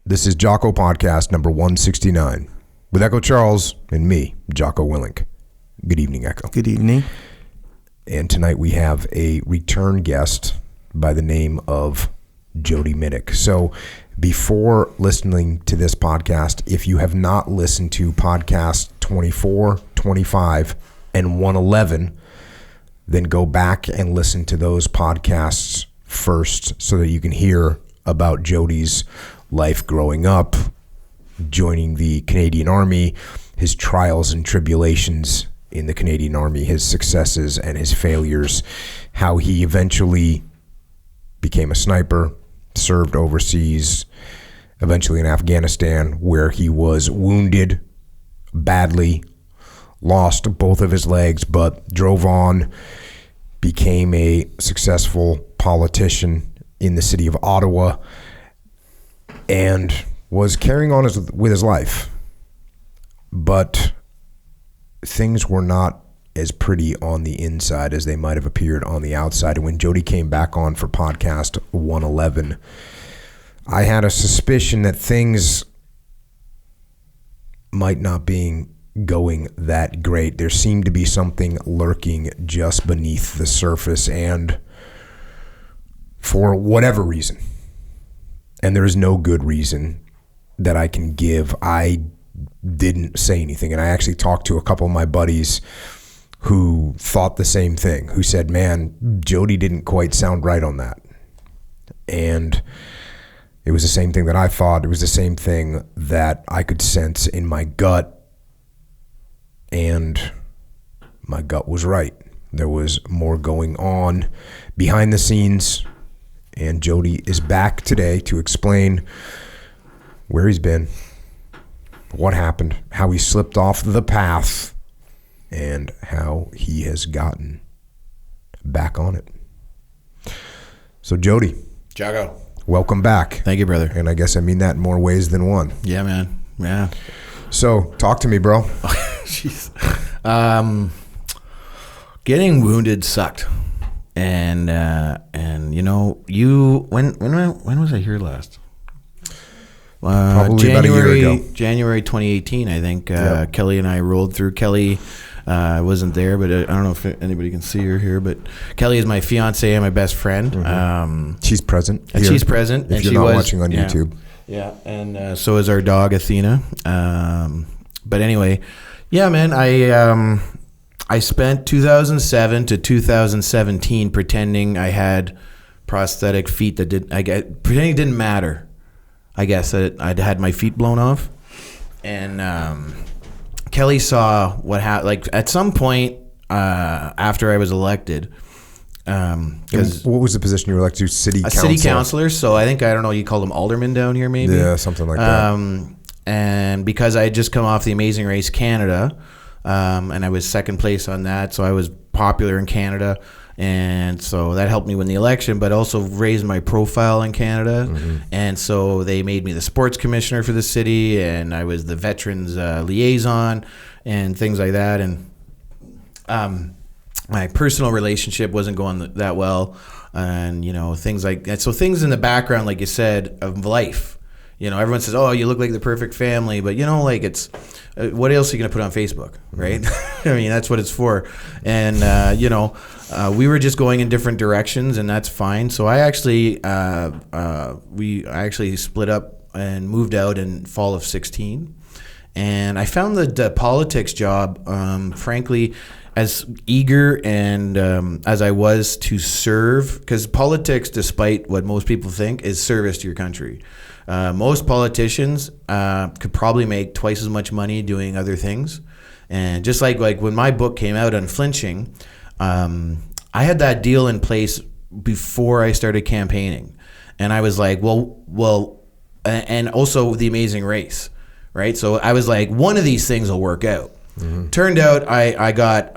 This is Jocko Podcast number 169 with Echo Charles and me, Jocko Willink. Good evening, Echo. Good evening. And tonight we have a return guest by the name of Jody Mitic. So before listening to this podcast, if you have not listened to podcast 24, 25, and 111, then go back and listen to those podcasts first so that you can hear about Jody's life growing up, joining the Canadian Army, his trials and tribulations in the Canadian Army, his successes and his failures, how he eventually became a sniper, served overseas, eventually in Afghanistan, where he was wounded badly, lost both of his legs, but drove on, became a successful politician in the city of Ottawa, and was carrying on with his life. But things were not as pretty on the inside as they might have appeared on the outside. And when Jody came back on for podcast 111, I had a suspicion that things might not be going that great. There seemed to be something lurking just beneath the surface, and for whatever reason, and there is no good reason that I can give, I didn't say anything. And I actually talked to a couple of my buddies who thought the same thing, who said, man, Jody didn't quite sound right on that. And it was the same thing that I thought. It was the same thing that I could sense in my gut. And my gut was right. There was more going on behind the scenes. And Jody is back today to explain where he's been, what happened, how he slipped off the path, and how he has gotten back on it. So Jody. Jocko. Welcome back. Thank you, brother. And I guess I mean that in more ways than one. Yeah, man. Yeah. So talk to me, bro. Jeez. Getting wounded sucked. And you know, when was I here last? Probably about a year ago. January 2018, I think. Kelly and I rolled through. Kelly wasn't there, but I don't know if anybody can see her here, but Kelly is my fiance and my best friend. Mm-hmm. She's present. And she's present. If you're not watching on YouTube. Yeah, and so is our dog, Athena. But anyway, yeah, man, I spent 2007 to 2017 pretending I had prosthetic feet that pretending it didn't matter. I guess that I'd had my feet blown off, and Kelly saw what happened. Like at some point after I was elected, what was the position you were elected to? City councilor. So I don't know. You call them aldermen down here, maybe. Yeah, something like that. And because I had just come off the Amazing Race Canada. And I was second place on that, so I was popular in Canada, and so that helped me win the election, but also raised my profile in Canada. Mm-hmm. And so they made me the sports commissioner for the city, and I was the veterans liaison and things like that. And my personal relationship wasn't going that well, and you know, things like that. So things in the background, like you said, of life. You know, everyone says, "Oh, you look like the perfect family," but you know, like it's what else are you going to put on Facebook, right? I mean, that's what it's for. And you know, we were just going in different directions, and that's fine. So I actually, we split up and moved out in fall of 16, and I found the politics job, frankly, as eager and as I was to serve, because politics, despite what most people think, is service to your country. Most politicians could probably make twice as much money doing other things. And just like when my book came out, Unflinching, I had that deal in place before I started campaigning. And I was like, well, and also The Amazing Race, right? So I was like, one of these things will work out. Mm-hmm. Turned out I got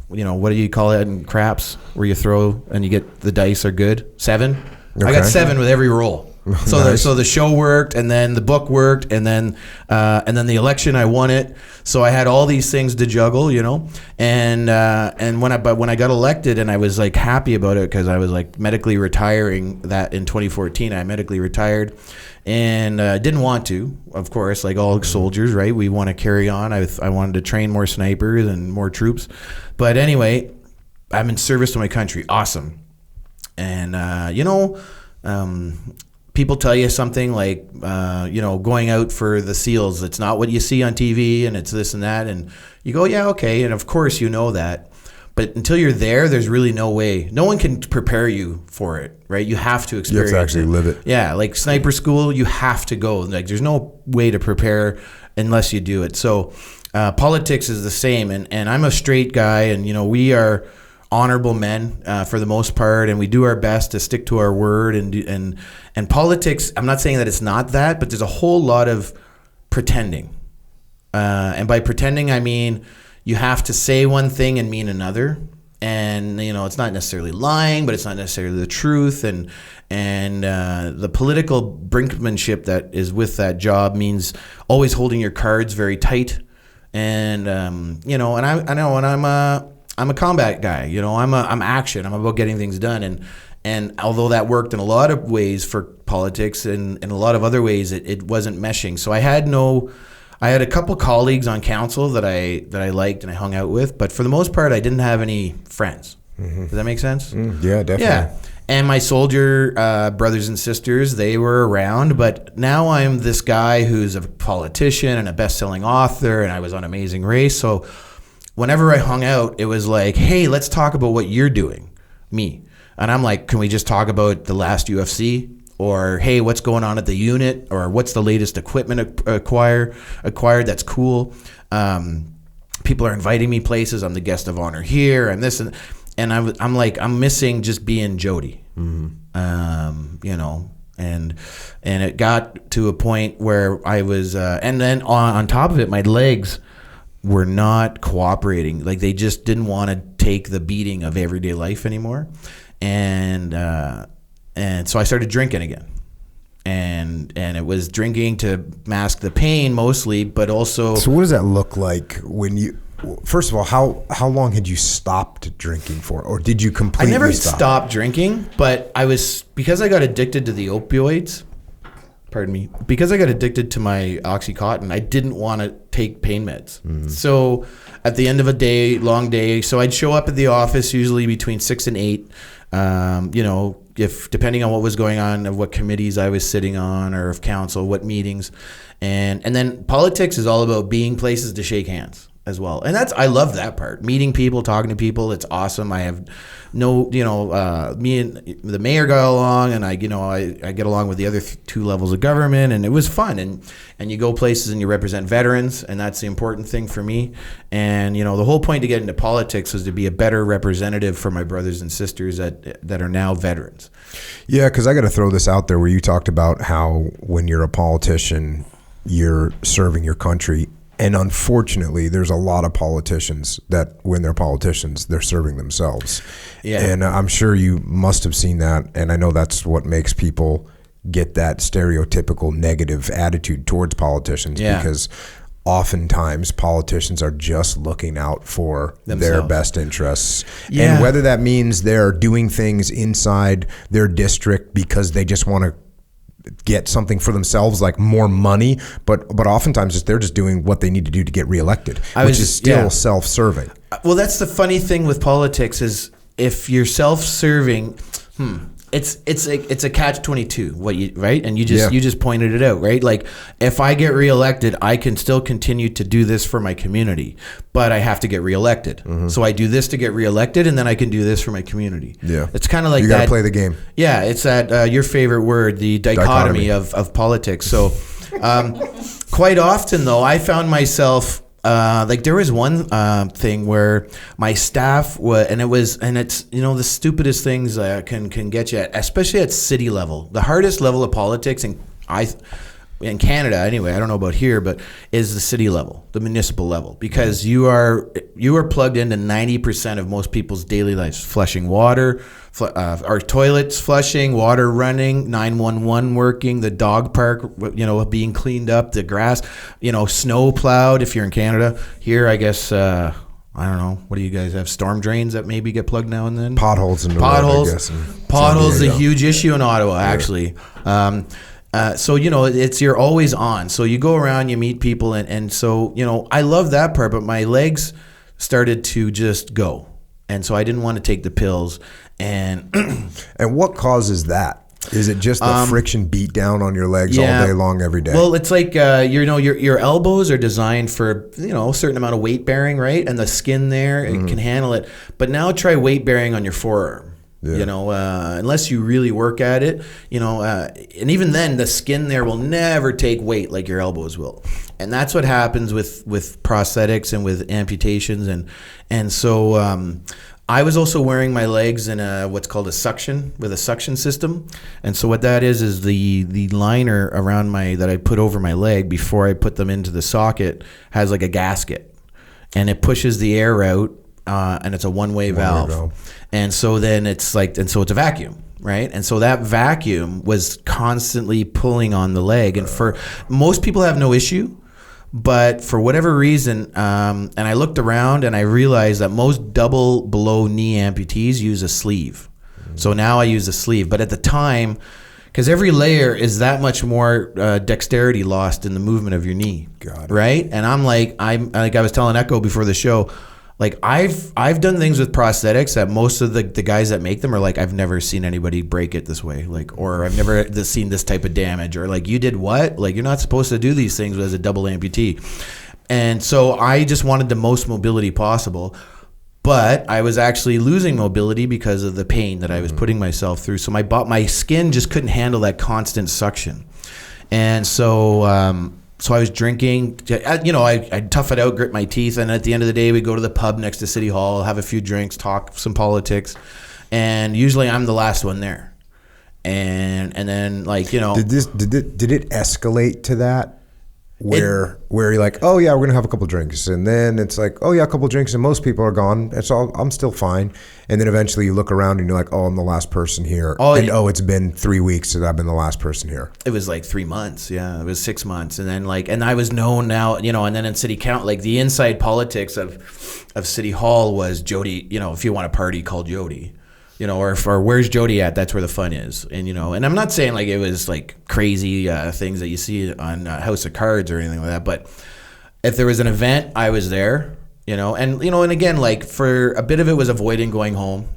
you know, what do you call it in craps where you throw and you get the dice are good? 7? Okay. I got 7 with every roll. So nice. So the show worked, and then the book worked, and then the election I won it. So I had all these things to juggle, you know. And when I got elected, and I was like happy about it because I was like medically retiring. That in 2014, I medically retired, and didn't want to, of course, like all soldiers, right? We want to carry on. I wanted to train more snipers and more troops. But anyway, I'm in service to my country. Awesome. And, people tell you something like, going out for the SEALs, it's not what you see on TV and it's this and that. And you go, yeah, okay. And of course, you know that. But until you're there, there's really no way. No one can prepare you for it, right? You have to experience it. You have to actually live it. Yeah, like sniper school, you have to go. Like, there's no way to prepare unless you do it. So politics is the same. And I'm a straight guy, and, we are honorable men for the most part, and we do our best to stick to our word. And politics, I'm not saying that it's not that, but there's a whole lot of pretending. And by pretending, I mean you have to say one thing and mean another. And, it's not necessarily lying, but it's not necessarily the truth. And the political brinkmanship that is with that job means always holding your cards very tight. And, and I'm a combat guy, I'm action. I'm about getting things done. And although that worked in a lot of ways for politics, and in a lot of other ways, it wasn't meshing. So I had a couple colleagues on council that I liked and I hung out with, but for the most part, I didn't have any friends. Mm-hmm. Does that make sense? Yeah, definitely. Yeah. And my soldier brothers and sisters, they were around, but now I'm this guy who's a politician and a best-selling author, and I was on Amazing Race. So whenever I hung out, it was like, hey, let's talk about what you're doing, me. And I'm like, can we just talk about the last UFC? Or, hey, what's going on at the unit? Or what's the latest equipment acquired that's cool? People are inviting me places. I'm the guest of honor here and this. And I'm like, I'm missing just being Jody. Mm-hmm. And it got to a point where I was, and then on top of it, my legs were not cooperating. Like, they just didn't want to take the beating of everyday life anymore. And so I started drinking again, and it was drinking to mask the pain mostly, but also. So what does that look like when you? First of all, how long had you stopped drinking for, or did you completely? I never stop? Stopped drinking, but because I got addicted to the opioids. Pardon me. Because I got addicted to my Oxycontin, I didn't want to take pain meds. Mm-hmm. So at the end of a day, long day, so I'd show up at the office usually between 6 and 8. If depending on what was going on, of what committees I was sitting on, or of council, what meetings, and then politics is all about being places to shake hands as well. And I love that part. Meeting people, talking to people, it's awesome. I have me and the mayor got along, and I get along with the other two levels of government, and it was fun. And you go places and you represent veterans, and that's the important thing for me. And, the whole point to get into politics was to be a better representative for my brothers and sisters that are now veterans. Yeah, because I got to throw this out there where you talked about how when you're a politician, you're serving your country. And unfortunately, there's a lot of politicians that when they're politicians, they're serving themselves. Yeah. And I'm sure you must have seen that. And I know that's what makes people get that stereotypical negative attitude towards politicians, because oftentimes politicians are just looking out for their best interests. Yeah. And whether that means they're doing things inside their district because they just want to get something for themselves, like more money, but oftentimes they're just doing what they need to do to get reaelected, which is still self-serving. Well, that's the funny thing with politics is if you're self-serving, it's a catch-22, right? And you just pointed it out, right? Like, if I get reelected, I can still continue to do this for my community, but I have to get reelected. Mm-hmm. So I do this to get reelected, and then I can do this for my community. Yeah, it's kind of like you got to play the game. Yeah, it's that your favorite word, the dichotomy. Of politics. So, quite often though, I found myself. There was one thing where my staff it's the stupidest things can get you at, especially at city level. The hardest level of politics, in Canada anyway, I don't know about here, but is the city level, the municipal level, because you are plugged into 90% of most people's daily lives. Flushing water, our toilets flushing, water running, 911 working, the dog park being cleaned up, the grass snow plowed if you're in Canada. Here, I guess I don't know, what do you guys have, storm drains that maybe get plugged now and then? Potholes, I guess. Potholes is a huge issue in Ottawa, actually. So, you're always on. So you go around, you meet people. And so, I love that part, but my legs started to just go. And so I didn't want to take the pills. And and what causes that? Is it just the friction beat down on your legs all day long, every day? Well, it's like, your elbows are designed for, a certain amount of weight bearing, right? And the skin there, it can handle it. But now try weight bearing on your forearm. Yeah. Unless you really work at it, and even then the skin there will never take weight like your elbows will. And that's what happens with prosthetics and with amputations. And so, I was also wearing my legs in what's called a suction system. And so what that is the liner around that I put over my leg before I put them into the socket has like a gasket, and it pushes the air out, and it's a one-way valve. And so then it's it's a vacuum, right? And so that vacuum was constantly pulling on the leg. And for most people have no issue. But for whatever reason, and I looked around and I realized that most double below knee amputees use a sleeve. So now I use a sleeve. But at the time, because every layer is that much more dexterity lost in the movement of your knee. Got it. Right? And I'm like I was telling Echo before the show, like I've done things with prosthetics that most of the guys that make them are like, I've never seen anybody break it this way, like, or I've never seen this type of damage, or like, you did what? Like, you're not supposed to do these things as a double amputee. And so I just wanted the most mobility possible, but I was actually losing mobility because of the pain that I was putting myself through. So my skin just couldn't handle that constant suction. And so so I was drinking, I'd tough it out, grit my teeth. And at the end of the day, we'd go to the pub next to City Hall, have a few drinks, talk some politics. And usually I'm the last one there. And then Did it escalate to that? Where you're like, oh yeah, we're gonna have a couple drinks, and then it's like, oh yeah, a couple drinks, and most people are gone. I'm still fine. And then eventually you look around and you're like, oh, I'm the last person here. It's been 3 weeks since I've been the last person here. It was like 3 months, yeah. It was 6 months, and then and I was known now, and then in city count, like the inside politics of City Hall was Jody. If you want a party, call Jody. Or where's Jody at? That's where the fun is. And, and I'm not saying like it was like crazy things that you see on House of Cards or anything like that. But if there was an event, I was there, and again, like for a bit of it was avoiding going home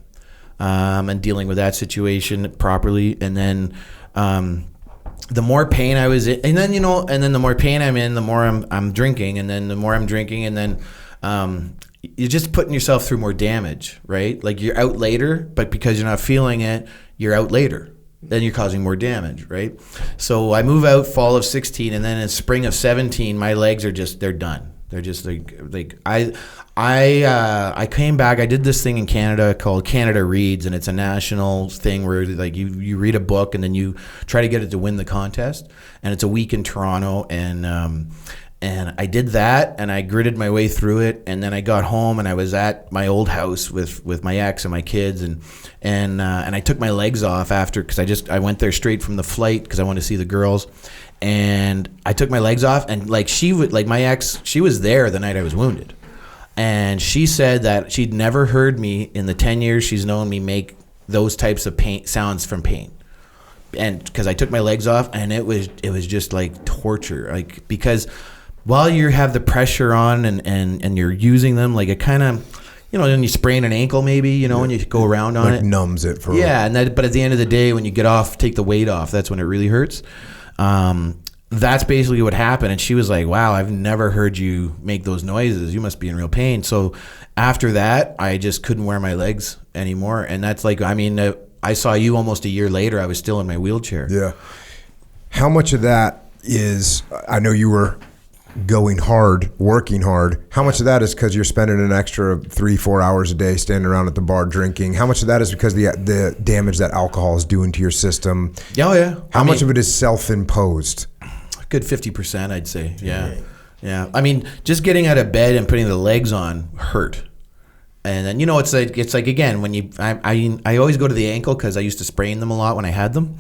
and dealing with that situation properly. And then the more pain I was in, and then the more pain I'm in, the more I'm drinking. And then the more I'm drinking, and then you're just putting yourself through more damage, right? Like you're out later, but because you're not feeling it, you're out later. Then you're causing more damage, right? So I move out fall of 16, and then in spring of 17, my legs are they're done. They're just like I came back. I did this thing in Canada called Canada Reads, and it's a national thing where like you read a book and then you try to get it to win the contest. And it's a week in Toronto, and I did that, and I gritted my way through it. And then I got home, and I was at my old house with my ex and my kids, and I took my legs off after, because I went there straight from the flight because I wanted to see the girls, and I took my legs off, and like my ex, she was there the night I was wounded, and she said that she'd never heard me in the 10 years she's known me make those types of pain sounds from pain. And because I took my legs off, and it was just like torture, like because while you have the pressure on and you're using them, like it kind of, then you sprain an ankle maybe, when you go around on like it. Numbs it for. Yeah, but at the end of the day, when you get off, take the weight off, that's when it really hurts. That's basically what happened. And she was like, wow, I've never heard you make those noises. You must be in real pain. So after that, I just couldn't wear my legs anymore. And that's like, I saw you almost a year later. I was still in my wheelchair. Yeah. How much of that is, I know you were going hard, working hard. How much of that is because you're spending an extra 3-4 hours a day standing around at the bar drinking? How much of that is because the damage that alcohol is doing to your system? Oh, yeah. How much of it is self-imposed? A good 50%, I'd say. Yeah. Just getting out of bed and putting the legs on hurt. And then, it's like again, when I always go to the ankle because I used to sprain them a lot when I had them.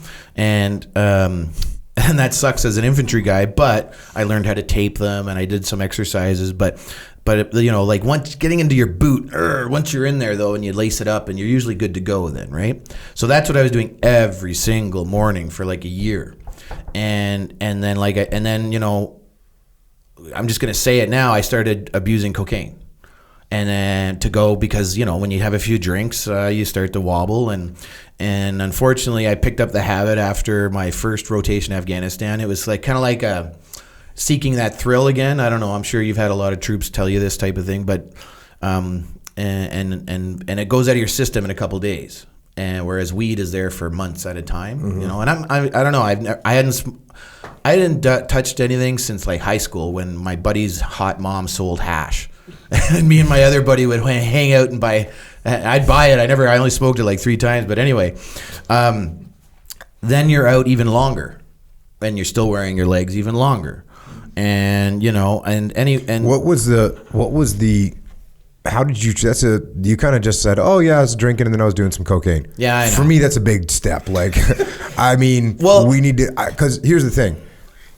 And that sucks as an infantry guy, but I learned how to tape them, and I did some exercises. But like once getting into your boot, once you're in there though, and you lace it up, and you're usually good to go then, right? So that's what I was doing every single morning for like a year. and then I'm just gonna say it now. I started abusing cocaine, and then because when you have a few drinks, you start to wobble, and unfortunately, I picked up the habit after my first rotation in Afghanistan. It was kind of like seeking that thrill again. I don't know. I'm sure you've had a lot of troops tell you this type of thing, but and it goes out of your system in a couple days. And whereas weed is there for months at a time, and I don't know. I hadn't touched anything since high school when my buddy's hot mom sold hash, and me and my other buddy would hang out and buy. I'd buy it. I only smoked it 3 times, but anyway, then you're out even longer, and you're still wearing your legs even longer, and what was the how did you? You kind of just said, "Oh yeah, I was drinking, and then I was doing some cocaine." Yeah, I know. For me, that's a big step. I mean, we need to. Because here's the thing,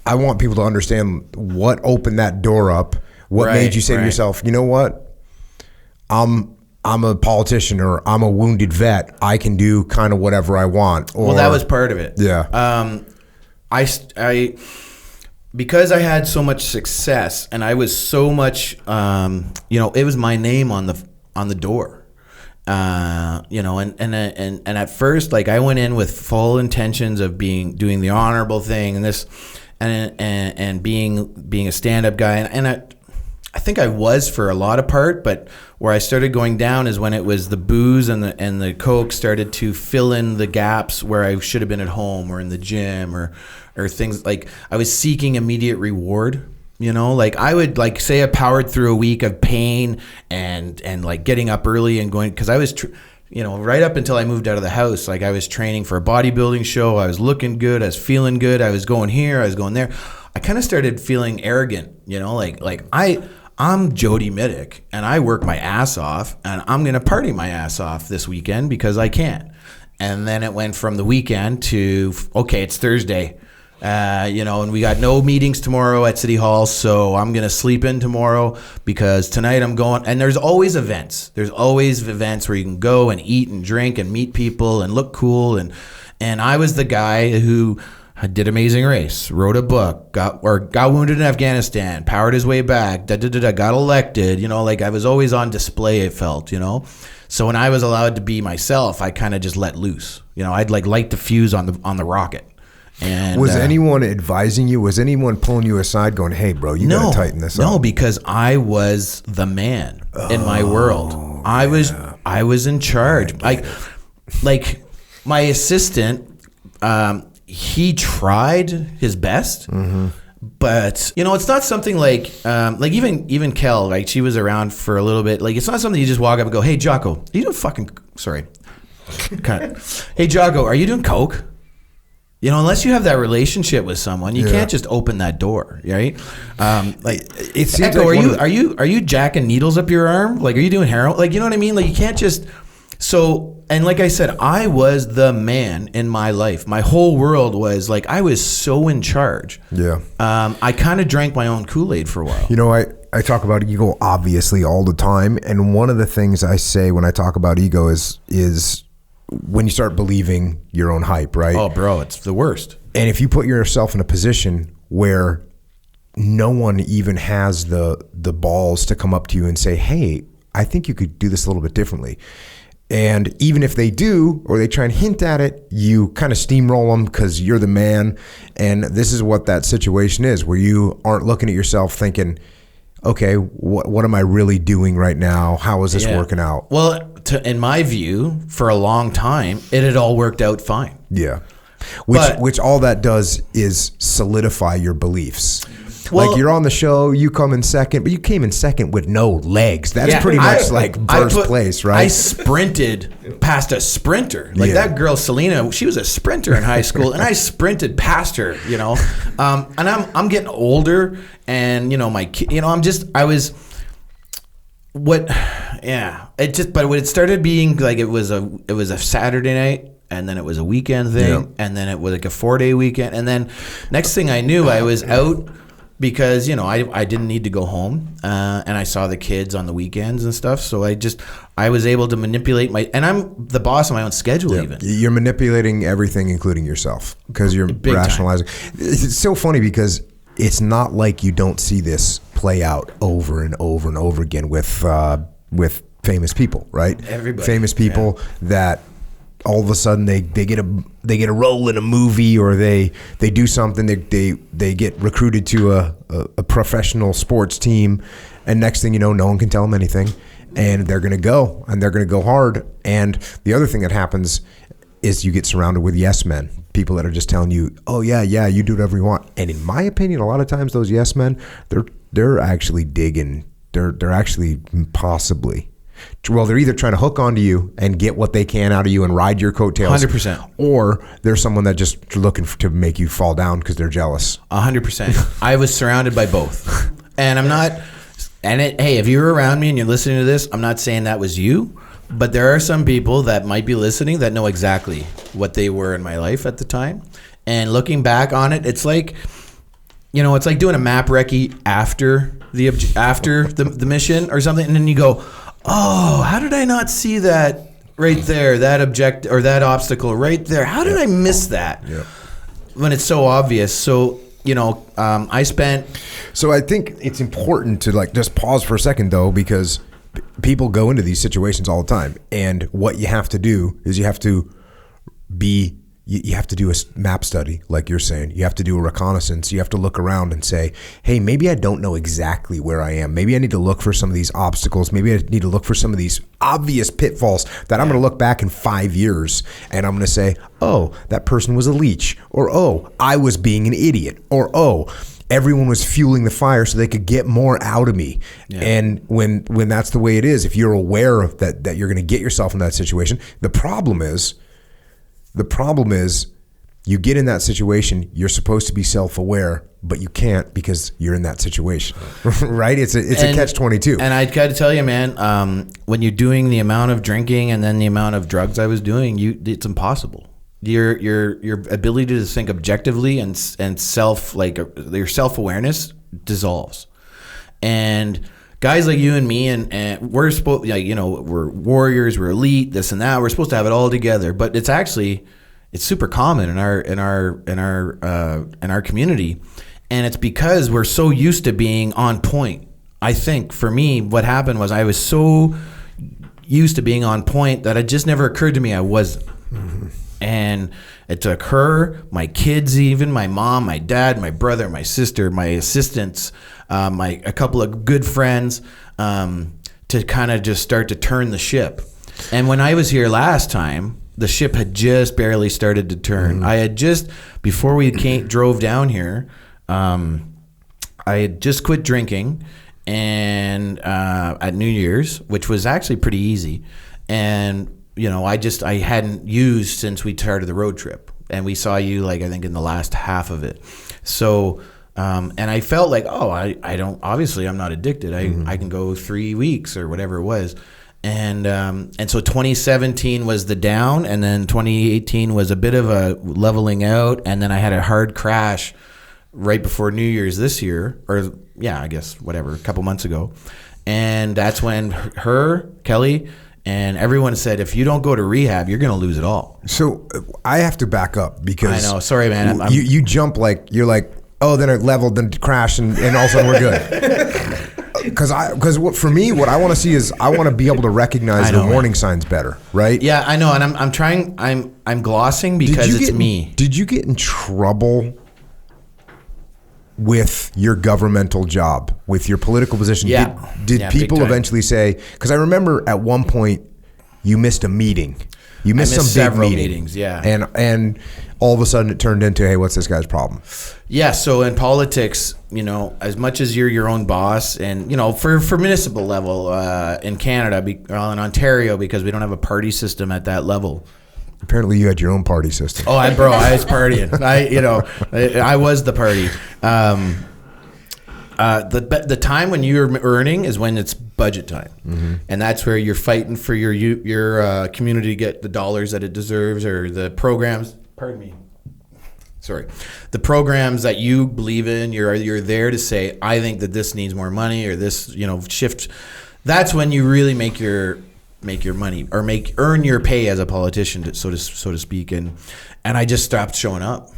I want people to understand what opened that door up. What made you say to yourself, "You know what? I'm a politician, or I'm a wounded vet. I can do kind of whatever I want." Well, that was part of it. Yeah. Because I had so much success, and I was so much, it was my name on the door, and at first, I went in with full intentions of doing the honorable thing, and being a stand-up guy, and I think I was for a lot of part, but where I started going down is when it was the booze and the coke started to fill in the gaps where I should have been at home or in the gym or things I was seeking immediate reward. I would say I powered through a week of pain and getting up early and going, because I was right up until I moved out of the house, I was training for a bodybuilding show. I was looking good. I was feeling good. I was going here. I was going there. I kind of started feeling arrogant, I'm Jody Mitic, and I work my ass off, and I'm going to party my ass off this weekend because I can. And then it went from the weekend to, okay, it's Thursday, and we got no meetings tomorrow at City Hall, so I'm going to sleep in tomorrow because tonight I'm going. And there's always events. There's always events where you can go and eat and drink and meet people and look cool. And I was the guy who did Amazing Race, wrote a book, got wounded in Afghanistan, powered his way back, got elected, I was always on display, it felt, So when I was allowed to be myself, I kind of just let loose. I'd light the fuse on the rocket. And was anyone advising you? Was anyone pulling you aside going, "Hey bro, you got to tighten this up"? No, because I was the man in my world. I was in charge. My assistant, he tried his best, but it's not something even Kel, she was around for a little bit. It's not something you just walk up and go, "Hey Jocko, are you doing hey Jocko, are you doing coke?" Unless you have that relationship with someone, you can't just open that door, right? It seems Echo, are you jacking needles up your arm? Are you doing heroin? You know what I mean? You can't just. So, and like I said, I was the man in my life. My whole world was I was so in charge. Yeah. I kind of drank my own Kool-Aid for a while. I talk about ego obviously all the time, and one of the things I say when I talk about ego is when you start believing your own hype, right? Oh, bro, it's the worst. And if you put yourself in a position where no one even has the balls to come up to you and say, "Hey, I think you could do this a little bit differently." And even if they do, or they try and hint at it, you kind of steamroll them because you're the man. And this is what that situation is, where you aren't looking at yourself thinking, okay, what am I really doing right now? How is this working out? Well, in my view, for a long time, it had all worked out fine. Yeah. Which all that does is solidify your beliefs. Well, you're on the show, you come in second, but you came in second with no legs. That's pretty much first place, right? I sprinted past a sprinter. That girl, Selena, she was a sprinter in high school, and I sprinted past her, And I'm getting older, and, but when it started being it was a Saturday night, and then it was a weekend thing, and then it was a 4-day weekend, and then next thing I knew, I was out because, I didn't need to go home, and I saw the kids on the weekends and stuff. So I was able to manipulate and I'm the boss of my own schedule. Even you're manipulating everything, including yourself, because you're rationalizing. It's so funny because it's not like you don't see this play out over and over and over again with famous people, right? Everybody. Famous people that all of a sudden they get a role in a movie, or they do something, they get recruited to a professional sports team, and next thing you know, no one can tell them anything, and they're gonna go hard. And the other thing that happens is you get surrounded with yes men, people that are just telling you, oh yeah, you do whatever you want. And in my opinion, a lot of times those yes men, they're actually digging, they're actually possibly, well, they're either trying to hook onto you and get what they can out of you and ride your coattails, 100%, or there's someone that just looking to make you fall down because they're jealous. 100%. I was surrounded by both, and I'm not. Hey, if you're around me and you're listening to this, I'm not saying that was you, but there are some people that might be listening that know exactly what they were in my life at the time. And looking back on it, it's like, it's like doing a map recce after the mission or something, and then you go, oh, how did I not see that right there, that object or that obstacle right there? How did I miss that? Yeah. When it's so obvious. So, I spent. So I think it's important to just pause for a second though, because people go into these situations all the time, and what you have to do is you have to do a map study, like you're saying. You have to do a reconnaissance. You have to look around and say, hey, maybe I don't know exactly where I am. Maybe I need to look for some of these obstacles. Maybe I need to look for some of these obvious pitfalls that I'm going to look back in 5 years and I'm going to say, oh, that person was a leech, or oh, I was being an idiot, or oh, everyone was fueling the fire so they could get more out of me. Yeah. And when that's the way it is, if you're aware of that you're going to get yourself in that situation, the problem is you get in that situation, you're supposed to be self-aware, but you can't because you're in that situation, right? It's a catch-22. And I got to tell you, man, when you're doing the amount of drinking and then the amount of drugs I was doing, it's impossible. Your ability to think objectively and your self-awareness dissolves. And guys like you and me, and we're supposed, we're warriors, we're elite, this and that. We're supposed to have it all together, but it's super common in our community, and it's because we're so used to being on point. I think for me, what happened was I was so used to being on point that it just never occurred to me I wasn't. Mm-hmm. And it took her, my kids, even my mom, my dad, my brother, my sister, my assistants, a couple of good friends, to kind of just start to turn the ship. And when I was here last time, the ship had just barely started to turn. Mm-hmm. I had just, before we drove down here, I had just quit drinking, and at New Year's, which was actually pretty easy. And I hadn't used since we started the road trip, and we saw you I think in the last half of it. So, and I felt like, I don't, obviously I'm not addicted. I can go 3 weeks or whatever it was. And so 2017 was the down, and then 2018 was a bit of a leveling out. And then I had a hard crash right before New Year's this year, or I guess a couple months ago. And that's when Kelly, and everyone said, if you don't go to rehab, you're going to lose it all. So I have to back up because... I know. Sorry, man. You jump you're like, oh, then it leveled, then it crashed, and all of a sudden we're good. Because for me, what I want to see is I want to be able to recognize the warning signs better, right? Yeah, I know. And I'm trying, I'm glossing because it's me. Did you get in trouble with your governmental job, with your political position? Yeah. Did people eventually say, because I remember at one point you missed a meeting. You missed some big meetings, yeah. And all of a sudden it turned into, hey, what's this guy's problem? Yeah, so in politics, as much as you're your own boss, and, for municipal level in Canada, in Ontario, because we don't have a party system at that level. Apparently you had your own party system. I was partying. I was the party. The time when you're earning is when it's budget time. Mm-hmm. And that's where you're fighting for your community to get the dollars that it deserves, or the programs. Pardon me. the programs that you believe in, you're there to say, I think that this needs more money, or this, shift. That's when you really make your money, or earn your pay as a politician, so to speak. And I just stopped showing up.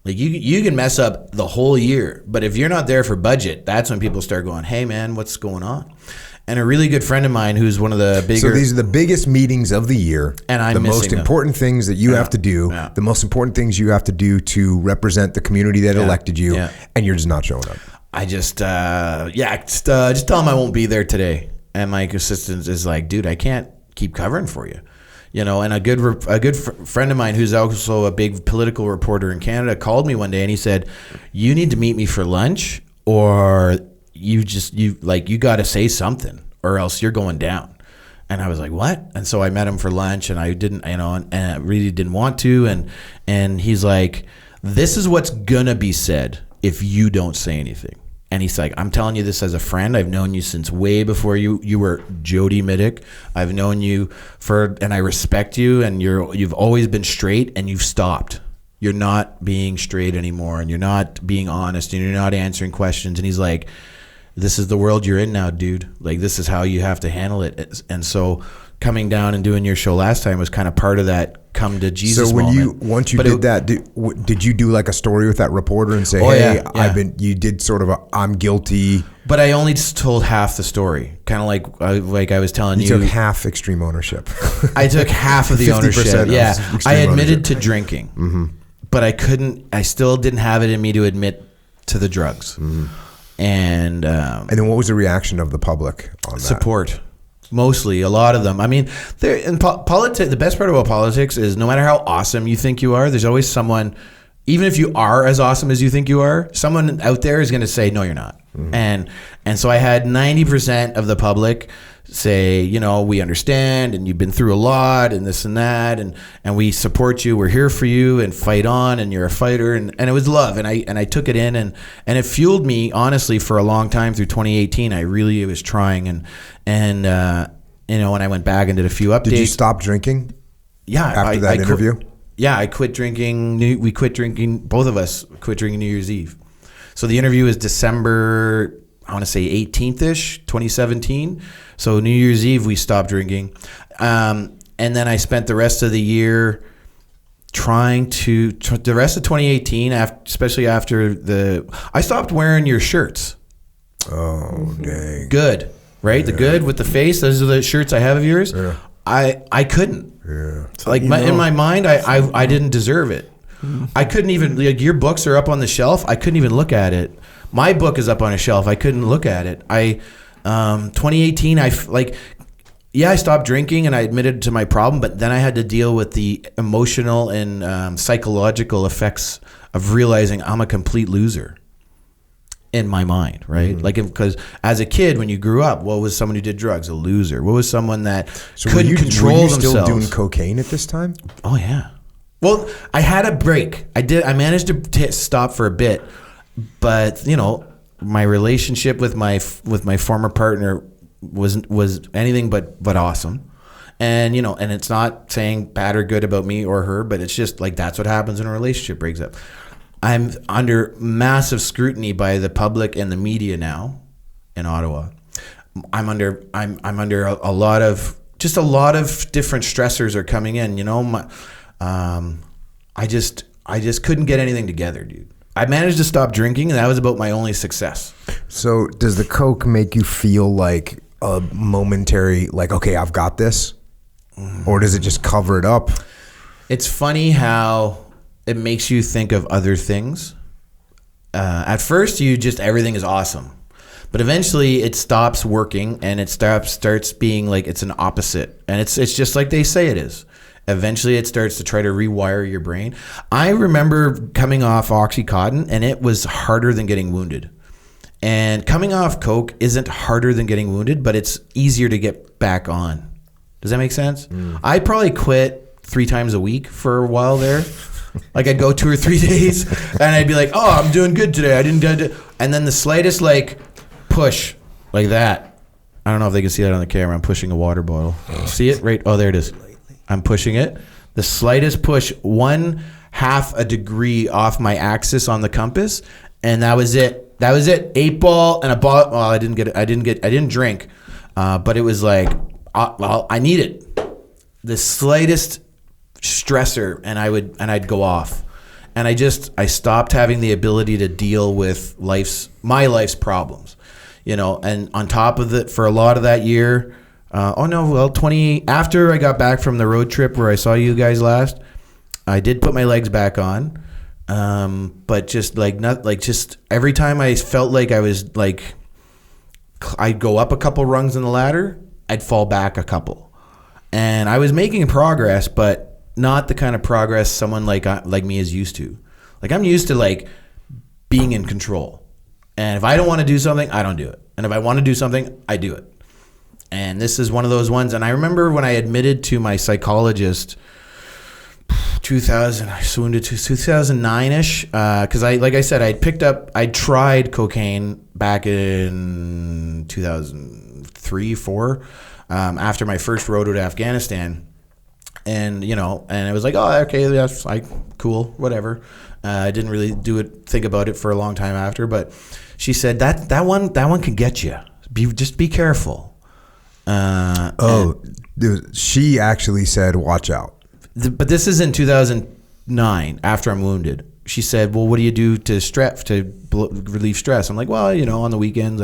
Like you can mess up the whole year, but if you're not there for budget, that's when people start going, hey man, what's going on? And a really good friend of mine who's one of the bigger... So these are the biggest meetings of the year. And I'm the missing most them. important things that you have to do, the most important things you have to do to represent the community that elected you, and you're just not showing up. I just tell them I won't be there today. And my assistant is like, dude, I can't keep covering for you. And a good friend of mine who's also a big political reporter in Canada called me one day and he said, you need to meet me for lunch, or you got to say something, or else you're going down. And I was like, what? And so I met him for lunch, and I didn't, and I really didn't want to. And he's like, this is what's gonna be said if you don't say anything. And he's like, I'm telling you this as a friend. I've known you since way before you were Jody Mitic. I've known you and I respect you, and you've always been straight, and you've stopped. You're not being straight anymore, and you're not being honest, and you're not answering questions. And he's like, this is the world you're in now, dude. Like, this is how you have to handle it. And so coming down and doing your show last time was kind of part of that come to Jesus moment. So moment. Did you do like a story with that reporter and say, you did sort of I'm guilty? But I only just told half the story. Kind of like I was telling you. You took half extreme ownership. I took half of the ownership. Yeah. I admitted to drinking, but I still didn't have it in me to admit to the drugs. Mm-hmm. And then what was the reaction of the public on that? Support. Mostly, a lot of them. I mean, in politics, the best part about politics is no matter how awesome you think you are, there's always someone, even if you are as awesome as you think you are, someone out there is going to say, no, you're not. Mm-hmm. And so I had 90% of the public say, we understand, and you've been through a lot, and this and that, and we support you, we're here for you, and fight on, and you're a fighter, and it was love, and I took it in, and it fueled me, honestly, for a long time through 2018. I really was trying, and when I went back and did a few updates. Did you stop drinking? Yeah. After that interview? I quit drinking. We quit drinking. Both of us quit drinking New Year's Eve. So the interview is December, I want to say 18th-ish, 2017. So New Year's Eve, we stopped drinking. And then I spent the rest of the year the rest of 2018, especially after I stopped wearing your shirts. Oh, dang. Good, right? Yeah. The good with the face, those are the shirts I have of yours. Yeah. I couldn't. Yeah. In my mind, I didn't deserve it. I couldn't even, your books are up on the shelf. I couldn't even look at it. My book is up on a shelf. I couldn't look at it. 2018, I stopped drinking and I admitted to my problem, but then I had to deal with the emotional and psychological effects of realizing I'm a complete loser in my mind, right? Mm-hmm. Because as a kid, when you grew up, what was someone who did drugs? A loser. What was someone that couldn't control themselves? Were you still doing cocaine at this time? Oh, yeah. Well, I had a break. I managed to stop for a bit, but my relationship with my former partner was anything but awesome, and and it's not saying bad or good about me or her, but it's just like that's what happens when a relationship breaks up. I'm under massive scrutiny by the public and the media now in Ottawa. I'm under a lot of different stressors are coming in. I just couldn't get anything together, dude. I managed to stop drinking, and that was about my only success. So does the Coke make you feel like a momentary, okay, I've got this? Or does it just cover it up? It's funny how it makes you think of other things. At first, everything is awesome. But eventually, it stops working, and it starts being like it's an opposite. And it's just like they say it is. Eventually, it starts to try to rewire your brain. I remember coming off Oxycontin, and it was harder than getting wounded. And coming off Coke isn't harder than getting wounded, but it's easier to get back on. Does that make sense? I probably quit 3 times a week for a while there. I'd go 2 or 3 days, and I'd be like, "Oh, I'm doing good today. I didn't do it." And then the slightest push like that. I don't know if they can see that on the camera. I'm pushing a water bottle. See it? Right? Oh, there it is. I'm pushing it. The slightest push, 1 half a degree off my axis on the compass, and that was it. 8 ball and a ball. Well, I didn't drink, but it was like, well, I need it. The slightest stressor, and I'd go off, and I stopped having the ability to deal with my life's problems, you know. And on top of it, for a lot of that year, after I got back from the road trip where I saw you guys last, I did put my legs back on. But just just every time I felt like I was like, I'd go up a couple rungs in the ladder, I'd fall back a couple, and I was making progress, but not the kind of progress someone like me is used to. Like, I'm used to like being in control, and if I don't want to do something, I don't do it, and if I want to do something, I do it. And this is one of those ones. And I remember when I admitted to my psychologist, 2009-ish, because I tried cocaine back in 2003-4, after my first road to Afghanistan, and it was like, oh, okay, that's like cool, whatever. I didn't really think about it for a long time after, but she said that one can get you. Just be careful. She actually said, watch out. But this is in 2009, after I'm wounded. She said, well, what do you do to relieve stress? I'm like, well, on the weekends,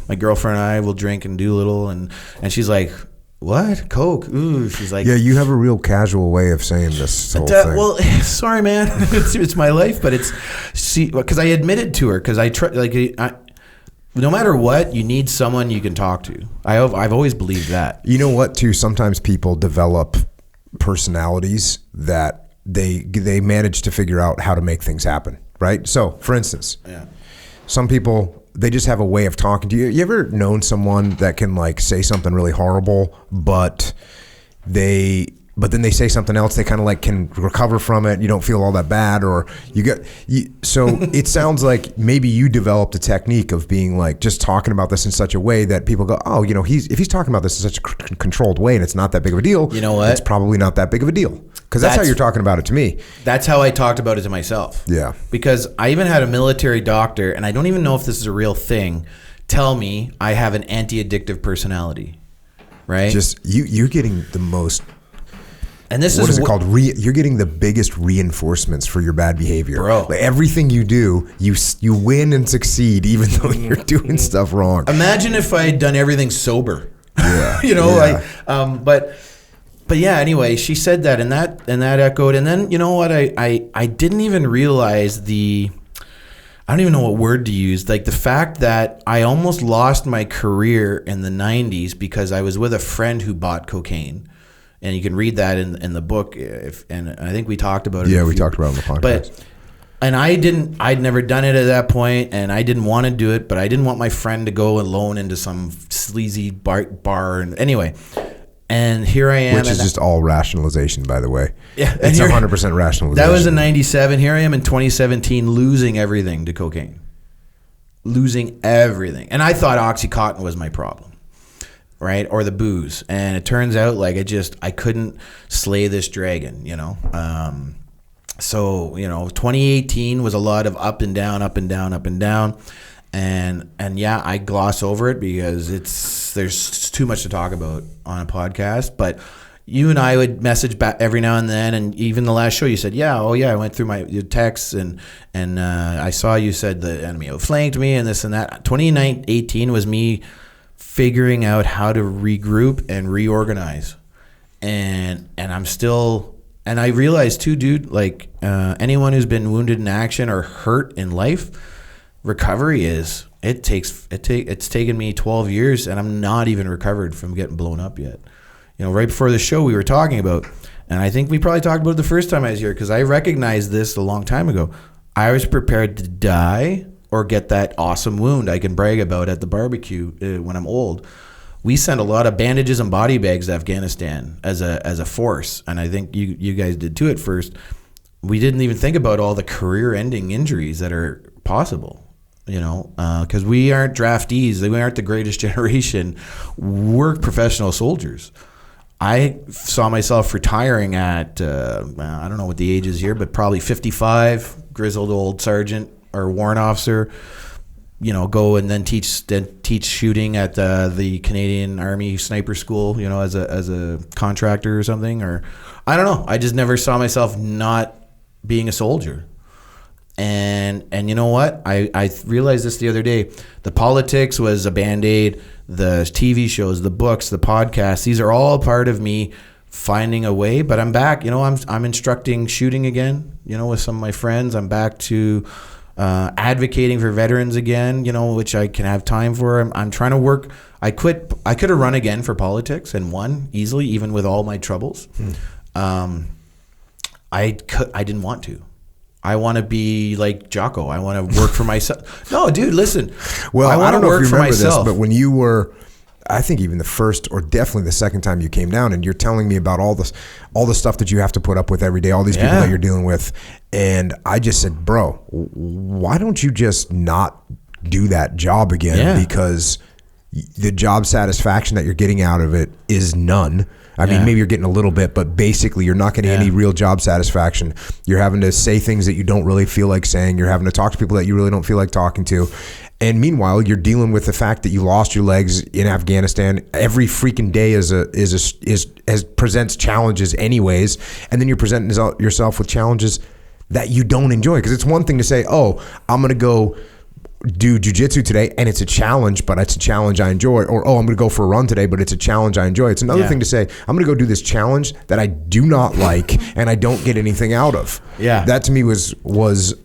my girlfriend and I will drink and do a little. And she's like, what? Coke? Ooh. She's like, yeah, you have a real casual way of saying this whole thing. Well, sorry, man. it's my life, but because I admitted to her, because no matter what, you need someone you can talk to. I've always believed that. You know what, too? Sometimes people develop personalities that they manage to figure out how to make things happen, right? So, for instance, some people, they just have a way of talking to you. You ever known someone that can like say something really horrible, but then they say something else, they kind of like can recover from it. You don't feel all that bad, or so it sounds like maybe you developed a technique of being like just talking about this in such a way that people go, oh, if he's talking about this in such a controlled way and it's not that big of a deal, you know what? It's probably not that big of a deal. Because that's how you're talking about it to me. That's how I talked about it to myself. Yeah. Because I even had a military doctor, and I don't even know if this is a real thing, tell me I have an anti-addictive personality, right? Just you're getting the most... And this what is it called? You're getting the biggest reinforcements for your bad behavior, bro. Like everything you do, you win and succeed, even though you're doing stuff wrong. Imagine if I had done everything sober. Yeah, But yeah. Anyway, she said that, and that echoed. And then I didn't even realize I don't even know what word to use. Like the fact that I almost lost my career in the 90s because I was with a friend who bought cocaine. And you can read that in the book, and I think we talked about it. Yeah, we talked about it on the podcast. I'd never done it at that point, and I didn't want to do it, but I didn't want my friend to go alone into some sleazy bar. And anyway, and here I am. Which is just all rationalization, by the way. Yeah. It's 100% rationalization. That was in 97. Here I am in 2017 losing everything to cocaine. Losing everything. And I thought Oxycontin was my problem. Right, or the booze, and it turns out like I couldn't slay this dragon, So 2018 was a lot of up and down, and yeah, I gloss over it because there's too much to talk about on a podcast. But you and I would message back every now and then, and even the last show you said, I went through your texts and I saw you said the enemy outflanked me and this and that. 2018 was me figuring out how to regroup and reorganize, and I'm still, and I realized too, dude, like anyone who's been wounded in action or hurt in life, recovery it's taken me 12 years and I'm not even recovered from getting blown up yet. Right before the show we were talking about, and I think we probably talked about it the first time I was here, because I recognized this a long time ago. I was prepared to die or get that awesome wound I can brag about at the barbecue when I'm old. We sent a lot of bandages and body bags to Afghanistan as a force, and I think you guys did too at first. We didn't even think about all the career-ending injuries that are possible, because we aren't draftees. We aren't the greatest generation. We're professional soldiers. I saw myself retiring at, I don't know what the age is here, but probably 55, grizzled old sergeant or warrant officer, go and then teach shooting at the Canadian Army Sniper School, as a contractor or something, or I don't know. I just never saw myself not being a soldier. And you know what? I realized this the other day. The politics was a Band-Aid. The TV shows, the books, the podcasts, these are all part of me finding a way. But I'm back. I'm instructing shooting again, with some of my friends. I'm back to advocating for veterans again, which I can have time for. I'm trying to work. I could have run again for politics and won easily, even with all my troubles. I didn't want to. I want to be like Jocko. I want to work for myself. No, dude, listen. Well, I don't know if you remember this, myself. but when you were, I think even the first or definitely the second time you came down, and you're telling me about all the stuff that you have to put up with every day, all these people that you're dealing with, and I just said, bro, why don't you just not do that job again? Yeah. Because the job satisfaction that you're getting out of it is none. I mean, maybe you're getting a little bit, but basically you're not getting any real job satisfaction. You're having to say things that you don't really feel like saying. You're having to talk to people that you really don't feel like talking to. And meanwhile, you're dealing with the fact that you lost your legs in Afghanistan. Every freaking day presents challenges anyways. And then you're presenting yourself with challenges that you don't enjoy. Because it's one thing to say, oh, I'm going to go do jiu-jitsu today and it's a challenge, but it's a challenge I enjoy. Or, oh, I'm going to go for a run today, but it's a challenge I enjoy. It's another thing to say, I'm going to go do this challenge that I do not like and I don't get anything out of. Yeah. That to me was it was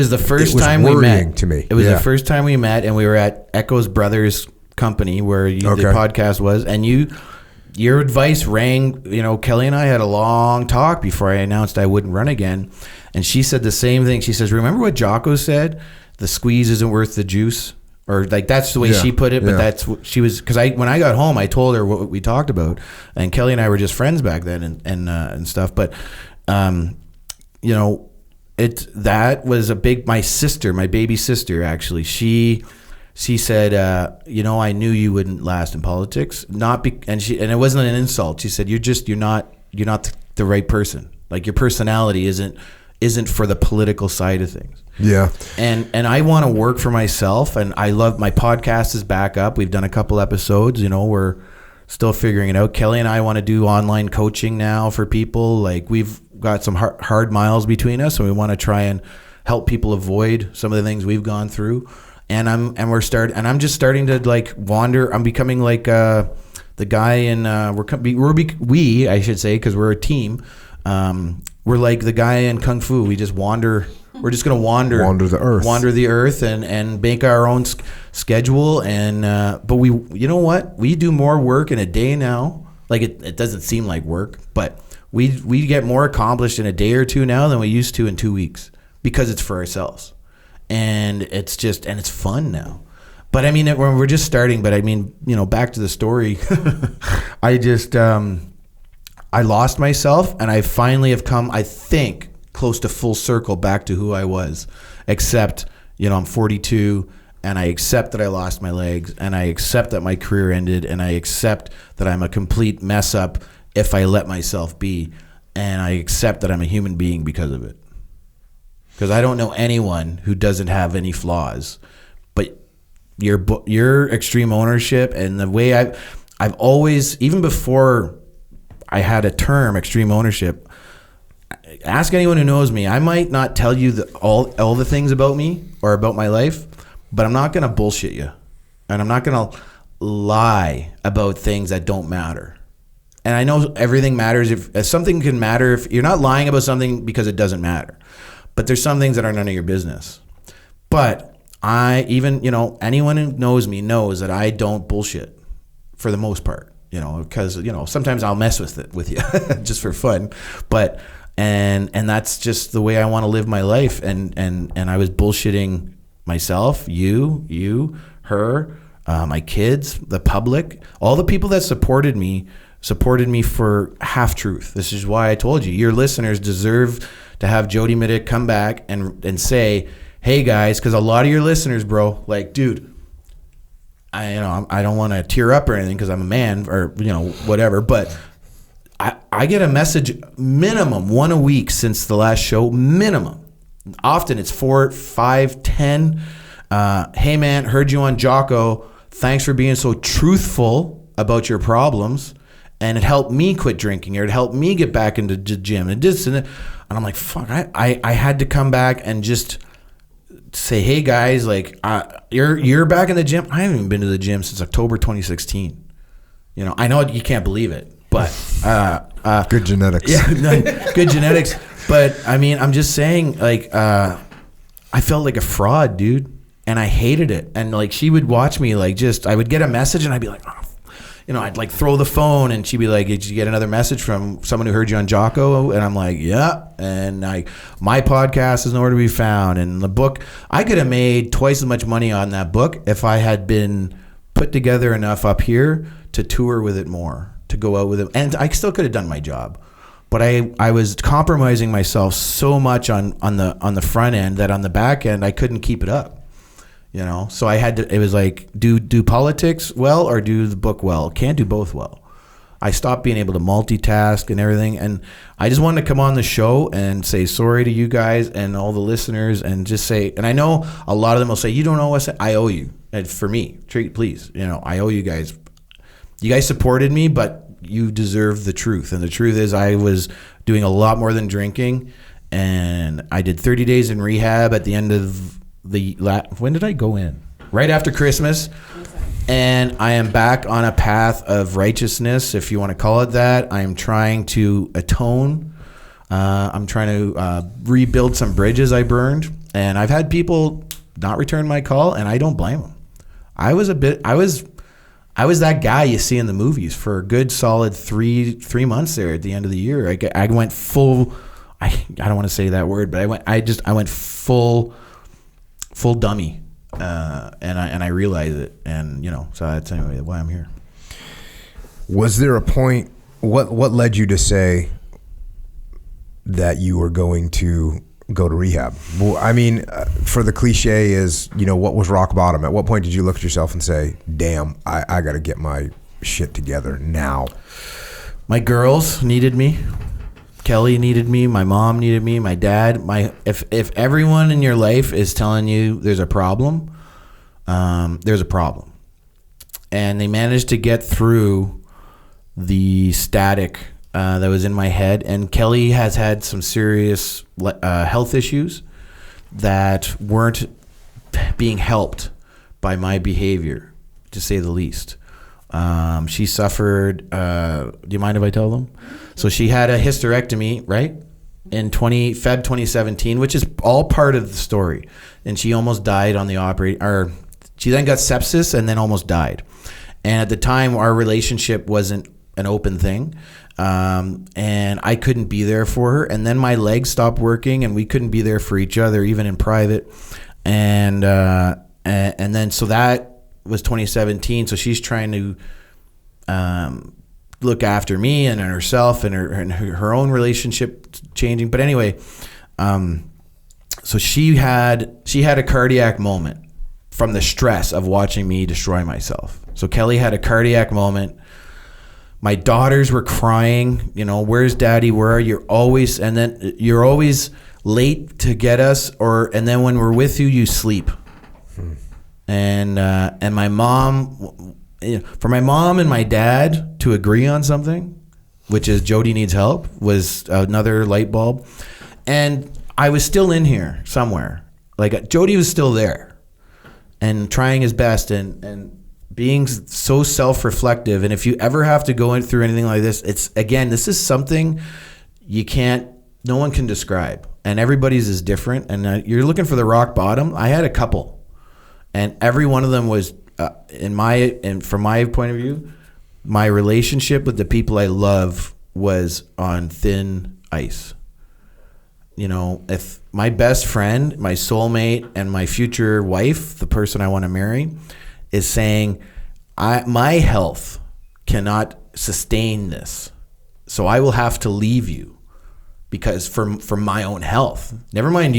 the first time we met. To me. It was the first time we met, and we were at Echo's Brothers company where the podcast was, and your advice rang. Kelly and I had a long talk before I announced I wouldn't run again, and she said the same thing. She says, remember what Jocko said? The squeeze isn't worth the juice, or like that's the way she put it. But that's what she was, because when I got home, I told her what we talked about, and Kelly and I were just friends back then and stuff. But that was a big. My baby sister actually, she said, I knew you wouldn't last in politics, and it wasn't an insult. She said, you're not the right person. Like your personality isn't for the political side of things. Yeah. And I want to work for myself, and I love my podcast is back up. We've done a couple episodes, we're still figuring it out. Kelly and I want to do online coaching now for people. Like we've got some hard miles between us, and we want to try and help people avoid some of the things we've gone through. And I'm just starting to like wander. I'm becoming like the guy in we I should say, because we're a team. We're like the guy in Kung Fu. We just wander. We're just going to wander the earth and make our own schedule. And but you know what? We do more work in a day now. Like it doesn't seem like work, but we get more accomplished in a day or two now than we used to in 2 weeks, because it's for ourselves, and it's fun now. But I mean, we're just starting. But I mean, back to the story. I lost myself, and I finally have come, I think, close to full circle back to who I was. Except, I'm 42, and I accept that I lost my legs, and I accept that my career ended, and I accept that I'm a complete mess up if I let myself be, and I accept that I'm a human being because of it. Because I don't know anyone who doesn't have any flaws. But your extreme ownership and the way I've always, even before I had a term, extreme ownership. Ask anyone who knows me. I might not tell you all the things about me or about my life, but I'm not going to bullshit you. And I'm not going to lie about things that don't matter. And I know everything matters. If something can matter, if you're not lying about something because it doesn't matter. But there's some things that are none of your business. But anyone who knows me knows that I don't bullshit for the most part. Because sometimes I'll mess with you just for fun, but and that's just the way I want to live my life. And I was bullshitting myself, you, her, my kids, the public, all the people that supported me for half truth. This is why I told you, your listeners deserve to have Jody Mitic come back and say, hey guys, because a lot of your listeners, bro, like, dude. I don't want to tear up or anything because I'm a man or whatever, but I get a message minimum one a week since the last show, minimum. Often it's 4, 5, 10. Hey man, heard you on Jocko. Thanks for being so truthful about your problems. And it helped me quit drinking, or it helped me get back into the gym. And I'm like, fuck, I had to come back and just say, hey guys, like, you're back in the gym. I haven't even been to the gym since October 2016. You know, I know you can't believe it, but good genetics. Yeah, good genetics. But I mean, I'm just saying, like, I felt like a fraud, dude, and I hated it. And like, she would watch me, like, just, I would get a message and I'd be like, oh, you know, I'd like throw the phone, and she'd be like, did you get another message from someone who heard you on Jocko? And I'm like, yeah. And my podcast is nowhere to be found. And the book, I could have made twice as much money on that book if I had been put together enough up here to tour with it more, to go out with it. And I still could have done my job. But I was compromising myself so much on the front end that on the back end, I couldn't keep it up. You know, so I had to, it was like, do politics well or do the book well? Can't do both well. I stopped being able to multitask and everything. And I just wanted to come on the show and say sorry to you guys and all the listeners, and just say, and I know a lot of them will say, you don't know what I owe you. And for me, please, you know, I owe you guys. You guys supported me, but you deserve the truth. And the truth is, I was doing a lot more than drinking. And I did 30 days in rehab at the end of when did I go in? Right after Christmas. And I am back on a path of righteousness, if you want to call it that. I'm trying to atone. I'm trying to rebuild some bridges I burned. And I've had people not return my call, and I don't blame them. I was that guy you see in the movies for a good solid three months there at the end of the year. I went full, I don't want to say that word, but I went full dummy, and I realize it, and you know, so that's anyway why I'm here. Was there a point? What led you to say that you were going to go to rehab? Well, I mean, for the cliche is, you know, what was rock bottom? At what point did you look at yourself and say, "Damn, I got to get my shit together now"? My girls needed me. Kelly needed me, my mom needed me, my dad. If everyone in your life is telling you there's a problem, there's a problem. And they managed to get through the static that was in my head. And Kelly has had some serious health issues that weren't being helped by my behavior, to say the least. She suffered, do you mind if I tell them? So she had a hysterectomy, right? In Feb 2017, which is all part of the story. And she almost died on the she then got sepsis and then almost died. And at the time, our relationship wasn't an open thing. And I couldn't be there for her. And then my legs stopped working, and we couldn't be there for each other, even in private. And then, so that was 2017. So she's trying to look after me and herself, and her own relationship changing. But anyway, so she had a cardiac moment from the stress of watching me destroy myself. So Kelly had a cardiac moment. My daughters were crying, you know, where's daddy? Where are you? And then you're always late to get us, and then when we're with you, you sleep. And my mom, for my mom and my dad to agree on something, which is Jody needs help, was another light bulb. And I was still in here somewhere. Like, Jody was still there and trying his best and being so self-reflective. And if you ever have to go through anything like this, this is something no one can describe. And everybody's is different. And you're looking for the rock bottom. I had a couple. And every one of them was, from my point of view, my relationship with the people I love was on thin ice. You know, if my best friend, my soulmate, and my future wife, the person I want to marry, is saying, my health cannot sustain this, so I will have to leave you because for my own health, never mind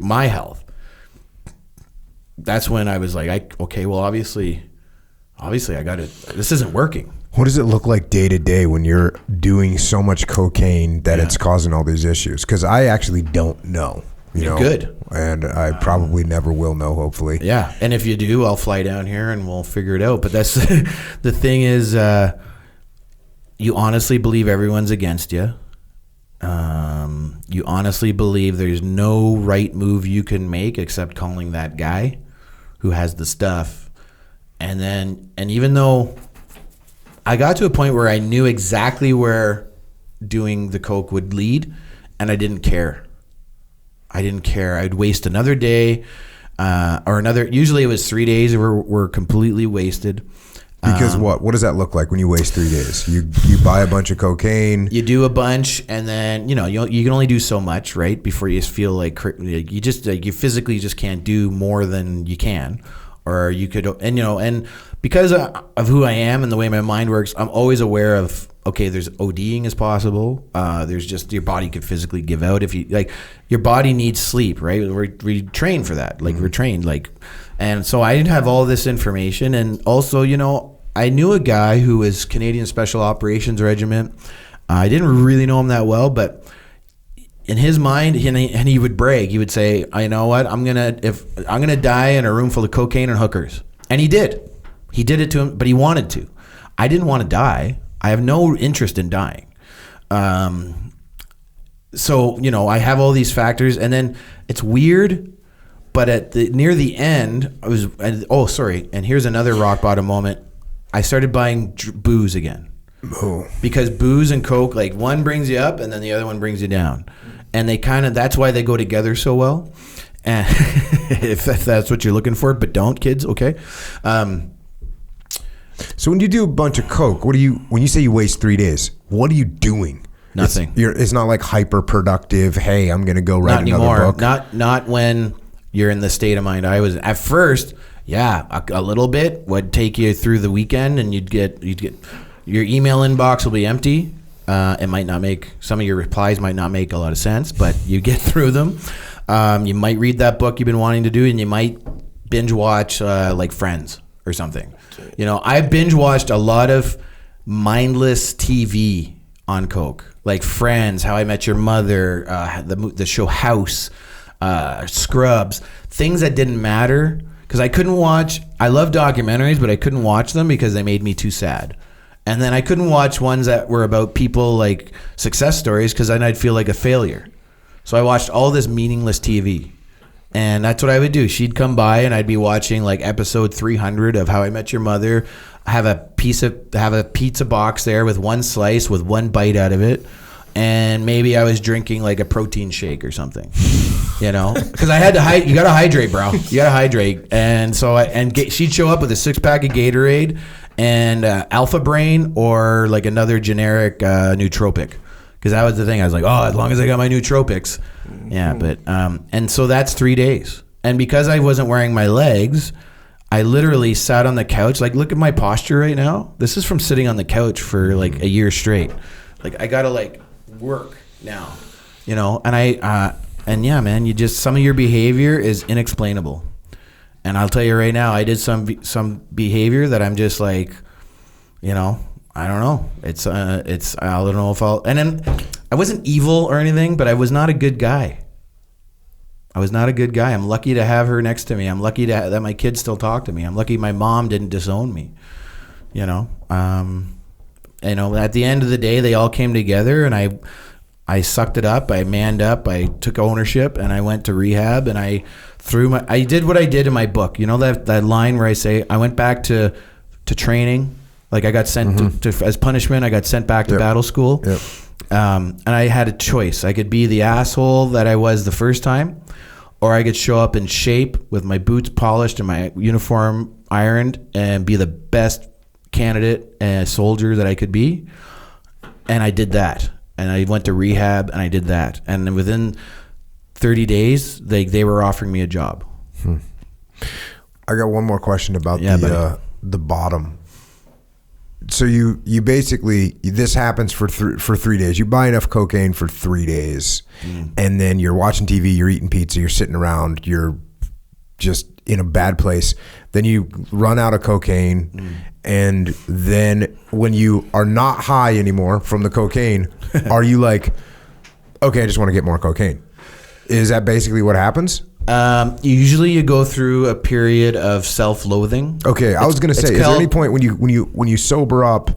my health. That's when I was like, okay, well, obviously I got it. This isn't working. What does it look like day to day when you're doing so much cocaine that it's causing all these issues? Because I actually don't know. You're good. And I probably never will know, hopefully. Yeah. And if you do, I'll fly down here and we'll figure it out. But that's the thing is, you honestly believe everyone's against you. You honestly believe there's no right move you can make except calling that guy who has the stuff. And even though I got to a point where I knew exactly where doing the coke would lead, and I didn't care. I'd waste another day or another. Usually it was 3 days were completely wasted. Because what does that look like when you waste 3 days? You buy a bunch of cocaine. You do a bunch, and then you can only do so much, right? Before you feel like you physically just can't do more than you can, or you could, and because of who I am and the way my mind works, I'm always aware of, okay, there's ODing is possible. There's just your body could physically give out if you like. Your body needs sleep, right? We train for that, like we're trained, like, and so I didn't have all this information, and also, I knew a guy who was Canadian Special Operations Regiment. I didn't really know him that well, but in his mind, and he would brag. He would say, "I know what I'm gonna die in a room full of cocaine and hookers," and he did. He did it to him, but he wanted to. I didn't want to die. I have no interest in dying. So I have all these factors, and then it's weird. But near the end, and here's another rock bottom moment. I started buying booze again. Oh. Because booze and coke, like one brings you up and then the other one brings you down. And that's why they go together so well. And if that's what you're looking for, but don't, kids, okay? So when you do a bunch of coke, when you say you waste 3 days, what are you doing? Nothing. It's not like hyper productive. Hey, I'm going to go write another book. Not when you're in the state of mind I was at first. Yeah, a little bit would take you through the weekend, and you'd get your email inbox will be empty. It might not make, some of your replies might not make a lot of sense, but you get through them. You might read that book you've been wanting to do, and you might binge watch like Friends or something. I binge watched a lot of mindless TV on coke, like Friends, How I Met Your Mother, the show House, Scrubs, things that didn't matter. Because I couldn't watch, I love documentaries, but I couldn't watch them because they made me too sad. And then I couldn't watch ones that were about people like success stories because then I'd feel like a failure. So I watched all this meaningless TV. And that's what I would do. She'd come by and I'd be watching like episode 300 of How I Met Your Mother. I have a pizza box there with one slice with one bite out of it. And maybe I was drinking like a protein shake or something, because I had to you got to hydrate, bro. You got to hydrate. And so she'd show up with a 6-pack of Gatorade and Alpha Brain or like another generic nootropic. Because that was the thing. I was like, oh, as long as I got my nootropics. Yeah. But, and so that's 3 days. And because I wasn't wearing my legs, I literally sat on the couch. Like, look at my posture right now. This is from sitting on the couch for like a year straight. Like, I got to like work now, and yeah, man, some of your behavior is inexplainable. And I'll tell you right now, I did some behavior that I'm just like, I don't know. It's I don't know if and then I wasn't evil or anything, but I was not a good guy. I'm lucky to have her next to me. I'm lucky that my kids still talk to me. I'm lucky my mom didn't disown me. At the end of the day, they all came together, and I sucked it up. I manned up. I took ownership, and I went to rehab, and I did what I did in my book. That line where I say I went back to training. Like I got sent to as punishment. I got sent back to battle school. Yep. And I had a choice. I could be the asshole that I was the first time, or I could show up in shape with my boots polished and my uniform ironed and be the best candidate and soldier that I could be. And I did that. And I went to rehab and I did that. And within 30 days, they were offering me a job. I got one more question about the bottom. So you basically, this happens for 3 days. You buy enough cocaine for 3 days, and then you're watching TV, you're eating pizza, you're sitting around, you're just in a bad place. Then you run out of cocaine, And then when you are not high anymore from the cocaine, are you like, okay, I just want to get more cocaine? Is that basically what happens? Usually you go through a period of self-loathing. Okay, I was going to say, is there any point when you sober up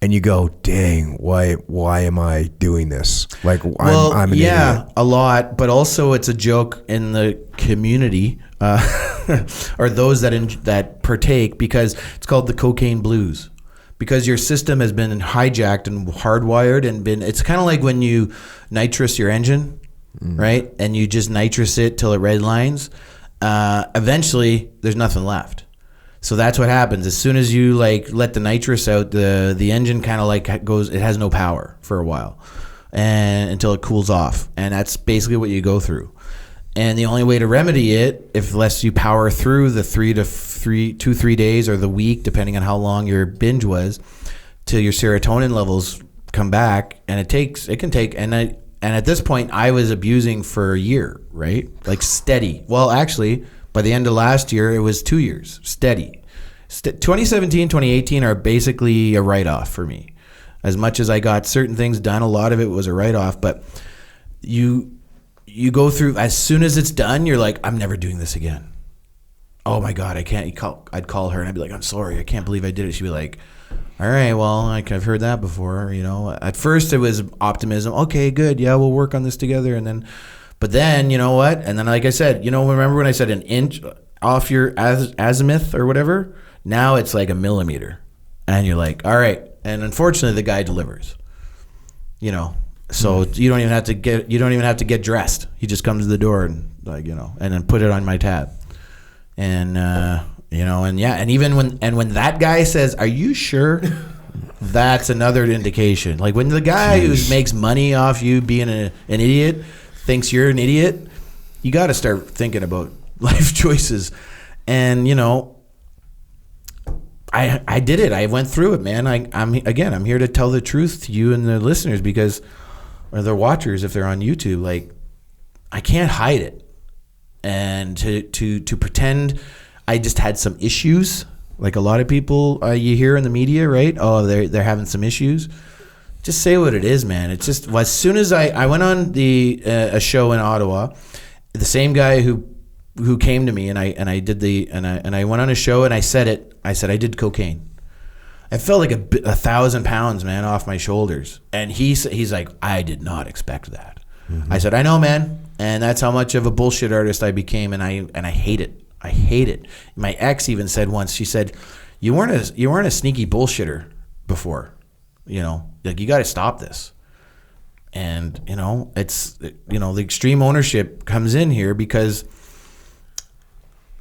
and you go, dang, why am I doing this? Like, I'm an idiot. A lot, but also it's a joke in the community, or those that partake, because it's called the cocaine blues. Because your system has been hijacked and hardwired it's kind of like when you nitrous your engine, right? And you just nitrous it till it redlines. Eventually, there's nothing left. So that's what happens. As soon as you like let the nitrous out, the engine kind of like goes. It has no power for a while, and until it cools off. And that's basically what you go through. And the only way to remedy it, unless you power through the 3 days or the week, depending on how long your binge was, till your serotonin levels come back. And it can take. And at this point, I was abusing for a year, right? Like steady. Well, actually, by the end of last year, it was 2 years steady. 2017, 2018 are basically a write-off for me. As much as I got certain things done, a lot of it was a write-off. But you go through, as soon as it's done, you're like, I'm never doing this again. Oh my God, I can't. I'd call her and I'd be like, I'm sorry, I can't believe I did it. She'd be like, all right, well, like I've heard that before. At first it was optimism. Okay, good. Yeah, we'll work on this together. But then, you know what? And then, like I said, remember when I said an inch off your azimuth or whatever? Now it's like a millimeter. And you're like, all right. And unfortunately, the guy delivers. So you don't even have to get dressed. He just comes to the door and and then put it on my tab. And and even when that guy says, "Are you sure?" That's another indication. Like when the guy who makes money off you being an idiot thinks you're an idiot, you got to start thinking about life choices. And I did it. I went through it, man. I'm here to tell the truth to you and the listeners, or the watchers if they're on YouTube. Like, I can't hide it. And to pretend I just had some issues, like a lot of people you hear in the media, right? Oh, they're having some issues. Just say what it is, man. It's just, as soon as I went on a show in Ottawa, the same guy who came to me and I went on a show and I said I did cocaine. I felt like 1,000 pounds, man, off my shoulders. And he's like, I did not expect that. Mm-hmm. I said, I know, man. And that's how much of a bullshit artist I became. And I hate it. I hate it. My ex even said once, she said, you weren't a sneaky bullshitter before, like you got to stop this. And, it's, the extreme ownership comes in here, because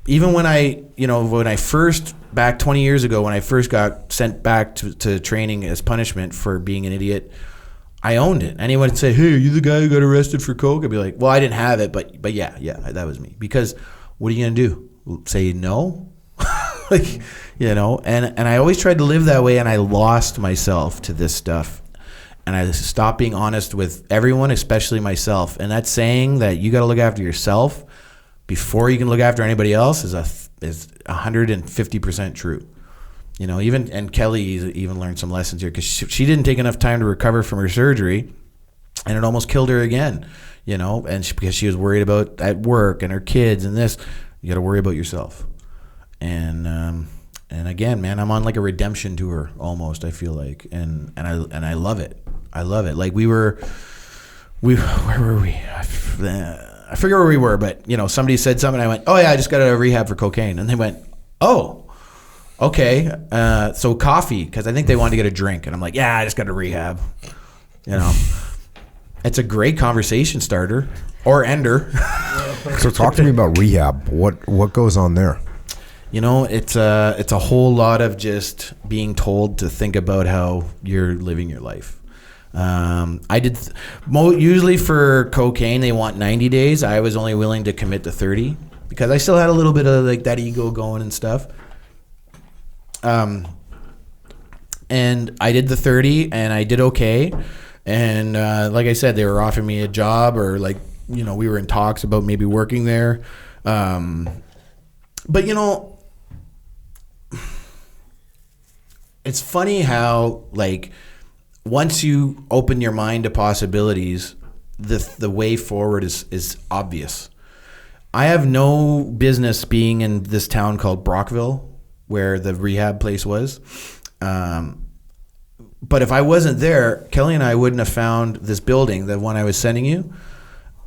even when I first, back 20 years ago, when I first got sent back to training as punishment for being an idiot, I owned it. Anyone would say, hey, are you the guy who got arrested for coke? I'd be like, well, I didn't have it, but yeah, that was me. Because what are you going to do? Say no? And I always tried to live that way, and I lost myself to this stuff. And I stopped being honest with everyone, especially myself. And that saying that you got to look after yourself before you can look after anybody else is 150% true. And Kelly even learned some lessons here, because she didn't take enough time to recover from her surgery, and it almost killed her again. Because she was worried about at work and her kids and this. You got to worry about yourself. And again, man, I'm on like a redemption tour almost, I feel like, and I love it. I love it. Like where were we? I forget where we were, but somebody said something. I went, oh yeah, I just got out of rehab for cocaine, and they went, oh, okay. So coffee, because I think they wanted to get a drink, and I'm like, yeah, I just got to rehab. It's a great conversation starter or ender. So talk to me about rehab. What goes on there? It's a whole lot of just being told to think about how you're living your life. I did usually for cocaine they want 90 days. I was only willing to commit to 30 because I still had a little bit of like that ego going and stuff. And I did the 30 and I did okay. And like I said, they were offering me a job, or like, we were in talks about maybe working there. But it's funny how, like, once you open your mind to possibilities, the way forward is obvious. I have no business being in this town called Brockville, where the rehab place was. But if I wasn't there, Kelly and I wouldn't have found this building, the one I was sending you,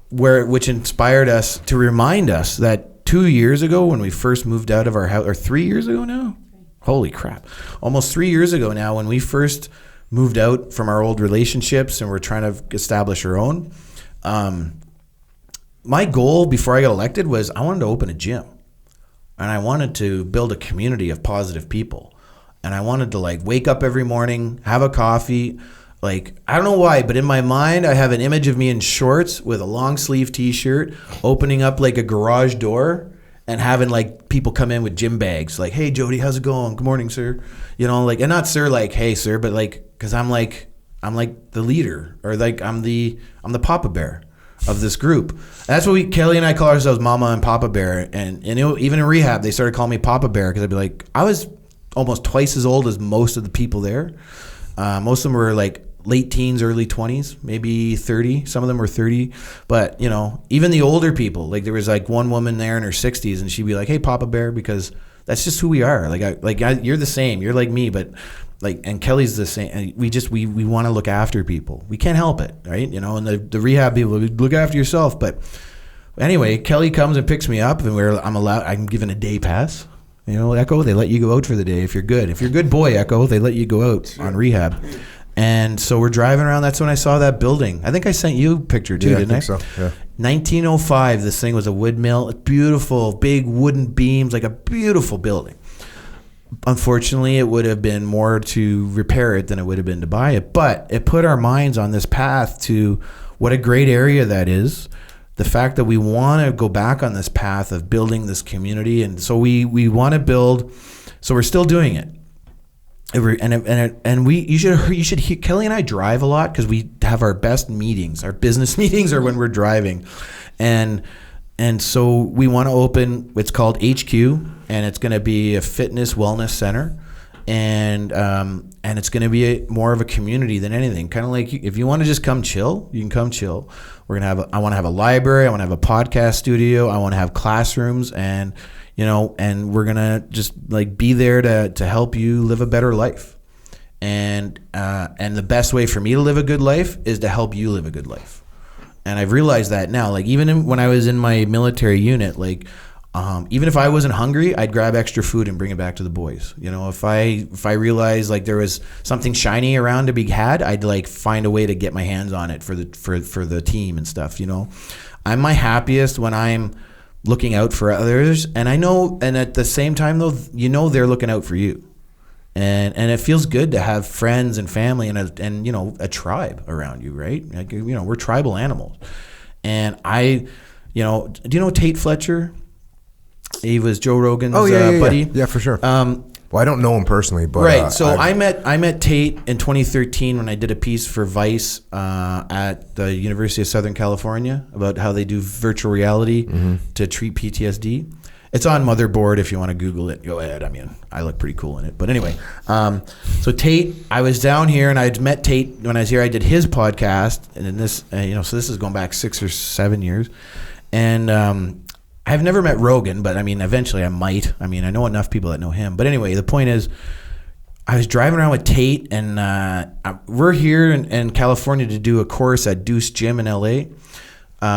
which inspired us to remind us that 2 years ago when we first moved out of our house, or 3 years ago now? Holy crap. Almost 3 years ago now, when we first moved out from our old relationships and we're trying to establish our own, my goal before I got elected was I wanted to open a gym. And I wanted to build a community of positive people. And I wanted to, like, wake up every morning, have a coffee. Like, I don't know why, but in my mind, I have an image of me in shorts with a long sleeve t-shirt, opening up like a garage door and having, like, people come in with gym bags. Like, hey, Jody, how's it going? Good morning, sir. You know, like, and not sir, like, hey, sir, but like, cause I'm like the leader, or like, I'm the Papa Bear of this group. That's what Kelly and I call ourselves, Mama and Papa Bear. And even in rehab, they started calling me Papa Bear, cause I'd be like, I was almost twice as old as most of the people there. Most of them were like late teens, early 20s, maybe 30. Some of them were 30. But, you know, even the older people, like there was like one woman there in her 60s, and she'd be like, hey, Papa Bear, because that's just who we are. You're the same. You're like me, but like, and Kelly's the same. And we want to look after people. We can't help it, right? You know, and the rehab people, look after yourself. But anyway, Kelly comes and picks me up, and I'm given a day pass. You know, Echo, they let you go out for the day if you're good. If you're a good boy, Echo, they let you go out on rehab. And so we're driving around. That's when I saw that building. I think I sent you a picture too, didn't I? So. Yeah. 1905, this thing was a wood mill. Beautiful, big wooden beams, like a beautiful building. Unfortunately, it would have been more to repair it than it would have been to buy it. But it put our minds on this path to what a great area that is. The fact that we want to go back on this path of building this community, and so we want to build. So we're still doing it, and you should hear, Kelly and I drive a lot because we have our best meetings. Our business meetings are when we're driving, and so we want to open. It's called HQ, and it's going to be a fitness wellness center, and it's going to be more of a community than anything. Kind of like if you want to just come chill, you can come chill. I want to have a library. I want to have a podcast studio. I want to have classrooms, and we're gonna just like be there to help you live a better life. And the best way for me to live a good life is to help you live a good life. And I've realized that now. Like even when I was in my military unit, like even if I wasn't hungry, I'd grab extra food and bring it back to the boys. You know, if I realized like there was something shiny around to be had, I'd like find a way to get my hands on it for the team and stuff. You know, I'm my happiest when I'm looking out for others, and I know, and at the same time though, you know, they're looking out for you, and it feels good to have friends and family and a tribe around you, right? Like, we're tribal animals, and do you know Tate Fletcher? He was Joe Rogan's buddy. Yeah, for sure. Well, I don't know him personally, but right. So I met Tate in 2013 when I did a piece for Vice at the University of Southern California about how they do virtual reality to treat PTSD. It's on Motherboard if you want to Google it. Go ahead. I mean, I look pretty cool in it. But anyway, so Tate, I was down here and I'd met Tate when I was here. I did his podcast, and in this, so this is going back 6 or 7 years, and I've never met Rogan, but I mean, eventually I might. I mean, I know enough people that know him. But anyway, the point is, I was driving around with Tate, and we're here in California to do a course at Deuce Gym in LA,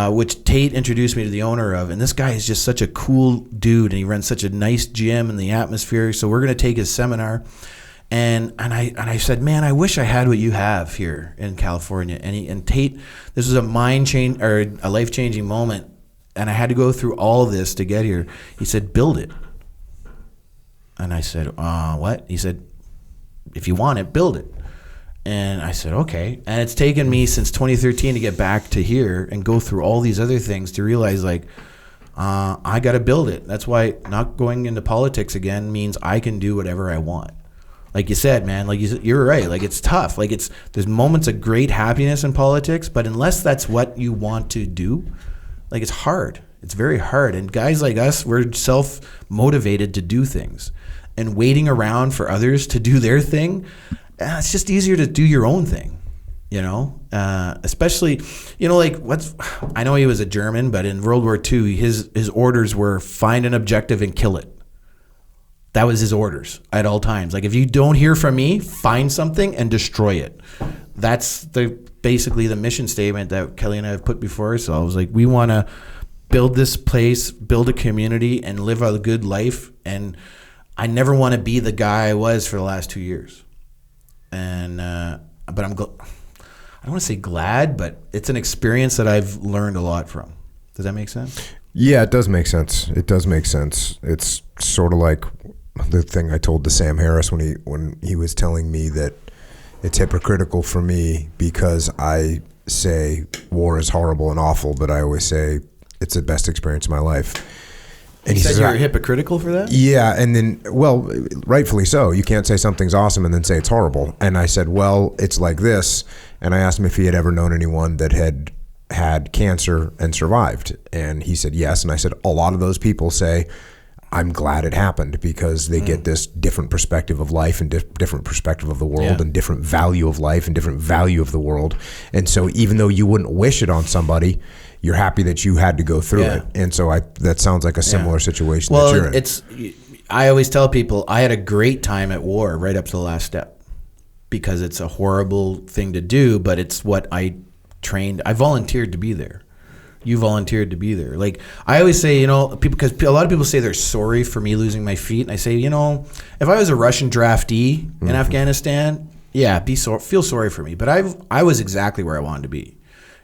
which Tate introduced me to the owner of. And this guy is just such a cool dude, and he runs such a nice gym and the atmosphere. So we're going to take his seminar. And I said, man, I wish I had what you have here in California. And Tate, this was a life-changing moment. And I had to go through all this to get here. He said, build it. And I said, what? He said, if you want it, build it. And I said, okay. And it's taken me since 2013 to get back to here and go through all these other things to realize, like, I got to build it. That's why not going into politics again means I can do whatever I want. Like you said, man, like you're right. Like, it's tough. Like, there's moments of great happiness in politics, but unless that's what you want to do, like, it's hard. It's very hard. And guys like us, we're self-motivated to do things. and waiting around for others to do their thing, it's just easier to do your own thing, you know? Especially, you know, like I know he was a German, but in World War II, his orders were find an objective and kill it. That was his orders at all times. Like, if you don't hear from me, find something and destroy it. That's basically the mission statement that Kelly and I have put before ourselves. Like, we want to build this place, build a community, and live a good life. And I never want to be the guy I was for the last 2 years. And but I don't want to say glad, but it's an experience that I've learned a lot from. Does that make sense? Yeah, it does make sense. It does make sense. It's sort of like the thing I told to Sam Harris when he was telling me that it's hypocritical for me because I say war is horrible and awful, but I always say it's the best experience of my life. And he said you're hypocritical for that? Yeah, and then, well, rightfully so. You can't say something's awesome and then say it's horrible. And I said, well, it's like this. And I asked him if he had ever known anyone that had cancer and survived. And he said yes. And I said, a lot of those people say, I'm glad it happened because they get this different perspective of life and different perspective of the world and different value of life and different value of the world. And so even though you wouldn't wish it on somebody, you're happy that you had to go through it. And so that sounds like a similar situation that you're in. I always tell people I had a great time at war right up to the last step because it's a horrible thing to do, but it's what I volunteered to be there. You volunteered to be there. Like, I always say, you know, because a lot of people say they're sorry for me losing my feet. And I say, you know, if I was a Russian draftee in Afghanistan, feel sorry for me. But I was exactly where I wanted to be,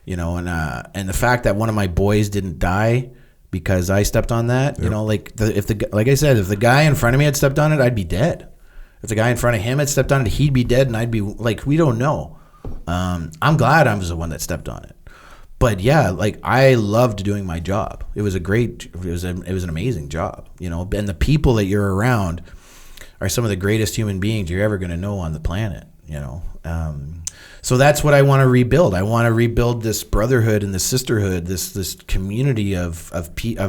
you know, and the fact that one of my boys didn't die because I stepped on that, you know, like like I said, if the guy in front of me had stepped on it, I'd be dead. If the guy in front of him had stepped on it, he'd be dead, and I'd be like, we don't know. I'm glad I was the one that stepped on it. But yeah, like, I loved doing my job. It was an amazing job, you know. And the people that you're around are some of the greatest human beings you're ever going to know on the planet, you know. So that's what I want to rebuild. I want to rebuild this brotherhood and this sisterhood, this community of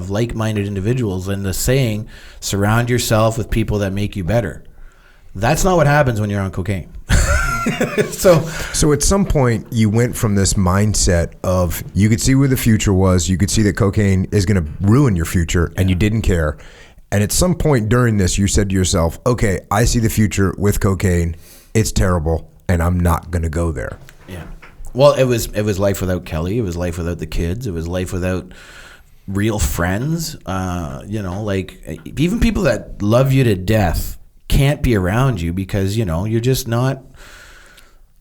like-minded individuals. And the saying, surround yourself with people that make you better. That's not what happens when you're on cocaine. So at some point you went from this mindset of you could see where the future was, you could see that cocaine is going to ruin your future, and you didn't care. And at some point during this, you said to yourself, okay, I see the future with cocaine. It's terrible, and I'm not going to go there. Yeah. Well, it was life without Kelly. It was life without the kids. It was life without real friends. You know, like, even people that love you to death can't be around you because, you know, you're just not.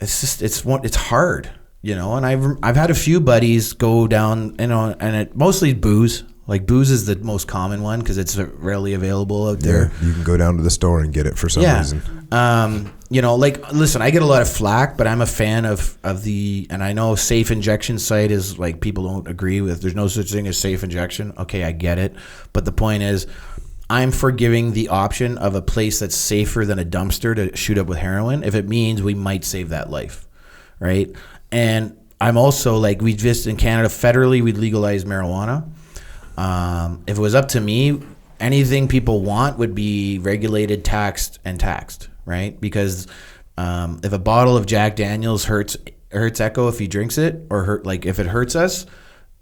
It's hard, you know. And I've had a few buddies go down, you know, and it mostly booze. Like, booze is the most common one because it's rarely available out there. Yeah, you can go down to the store and get it for some reason. You know, like, listen, I get a lot of flack, but I'm a fan of and I know safe injection site is, like, people don't agree with. There's no such thing as safe injection. Okay, I get it. But the point is, I'm for giving the option of a place that's safer than a dumpster to shoot up with heroin if it means we might save that life, right? And I'm also, like, we just in Canada federally we'd legalize marijuana. If it was up to me, anything people want would be regulated, taxed, right? Because if a bottle of Jack Daniels hurts Echo if he drinks it, or if it hurts us,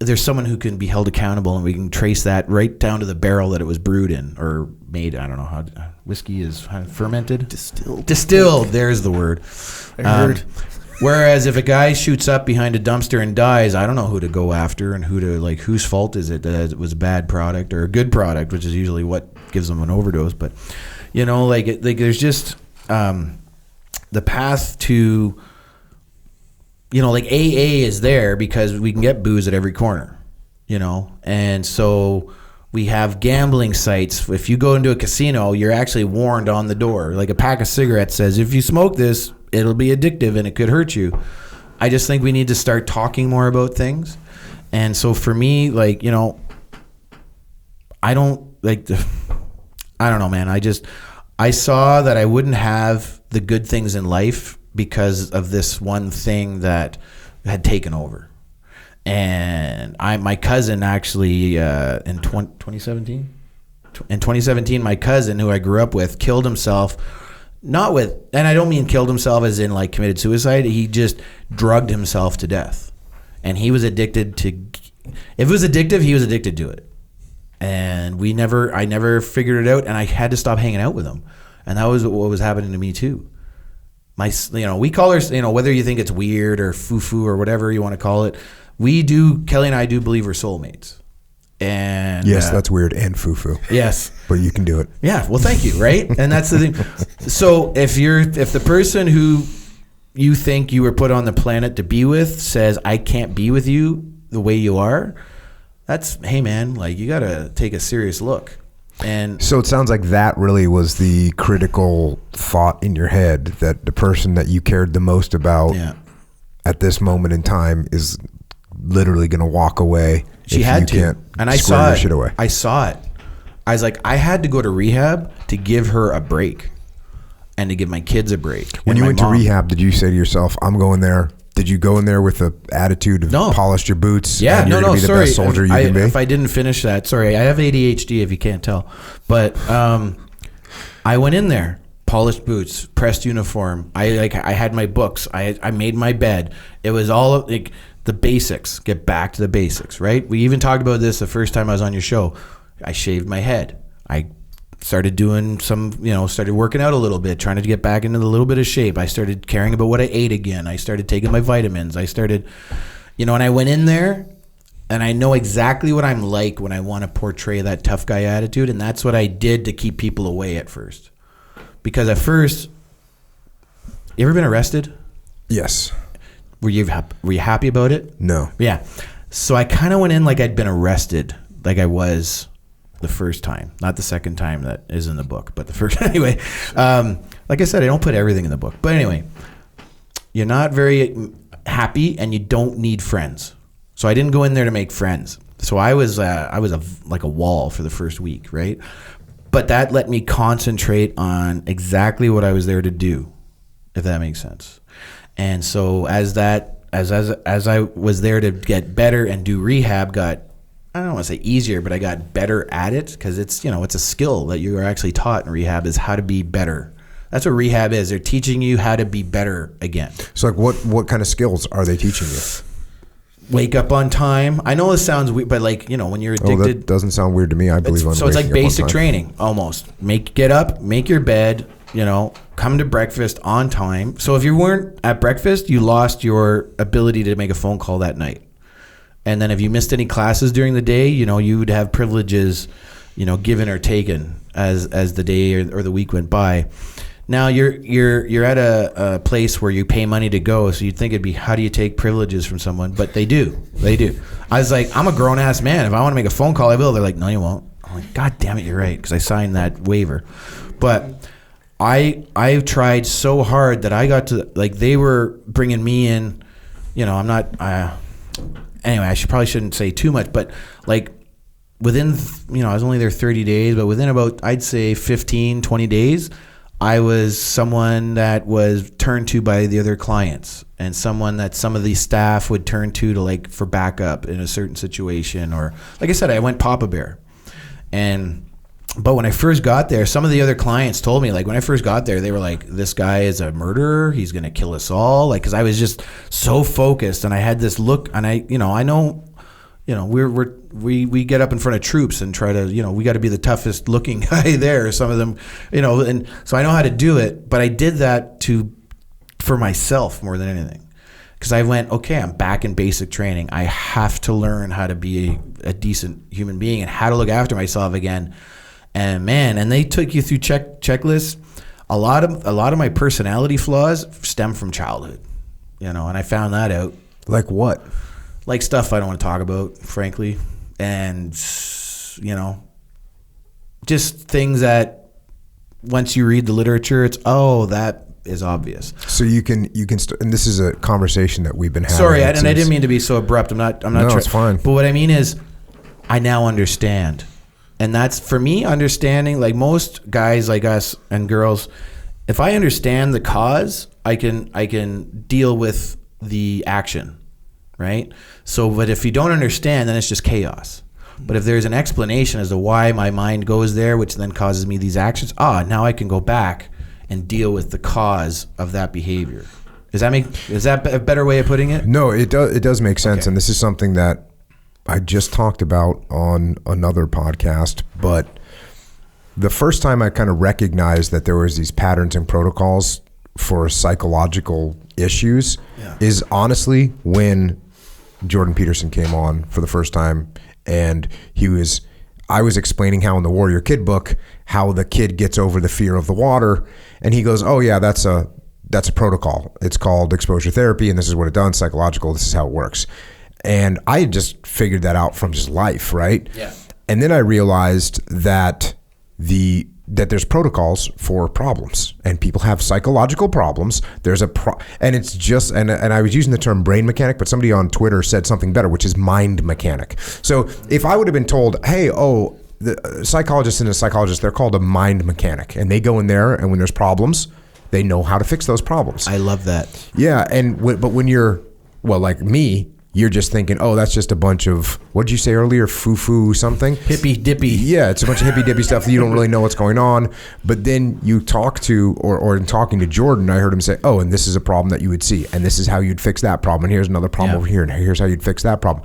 there's someone who can be held accountable, and we can trace that right down to the barrel that it was brewed in or made. I don't know how whiskey is fermented. Distilled. There's the word. I heard. Whereas if a guy shoots up behind a dumpster and dies, I don't know who to go after and whose fault is it that it was a bad product or a good product, which is usually what gives them an overdose. But, you know, like there's just the path to, you know, like AA is there because we can get booze at every corner, you know, and so we have gambling sites. If you go into a casino, you're actually warned on the door. Like, a pack of cigarettes says, if you smoke this, it'll be addictive and it could hurt you. I just think we need to start talking more about things. And so for me, like, you know, I don't know, man. I saw that I wouldn't have the good things in life because of this one thing that had taken over. And my cousin actually in 2017, In 2017, my cousin, who I grew up with, killed himself. Not with, and I don't mean killed himself as in like committed suicide. He just drugged himself to death. And he was addicted to, if it was addictive, he was addicted to it. And I never figured it out, and I had to stop hanging out with him. And that was what was happening to me too. We call her, whether you think it's weird or foo-foo or whatever you want to call it, Kelly and I do believe we're soulmates. And yes, that's weird and foo-foo. Yes. But you can do it. Yeah, well, thank you, right? And that's the thing. So if the person who you think you were put on the planet to be with says, I can't be with you the way you are, that's, hey man, like you got to take a serious look. And so it sounds like that really was the critical thought in your head, that the person that you cared the most about at this moment in time is literally going to walk away. She had to. And I saw it. Away. I saw it. I was like, I had to go to rehab to give her a break and to give my kids a break. When you went to rehab, did you say to yourself, I'm going there? Did you go in there with the attitude of polished your boots? Yeah, and you're gonna be the best soldier you can be? If I didn't finish that, sorry. I have ADHD if you can't tell. But I went in there, polished boots, pressed uniform. I had my books. I made my bed. It was all like the basics. Get back to the basics, right? We even talked about this the first time I was on your show. I shaved my head. I started doing started working out a little bit, trying to get back into a little bit of shape. I started caring about what I ate again. I started taking my vitamins. I started, and I went in there and I know exactly what I'm like when I want to portray that tough guy attitude. And that's what I did to keep people away at first. Because at first, you ever been arrested? Yes. Were you happy about it? No. Yeah. So I kind of went in like I'd been arrested, like I was the first time, not the second time that is in the book, but the first anyway. Like I said, I don't put everything in the book, but anyway, you're not very happy and you don't need friends. So I didn't go in there to make friends. So I was like a wall for the first week, right? But that let me concentrate on exactly what I was there to do, if that makes sense. And so as I was there to get better and do rehab, I don't want to say easier, but I got better at it because it's a skill that you are actually taught in rehab, is how to be better. That's what rehab is. They're teaching you how to be better again. So like what kind of skills are they teaching you? Wake up on time. I know this sounds weird, but when you're addicted. Oh, that doesn't sound weird to me. I believe so it's like basic training almost. Get up, make your bed, come to breakfast on time. So if you weren't at breakfast, you lost your ability to make a phone call that night. And then if you missed any classes during the day, you would have privileges, given or taken as the day or the week went by. Now you're at a place where you pay money to go, so you'd think it'd be, how do you take privileges from someone? But they do. I was like, I'm a grown ass man. If I want to make a phone call, I will. They're like, no, you won't. I'm like, God damn it, you're right, because I signed that waiver. But I tried so hard that I got to, they were bringing me in. I'm not. Anyway, I probably shouldn't say too much, but within, I was only there 30 days, but within about, I'd say 15, 20 days, I was someone that was turned to by the other clients, and someone that some of the staff would turn to for backup in a certain situation. Or like I said, I went Papa Bear. But when I first got there, some of the other clients told me, when I first got there, they were like, this guy is a murderer. He's going to kill us all. Because I was just so focused, and I had this look, and I know, we get up in front of troops and try to, we got to be the toughest looking guy there. Some of them, and so I know how to do it, but I did that for myself more than anything. Because I went, okay, I'm back in basic training. I have to learn how to be a decent human being and how to look after myself again. And man, and they took you through checklists. A lot of my personality flaws stem from childhood, and I found that out. Like what? Like stuff I don't want to talk about, frankly, and just things that once you read the literature, it's that is obvious. So you can and this is a conversation that we've been having. Sorry, and I didn't mean to be so abrupt. I'm not. No, it's fine. But what I mean is, I now understand. And that's, for me, understanding, most guys like us and girls, if I understand the cause, I can deal with the action, right? So, but if you don't understand, then it's just chaos. But if there's an explanation as to why my mind goes there, which then causes me these actions, now I can go back and deal with the cause of that behavior. Is that a better way of putting it? No, it does make sense. Okay. And this is something that I just talked about on another podcast, but the first time I kind of recognized that there was these patterns and protocols for psychological issues is honestly when Jordan Peterson came on for the first time, and I was explaining how in the Warrior Kid book, how the kid gets over the fear of the water, and he goes, oh yeah, that's a protocol. It's called exposure therapy, and this is what it does, psychological, this is how it works. And I had just figured that out from just life, right? Yeah. And then I realized that there's protocols for problems, and people have psychological problems. There's and it's just, and I was using the term brain mechanic, but somebody on Twitter said something better, which is mind mechanic. So if I would have been told, hey, the psychologist and a psychologist, they're called a mind mechanic, and they go in there, and when there's problems, they know how to fix those problems. I love that. Yeah, but when you're, well, like me, you're just thinking, oh, that's just a bunch of, what did you say earlier, foo-foo something? Hippy dippy. Yeah, it's a bunch of hippy dippy stuff that you don't really know what's going on. But then you talk to, or in talking to Jordan, I heard him say, oh, and this is a problem that you would see, and this is how you'd fix that problem, and here's another problem over here, and here's how you'd fix that problem.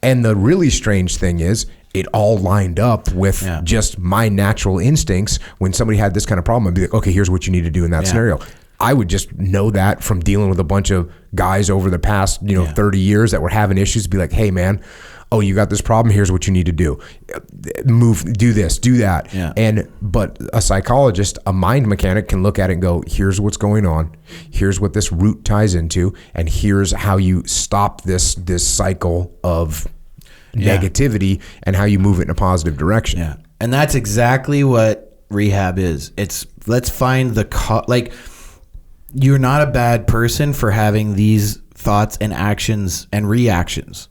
And the really strange thing is, it all lined up with just my natural instincts. When somebody had this kind of problem, I'd be like, okay, here's what you need to do in that scenario. I would just know that from dealing with a bunch of guys over the past 30 years that were having issues. Be like, hey man, you got this problem, here's what you need to do. Move, do this, do that. Yeah. But a psychologist, a mind mechanic, can look at it and go, here's what's going on, here's what this root ties into, and here's how you stop this cycle of negativity and how you move it in a positive direction. Yeah. And that's exactly what rehab is. It's, let's find you're not a bad person for having these thoughts and actions and reactions,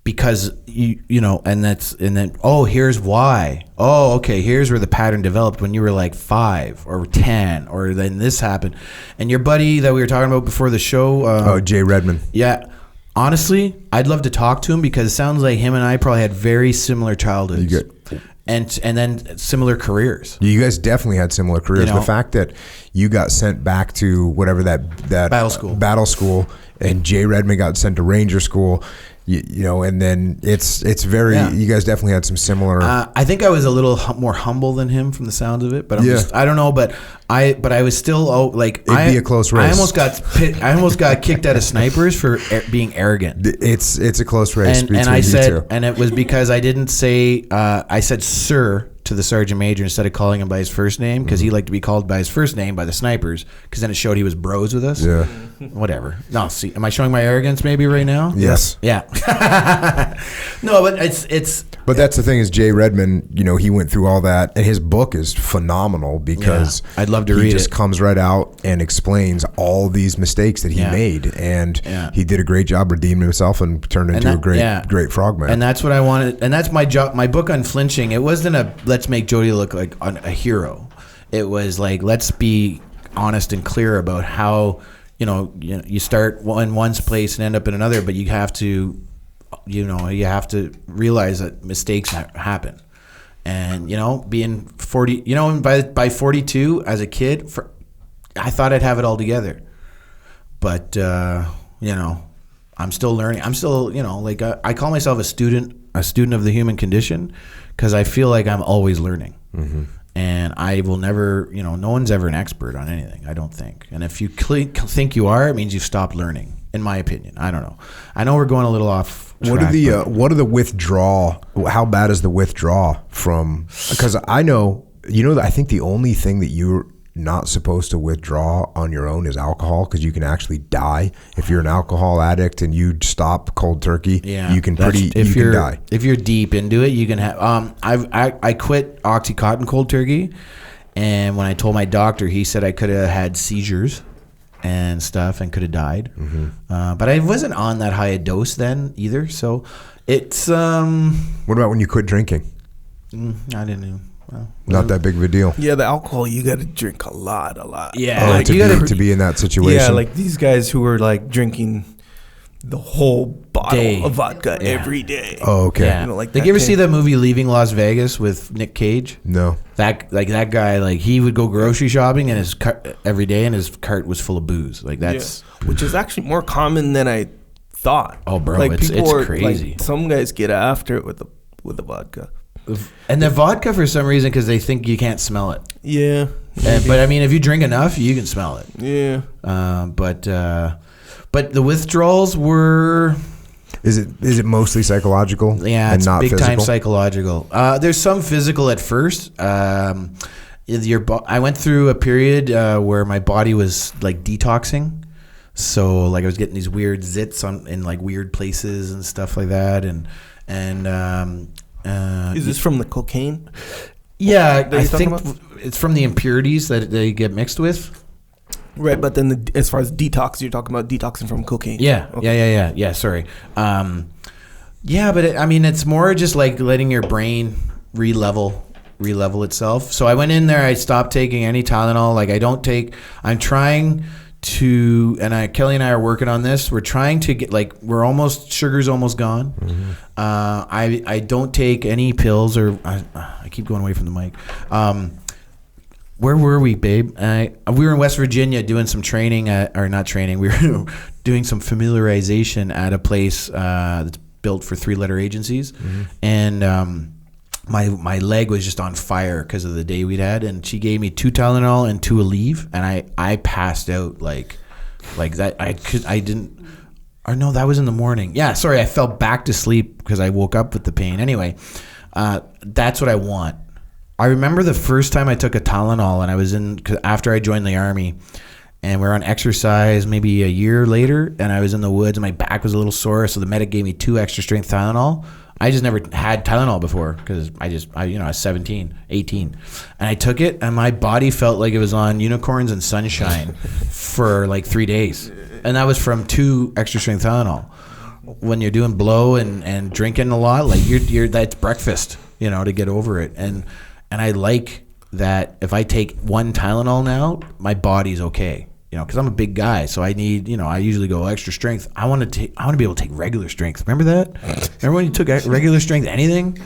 because and then here's why. Oh, okay, here's where the pattern developed when you were like 5 or 10, or then this happened. And your buddy that we were talking about before the show, Jay Redmond. Yeah. Honestly, I'd love to talk to him, because it sounds like him and I probably had very similar childhoods. And then similar careers. You guys definitely had similar careers. The fact that you got sent back to whatever that battle school, and Jay Redmond got sent to Ranger School, and then it's very. You guys definitely had some similar. I think I was a little more humble than him from the sounds of it, but I don't know. But I was still it'd be a close race. I almost got kicked out of snipers for being arrogant. It's a close race between I said, you two. And it was because I didn't say. I said sir to the sergeant major instead of calling him by his first name, because he liked to be called by his first name by the snipers, because then it showed he was bros with us. Yeah. Whatever. No, see, am I showing my arrogance maybe right now? Yes. Yeah. No, but it's. But that's the thing is, Jay Redmond, he went through all that, and his book is phenomenal, because I'd love to read it. He just comes right out and explains all these mistakes that he made, and he did a great job redeeming himself and turned into a great frogman. And that's what I wanted, and that's my job. My book, Unflinching, it wasn't let's make Jody look like a hero. It was like, let's be honest and clear about how you start in one place and end up in another, but you have to realize that mistakes happen. And being 40, by 42 as a kid, I thought I'd have it all together, but I'm still learning. I'm still I call myself a student of the human condition, because I feel like I'm always learning. Mm-hmm. And I will never, no one's ever an expert on anything, I don't think. And if you think you are, it means you've stopped learning, in my opinion. I don't know. I know we're going a little off track. What are the withdrawal? How bad is the withdrawal from? Because I know, I think the only thing that you're not supposed to withdraw on your own is alcohol, because you can actually die if you're an alcohol addict and you stop cold turkey. Yeah, you can die. If you're deep into it, you can have. I quit OxyContin cold turkey, and when I told my doctor, he said I could have had seizures and stuff and could have died. Mm-hmm. But I wasn't on that high a dose then either. So it's. What about when you quit drinking? I didn't even. Well, not that big of a deal. Yeah, the alcohol, you got to drink a lot. Yeah, to be in that situation. Yeah, like these guys who were like drinking the whole bottle Day. of vodka Yeah. every day. Oh, okay. Yeah. You know, like you that ever kind- see that movie Leaving Las Vegas with Nick Cage? No. That guy, like he would go grocery shopping and his cart every day, and his cart was full of booze. Like that's which is actually more common than I thought. Oh, bro, like it's people are, crazy. Like, some guys get after it with the vodka. and the vodka for some reason because they think you can't smell it. Yeah, But I mean, if you drink enough, you can smell it. yeah. But the withdrawals were. Is it mostly psychological? Yeah, and it's not big physical? time psychological. There's some physical at first. I went through a period where my body was like detoxing, so like I was getting these weird zits in like weird places and stuff like that, and Is this from the cocaine? yeah, That I you're talking think it's from the impurities that they get mixed with. Right, but then as far as detox, you're talking about detoxing from cocaine. Yeah, Okay. yeah. Sorry. Yeah, but I mean, it's more just like letting your brain re-level itself. So I went in there. I stopped taking any Tylenol. Like I'm trying to, and Kelly and I are working on this. We're trying to get sugar's almost gone. Mm-hmm. I don't take any pills or I keep going away from the mic. Where were we, babe? We were in West Virginia doing some training we were doing some familiarization at a place that's built for 3-letter agencies. Mm-hmm. And my leg was just on fire because of the day we'd had. And she gave me 2 Tylenol and 2 Aleve. And I passed out like that. That was in the morning. Yeah, sorry. I fell back to sleep because I woke up with the pain. Anyway, that's what I want. I remember the first time I took a Tylenol, and I was after I joined the Army, and we were on exercise maybe a year later, and I was in the woods, and my back was a little sore, so the medic gave me 2 extra strength Tylenol. I just never had Tylenol before because I was 17, 18, and I took it, and my body felt like it was on unicorns and sunshine for like 3 days, and that was from 2 extra strength Tylenol. When you're doing blow and drinking a lot, like you're that's breakfast, to get over it, and I like that if I take 1 Tylenol now, my body's okay. Because I'm a big guy, so I need, I usually go extra strength. I want to be able to take regular strength. Remember that? Remember when you took regular strength anything?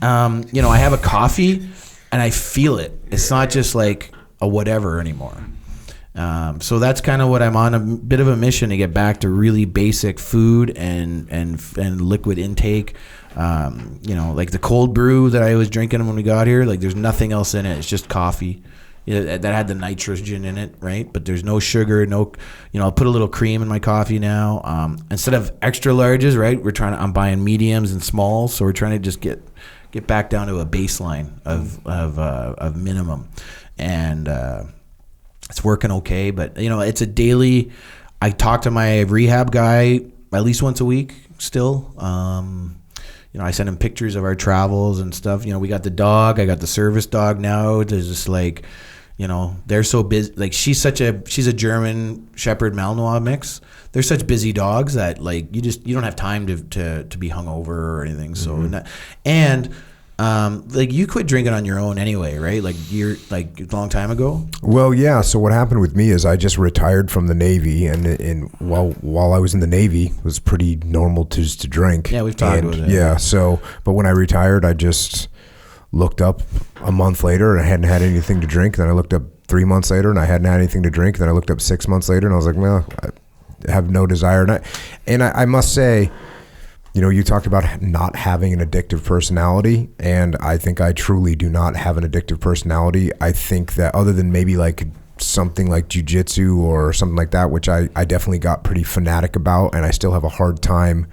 I have a coffee and I feel it. It's not just like a whatever anymore. So that's kind of what I'm on, a bit of a mission to get back to really basic food and liquid intake. Like the cold brew that I was drinking when we got here, like there's nothing else in it. It's just coffee. That had the nitrogen in it, right? But there's no sugar, I'll put a little cream in my coffee now. Instead of extra larges, right? I'm buying mediums and smalls, so we're trying to just get back down to a baseline of minimum, and it's working okay. But it's a daily. I talk to my rehab guy at least once a week still. I send him pictures of our travels and stuff. We got the dog. I got the service dog now. There's just like, they're so busy. Like she's a German Shepherd Malinois mix. They're such busy dogs that like you don't have time to be hungover or anything. So like you quit drinking on your own anyway, right? Like you're like a long time ago. Well, yeah. So what happened with me is I just retired from the Navy, and while I was in the Navy, it was pretty normal to drink. Yeah, we've talked about that. Yeah. So, but when I retired, I just looked up a month later and I hadn't had anything to drink. Then I looked up 3 months later and I hadn't had anything to drink. Then I looked up 6 months later and I was like, well, I have no desire. And I must say, you talked about not having an addictive personality, and I think I truly do not have an addictive personality. I think that other than maybe like something like jiu-jitsu or something like that, which I definitely got pretty fanatic about, and I still have a hard time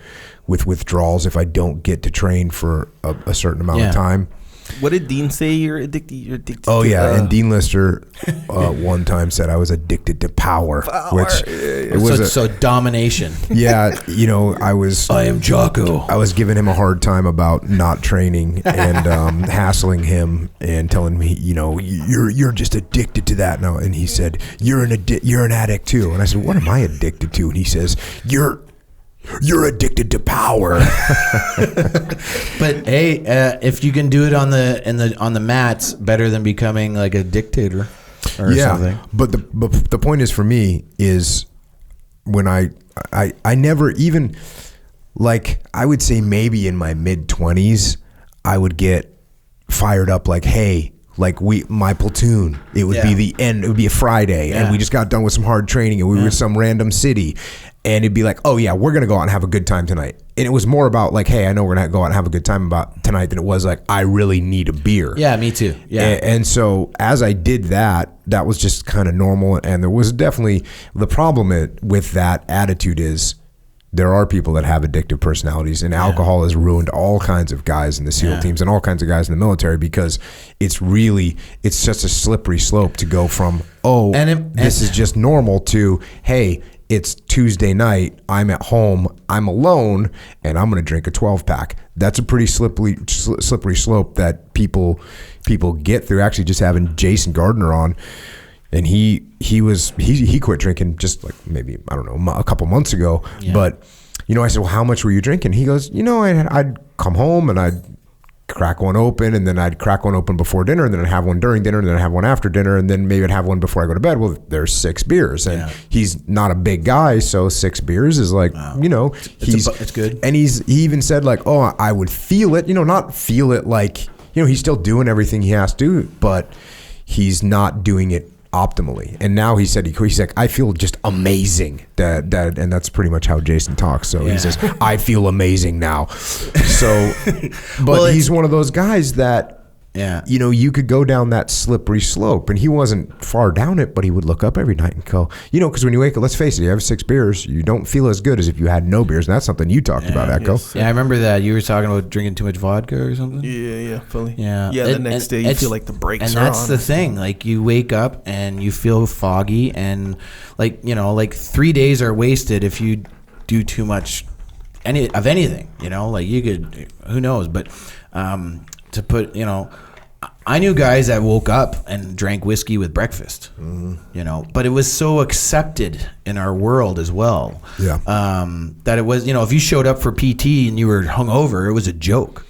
with withdrawals if I don't get to train for a certain amount of time. What did Dean say? You're addicted. Oh yeah, and Dean Lister one time said I was addicted to power. Which it was so domination. Yeah, I am Jocko. I was giving him a hard time about not training and hassling him and telling me, you're just addicted to that now. And he said, you're an addict too. And I said, what am I addicted to? And he says, you're addicted to power. But hey, if you can do it on the mats, better than becoming like a dictator or something. But the point is for me is when I I never even, like, I would say maybe in my mid-20s, I would get fired up like, hey, like my platoon, it would be the end, it would be a Friday, and we just got done with some hard training, and we were in some random city, and it'd be like, oh yeah, we're gonna go out and have a good time tonight. And it was more about like, hey, I know we're gonna go out and have a good time about tonight, than it was like, I really need a beer. Yeah, me too. Yeah. And so as I did that was just kind of normal. And there was definitely, the problem with that attitude is there are people that have addictive personalities, and alcohol has ruined all kinds of guys in the SEAL teams and all kinds of guys in the military, because it's just a slippery slope to go from, this is just normal, to, hey, it's Tuesday night, I'm at home, I'm alone, and I'm going to drink a 12-pack. That's a pretty slippery slope that people get through. Actually, just having Jason Gardner on, and he quit drinking just like maybe, I don't know, a couple months ago. Yeah. But, I said, well, how much were you drinking? He goes, I'd come home and I'd crack one open, and then I'd crack one open before dinner, and then I'd have one during dinner, and then I'd have one after dinner, and then maybe I'd have one before I go to bed. Well, there's 6 beers, and he's not a big guy, so 6 beers is like, it's good. And he even said like, oh, I would feel it, not feel it like, he's still doing everything he has to do, but he's not doing it optimally. And now he's like, I feel just amazing, and that's pretty much how Jason talks. So he says, I feel amazing now. So, but he's one of those guys that, you could go down that slippery slope, and he wasn't far down it, but he would look up every night and go, because when you wake up, let's face it, you have 6 beers, you don't feel as good as if you had no beers. And that's something you talked about, Echo. Yes. Yeah, I remember that. You were talking about drinking too much vodka or something? Yeah, fully. Yeah. Yeah, the next day you feel like the brakes are on. And that's the thing. Like, you wake up and you feel foggy, and like 3 days are wasted if you do too much of anything, like you could, who knows, but to put, I knew guys that woke up and drank whiskey with breakfast, but it was so accepted in our world as well. Yeah. That it was, if you showed up for PT and you were hungover, it was a joke.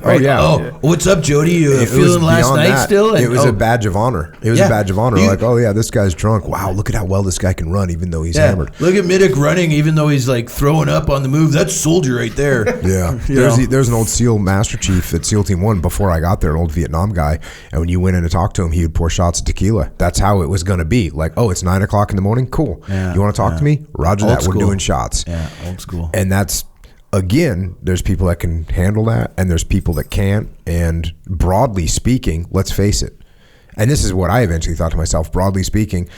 Right? What's up, Jody? You feeling last night still? And, it was a badge of honor. It was a badge of honor. Like, oh yeah, this guy's drunk. Wow, look at how well this guy can run, even though he's hammered. Look at Mitic running, even though he's like throwing up on the move. That's soldier right there. Yeah. There's an old SEAL Master Chief at SEAL Team 1 before I got there, an old Vietnam guy, and when you went in to talk to him, he would pour shots of tequila. That's how it was going to be. Like, oh, it's 9 o'clock in the morning. Cool. Yeah, you want to talk to me? Roger that. We're doing shots. Yeah, old school. And that's, again, there's people that can handle that, and there's people that can't. And broadly speaking, let's face it, and this is what I eventually thought to myself, broadly speaking,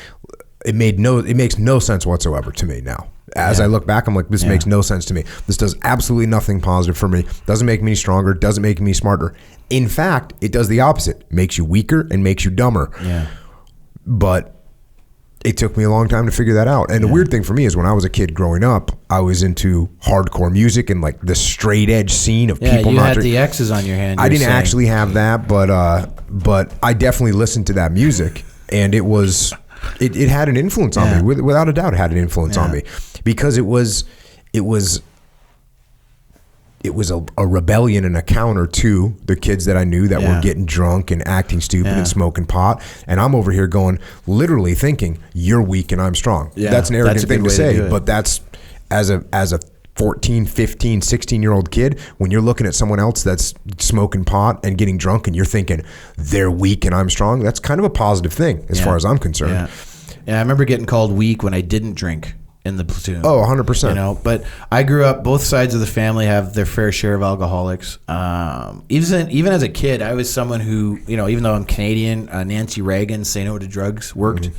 it makes no sense whatsoever to me now. As I look back, I'm like, this makes no sense to me. This does absolutely nothing positive for me. Doesn't make me stronger. Doesn't make me smarter. In fact, it does the opposite. Makes you weaker and makes you dumber. Yeah. But it took me a long time to figure that out. And the weird thing for me is, when I was a kid growing up, I was into hardcore music and like the straight edge scene of people. You had the X's on your hand. I didn't actually have that, but I definitely listened to that music, and it had an influence on me. Without a doubt, it had an influence on me, because it was a rebellion and a counter to the kids that I knew that were getting drunk and acting stupid and smoking pot. And I'm over here going, literally thinking, you're weak and I'm strong. Yeah, that's an arrogant thing to say, but that's, as a 14, 15, 16-year-old kid, when you're looking at someone else that's smoking pot and getting drunk and you're thinking they're weak and I'm strong, that's kind of a positive thing as far as I'm concerned. Yeah, I remember getting called weak when I didn't drink in the platoon. Oh, 100%. But I grew up, both sides of the family have their fair share of alcoholics. Even as a kid, I was someone who, even though I'm Canadian, Nancy Reagan's Say No to Drugs worked.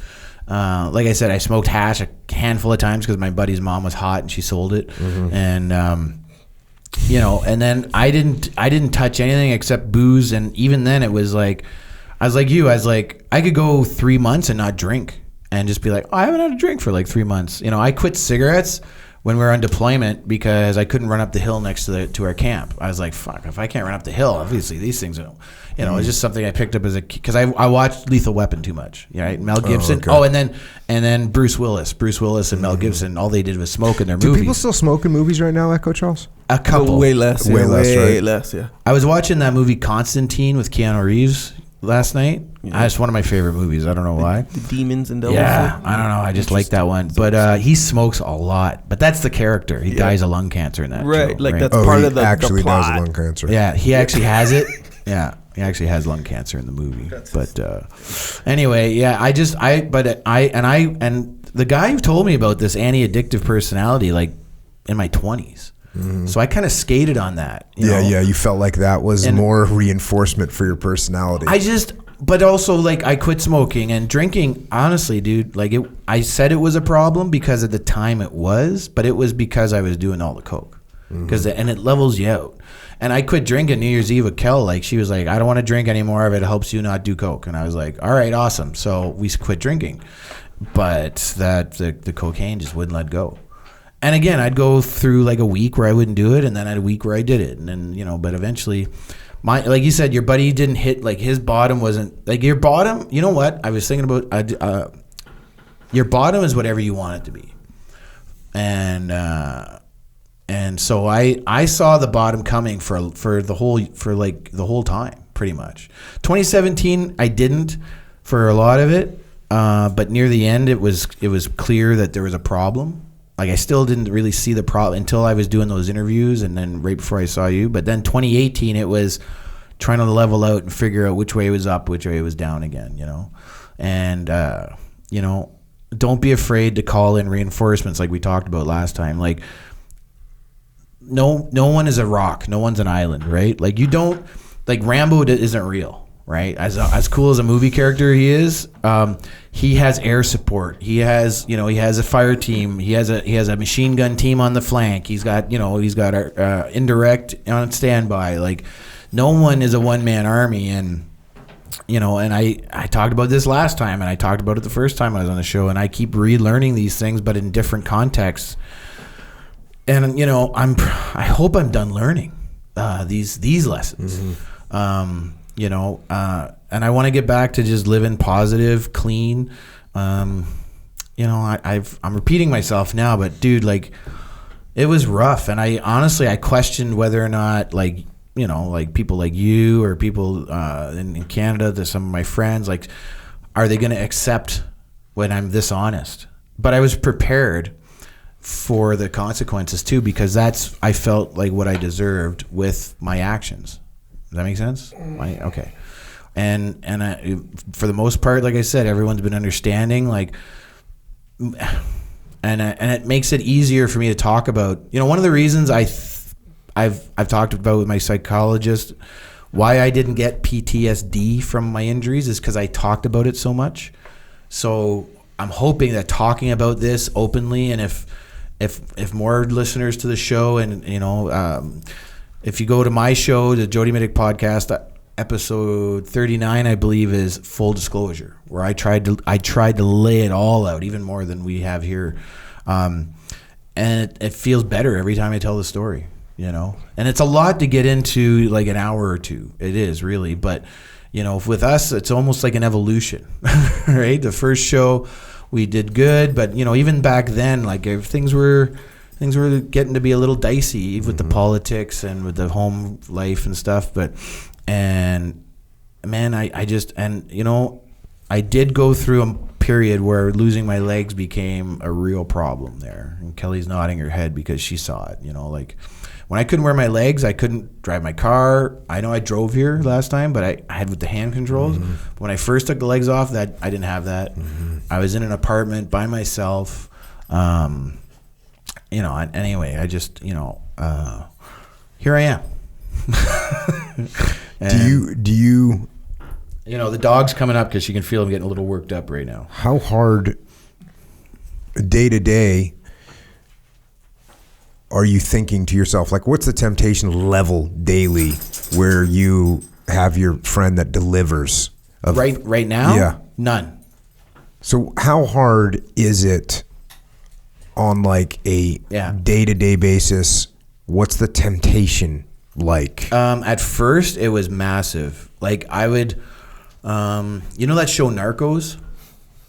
Like I said, I smoked hash a handful of times because my buddy's mom was hot and she sold it. And and then I didn't touch anything except booze. And even then it was like, I was like you, I could go 3 months and not drink and just be like, I haven't had a drink for like 3 months. I quit cigarettes when we were on deployment because I couldn't run up the hill next to our camp. I was like, fuck, if I can't run up the hill, obviously these things are, it's just something I picked up as a kid because I watched Lethal Weapon too much. Right? Mel Gibson. Oh, and then Bruce Willis and Mel Gibson. All they did was smoke in their movies. Do people still smoke in movies right now, Echo Charles? A couple, way less. Way less. Less. Yeah. I was watching that movie Constantine with Keanu Reeves. last night. It's one of my favorite movies. I don't know why. The Demons and Devils. Yeah, I don't know. I just like that one. But he smokes a lot. But that's the character. He dies of lung cancer in that Right, show, like right? that's part of he the actually plot. dies of lung cancer. Yeah, he actually has it. Yeah, he actually has lung cancer in the movie. But anyway, yeah, and the guy who told me about this anti-addictive personality, like in my 20s. So I kind of skated on that. You know? You felt like that was more reinforcement for your personality. But also, like, I quit smoking and drinking. Honestly, dude, like, I said it was a problem because at the time it was, but it was because I was doing all the coke. And it levels you out. And I quit drinking New Year's Eve with Kel. Like, she was like, I don't want to drink anymore if it helps you not do coke. And I was like, all right, awesome. So we quit drinking. But the cocaine just wouldn't let go. And again, I'd go through like a week where I wouldn't do it, and then I had a week where I did it. And then, but eventually, like you said, your buddy didn't hit, like, his bottom wasn't, like, your bottom, you know what? I was thinking about, your bottom is whatever you want it to be. And so I saw the bottom coming for the whole time, pretty much. 2017, I didn't for a lot of it, but near the end, it was clear that there was a problem. Like, I still didn't really see the problem until I was doing those interviews, and then right before I saw you. But then 2018, it was trying to level out and figure out which way was up, which way was down again, And, don't be afraid to call in reinforcements like we talked about last time. Like, no one is a rock. No one's an island, right? Like, Rambo isn't real. Right, as cool as a movie character he is, he has air support. He has a fire team. He has a machine gun team on the flank. He's got indirect on standby. Like, no one is a one man army. And and I talked about this last time, and I talked about it the first time I was on the show. And I keep relearning these things, but in different contexts. And I hope I'm done learning these lessons. And I want to get back to just living positive, clean. I'm repeating myself now, but dude, like, it was rough. And I questioned whether or not, like people like you or people in Canada, to some of my friends, like, are they going to accept when I'm this honest? But I was prepared for the consequences too, because I felt like what I deserved with my actions. Does that make sense? Okay. And for the most part, like I said, everyone's been understanding. Like, and it makes it easier for me to talk about. One of the reasons I've talked about with my psychologist why I didn't get PTSD from my injuries is because I talked about it so much. So I'm hoping that talking about this openly, and if more listeners to the show, and if you go to my show, the Jody Mitic podcast, episode 39, I believe, is Full Disclosure, where I tried to lay it all out, even more than we have here, and it feels better every time I tell the story, And it's a lot to get into, like, an hour or two. It is, really, but with us, it's almost like an evolution, right? The first show we did good, but even back then, like, things were getting to be a little dicey with the politics and with the home life and stuff. And man, I did go through a period where losing my legs became a real problem there. And Kelly's nodding her head because she saw it, like, when I couldn't wear my legs, I couldn't drive my car. I know I drove here last time, but I had with the hand controls. But when I first took the legs off, that I didn't have that. I was in an apartment by myself. Anyway, I just, here I am. Do you the dog's coming up because she can feel him getting a little worked up right now. How hard day to day are you thinking to yourself? Like, what's the temptation level daily where you have your friend that delivers? Right now? Yeah. None. So how hard is it on, like, a day-to-day basis? What's the temptation like? At first, it was massive. Like, I would, that show Narcos?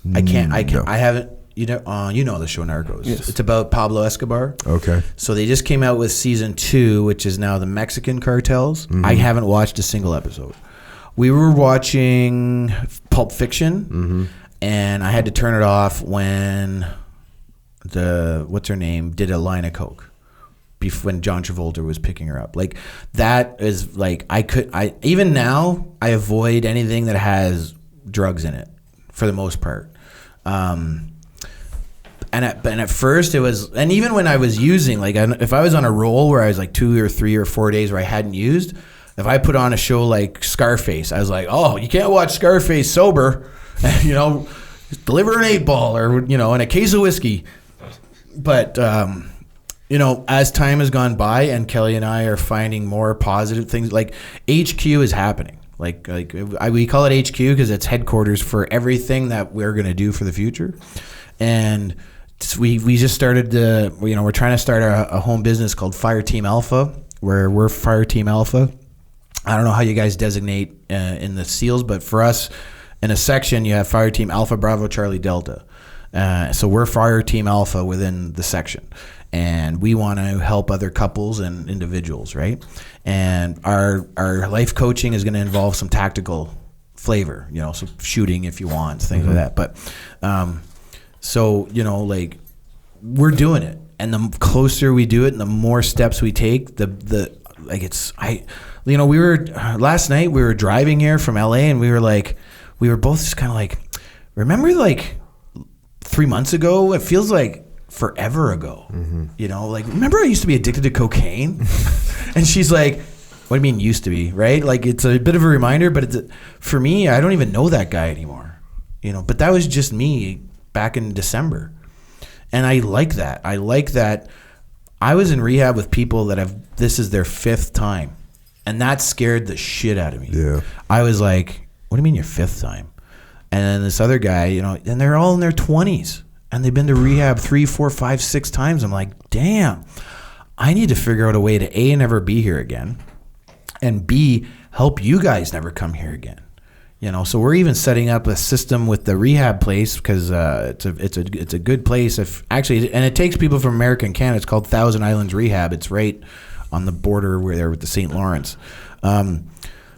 I haven't, you know the show Narcos. Yes. It's about Pablo Escobar. Okay. So they just came out with season 2, which is now the Mexican cartels. I haven't watched a single episode. we were watching Pulp Fiction, and I had to turn it off when what's her name did a line of coke. When John Travolta was picking her up, like that is like I even now I avoid anything that has drugs in it for the most part. And at first it was, and even when I was using, like if I was on a roll where I was like 2 or 3 or 4 days where I hadn't used, if I put on a show like Scarface, I was like, oh, you can't watch Scarface sober, you know, deliver an 8-ball or, you know, and a case of whiskey. But, you know, as time has gone by and Kelly and I are finding more positive things, like HQ is happening. We call it HQ because it's headquarters for everything that we're going to do for the future. And we just started we're trying to start a home business called Fire Team Alpha, where we're Fire Team Alpha. I don't know how you guys designate in the SEALs, but for us in a section, you have Fire Team Alpha, Bravo, Charlie, Delta. So we're Fire Team Alpha within the section. And we want to help other couples and individuals, right? And our life coaching is going to involve some tactical flavor, you know, so shooting if you want, things like that. But so, you know, like we're doing it, and the closer we do it, and the more steps we take, we were last night we were driving here from LA, and we were both just kind of like, remember like 3 months ago? It feels like forever ago, you know, like, remember I used to be addicted to cocaine? And she's like, what do you mean used to be, right? Like, it's a bit of a reminder, but for me, I don't even know that guy anymore, you know, but that was just me back in December. And I like that. I was in rehab with people that this is their 5th time, and that scared the shit out of me. Yeah. I was like, what do you mean your 5th time? And then this other guy, you know, and they're all in their 20s. And they've been to rehab 3, 4, 5, 6 times. I'm like, damn, I need to figure out a way to A, never be here again, and B, help you guys never come here again. You know, so we're even setting up a system with the rehab place because it's a good place. And it takes people from America and Canada. It's called Thousand Islands Rehab. It's right on the border with the St. Lawrence.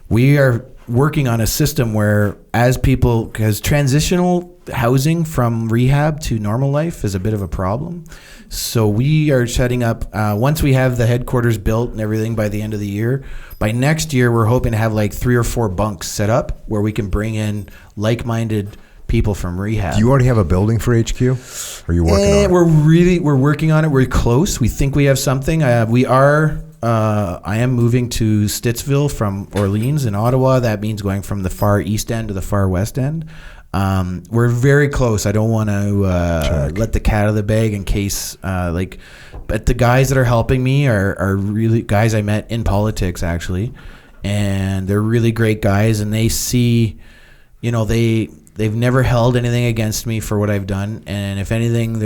We are working on a system where because transitional housing from rehab to normal life is a bit of a problem. So we are setting up, once we have the headquarters built and everything by the end of the year, by next year, we're hoping to have like 3 or 4 bunks set up where we can bring in like-minded people from rehab. Do you already have a building for HQ? Or are you working on it? We're working on it. We're close. We think we have something. I am moving to Stittsville from Orleans in Ottawa. That means going from the far east end to the far west end. We're very close. I don't want to let the cat out of the bag in case, but the guys that are helping me are really guys I met in politics, actually. And they're really great guys, and they see, you know, they've never held anything against me for what I've done. And if anything,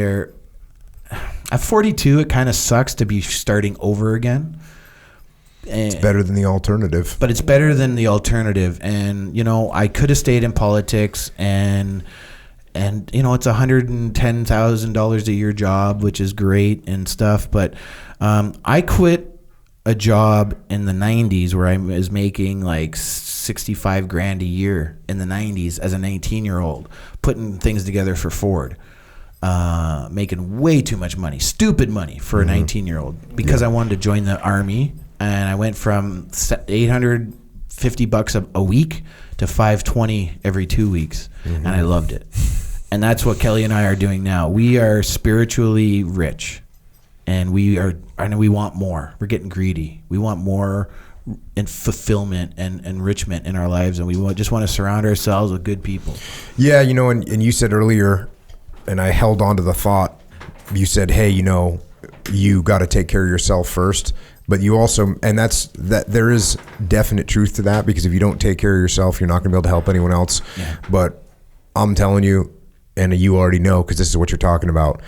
at 42, it kind of sucks to be starting over again. It's better than the alternative. But it's better than the alternative. And, you know, I could have stayed in politics and you know, it's $110,000 a year job, which is great and stuff. But I quit a job in the 90s where I was making like 65 grand a year in the 90s as a 19-year-old, putting things together for Ford. Making way too much money, stupid money for a 19-year-old because I wanted to join the Army. And I went from $850 a week to $520 every 2 weeks, and I loved it. And that's what Kelly and I are doing now. We are spiritually rich, and we want more. We're getting greedy. We want more and fulfillment and enrichment in our lives, and we just want to surround ourselves with good people. Yeah, you know, and you said earlier, and I held on to the thought. You said, "Hey, you know, you got to take care of yourself first." But you also, and there is definite truth to that, because if you don't take care of yourself, you're not going to be able to help anyone else. Yeah. But I'm telling you, and you already know, because this is what you're talking about,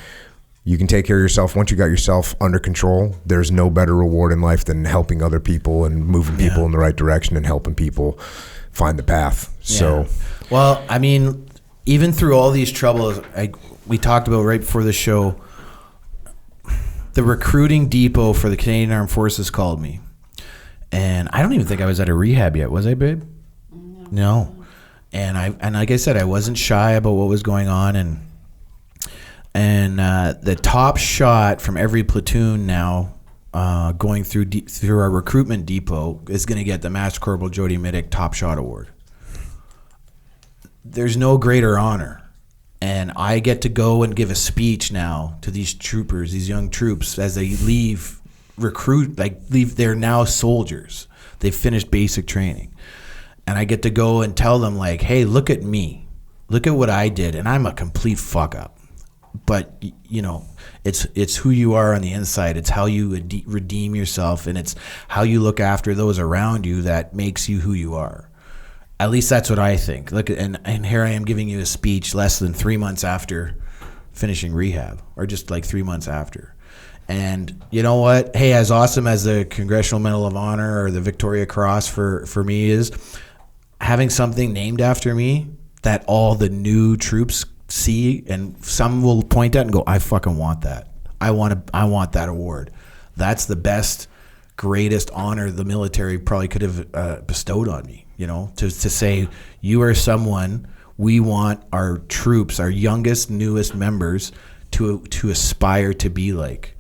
you can take care of yourself. Once you got yourself under control, there's no better reward in life than helping other people and moving people in the right direction and helping people find the path. So, well, I mean, even through all these troubles, we talked about right before the show, the recruiting depot for the Canadian Armed Forces called me, and I don't even think I was at a rehab yet. Was I, babe? No. No. And like I said, I wasn't shy about what was going on, and the top shot from every platoon now going through our recruitment depot is going to get the Master Corporal Jody Mitic Top Shot Award. There's no greater honor. And I get to go and give a speech now to these troopers, these young troops, as they leave they're now soldiers. They've finished basic training. And I get to go and tell them, like, hey, look at me. Look at what I did. And I'm a complete fuck up. But, you know, it's who you are on the inside. It's how you redeem yourself. And it's how you look after those around you that makes you who you are. At least that's what I think. Look, and here I am giving you a speech less than 3 months after finishing rehab, or just like 3 months after. And you know what? Hey, as awesome as the Congressional Medal of Honor or the Victoria Cross for me is, having something named after me that all the new troops see, and some will point at and go, I fucking want that. I want that award. That's the best, greatest honor the military probably could have bestowed on me. You know, to say you are someone we want our troops, our youngest, newest members to aspire to be like.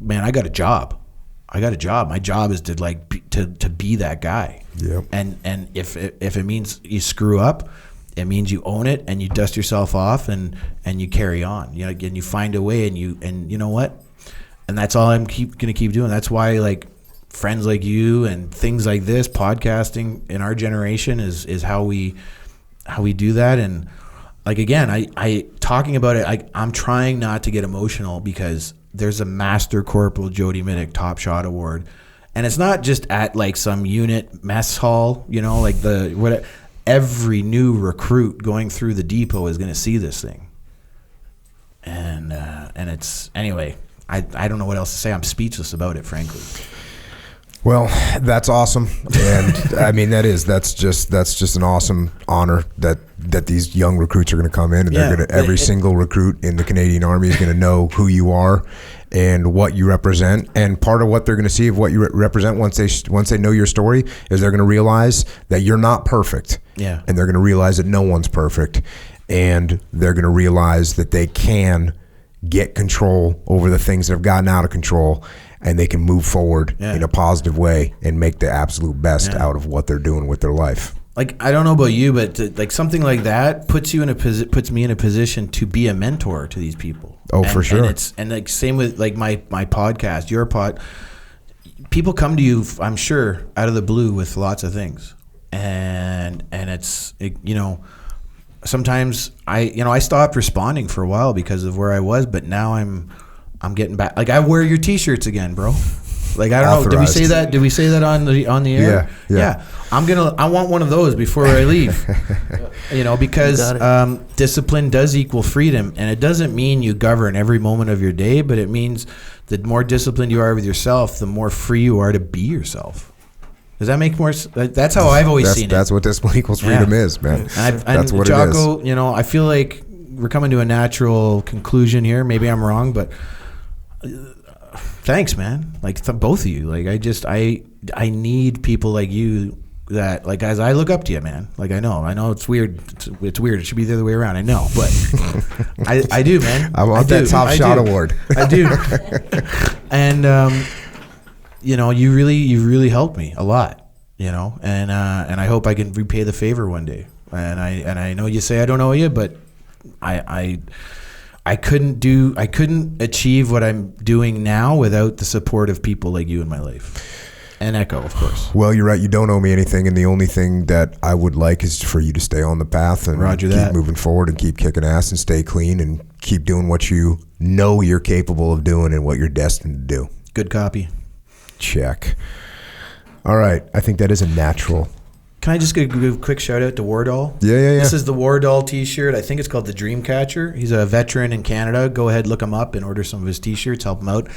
Man, I got a job. My job is to to be that guy. Yep. And if it means you screw up, it means you own it and you dust yourself off and you carry on. You know, and you find a way and you know what? And that's all I'm gonna keep doing. That's why, like, friends like you and things like this, podcasting in our generation is how we do that. And like, again, I talking about it, I'm trying not to get emotional because there's a Master Corporal Jody Mitic Top Shot Award, and it's not just at like some unit mess hall, you know, like every new recruit going through the depot is going to see this thing. And it's, anyway, I don't know what else to say. I'm speechless about it, frankly. Well, that's awesome, and I mean that's just an awesome honor that these young recruits are going to come in, and they're going to, every single recruit in the Canadian Army is going to know who you are and what you represent. And part of what they're going to see of what you represent once they know your story is they're going to realize that you're not perfect, and they're going to realize that no one's perfect, and they're going to realize that they can get control over the things that have gotten out of control. And they can move forward in a positive way and make the absolute best out of what they're doing with their life. Like, I don't know about you, but like something like that puts me in a position to be a mentor to these people. Oh, for sure. And like same with like my podcast, your pod. People come to you, I'm sure, out of the blue with lots of things, and you know, sometimes I stopped responding for a while because of where I was, but now I'm getting back. Like, I wear your T-shirts again, bro. Like, I don't know. Did we say that? Did we say that on the air? Yeah. I want one of those before I leave. You know, because discipline does equal freedom, and it doesn't mean you govern every moment of your day, but it means the more disciplined you are with yourself, the more free you are to be yourself. Does that make more sense? That's how I've always seen it. That's what discipline equals freedom is, man. That's what Jocko, it is. You know, I feel like we're coming to a natural conclusion here. Maybe I'm wrong, but thanks, man. Like, both of you. Like, I need people like you that, like, guys, I look up to you, man. Like, I know it's weird. It's weird. It should be the other way around. I know, but I do, man. I want that Top Shot Award. I do. And you know, you really helped me a lot. You know, and I hope I can repay the favor one day. And I know you say I don't know you, but I couldn't achieve what I'm doing now without the support of people like you in my life. And Echo, of course. Well, you're right. You don't owe me anything, and the only thing that I would like is for you to stay on the path and keep moving forward and keep kicking ass and stay clean and keep doing what you know you're capable of doing and what you're destined to do. Good copy. Check. All right. I think that is a natural. Can I just give a quick shout out to Wardoll? Yeah. This is the Wardoll t-shirt. I think it's called the Dreamcatcher. He's a veteran in Canada. Go ahead, look him up and order some of his t-shirts. Help him out.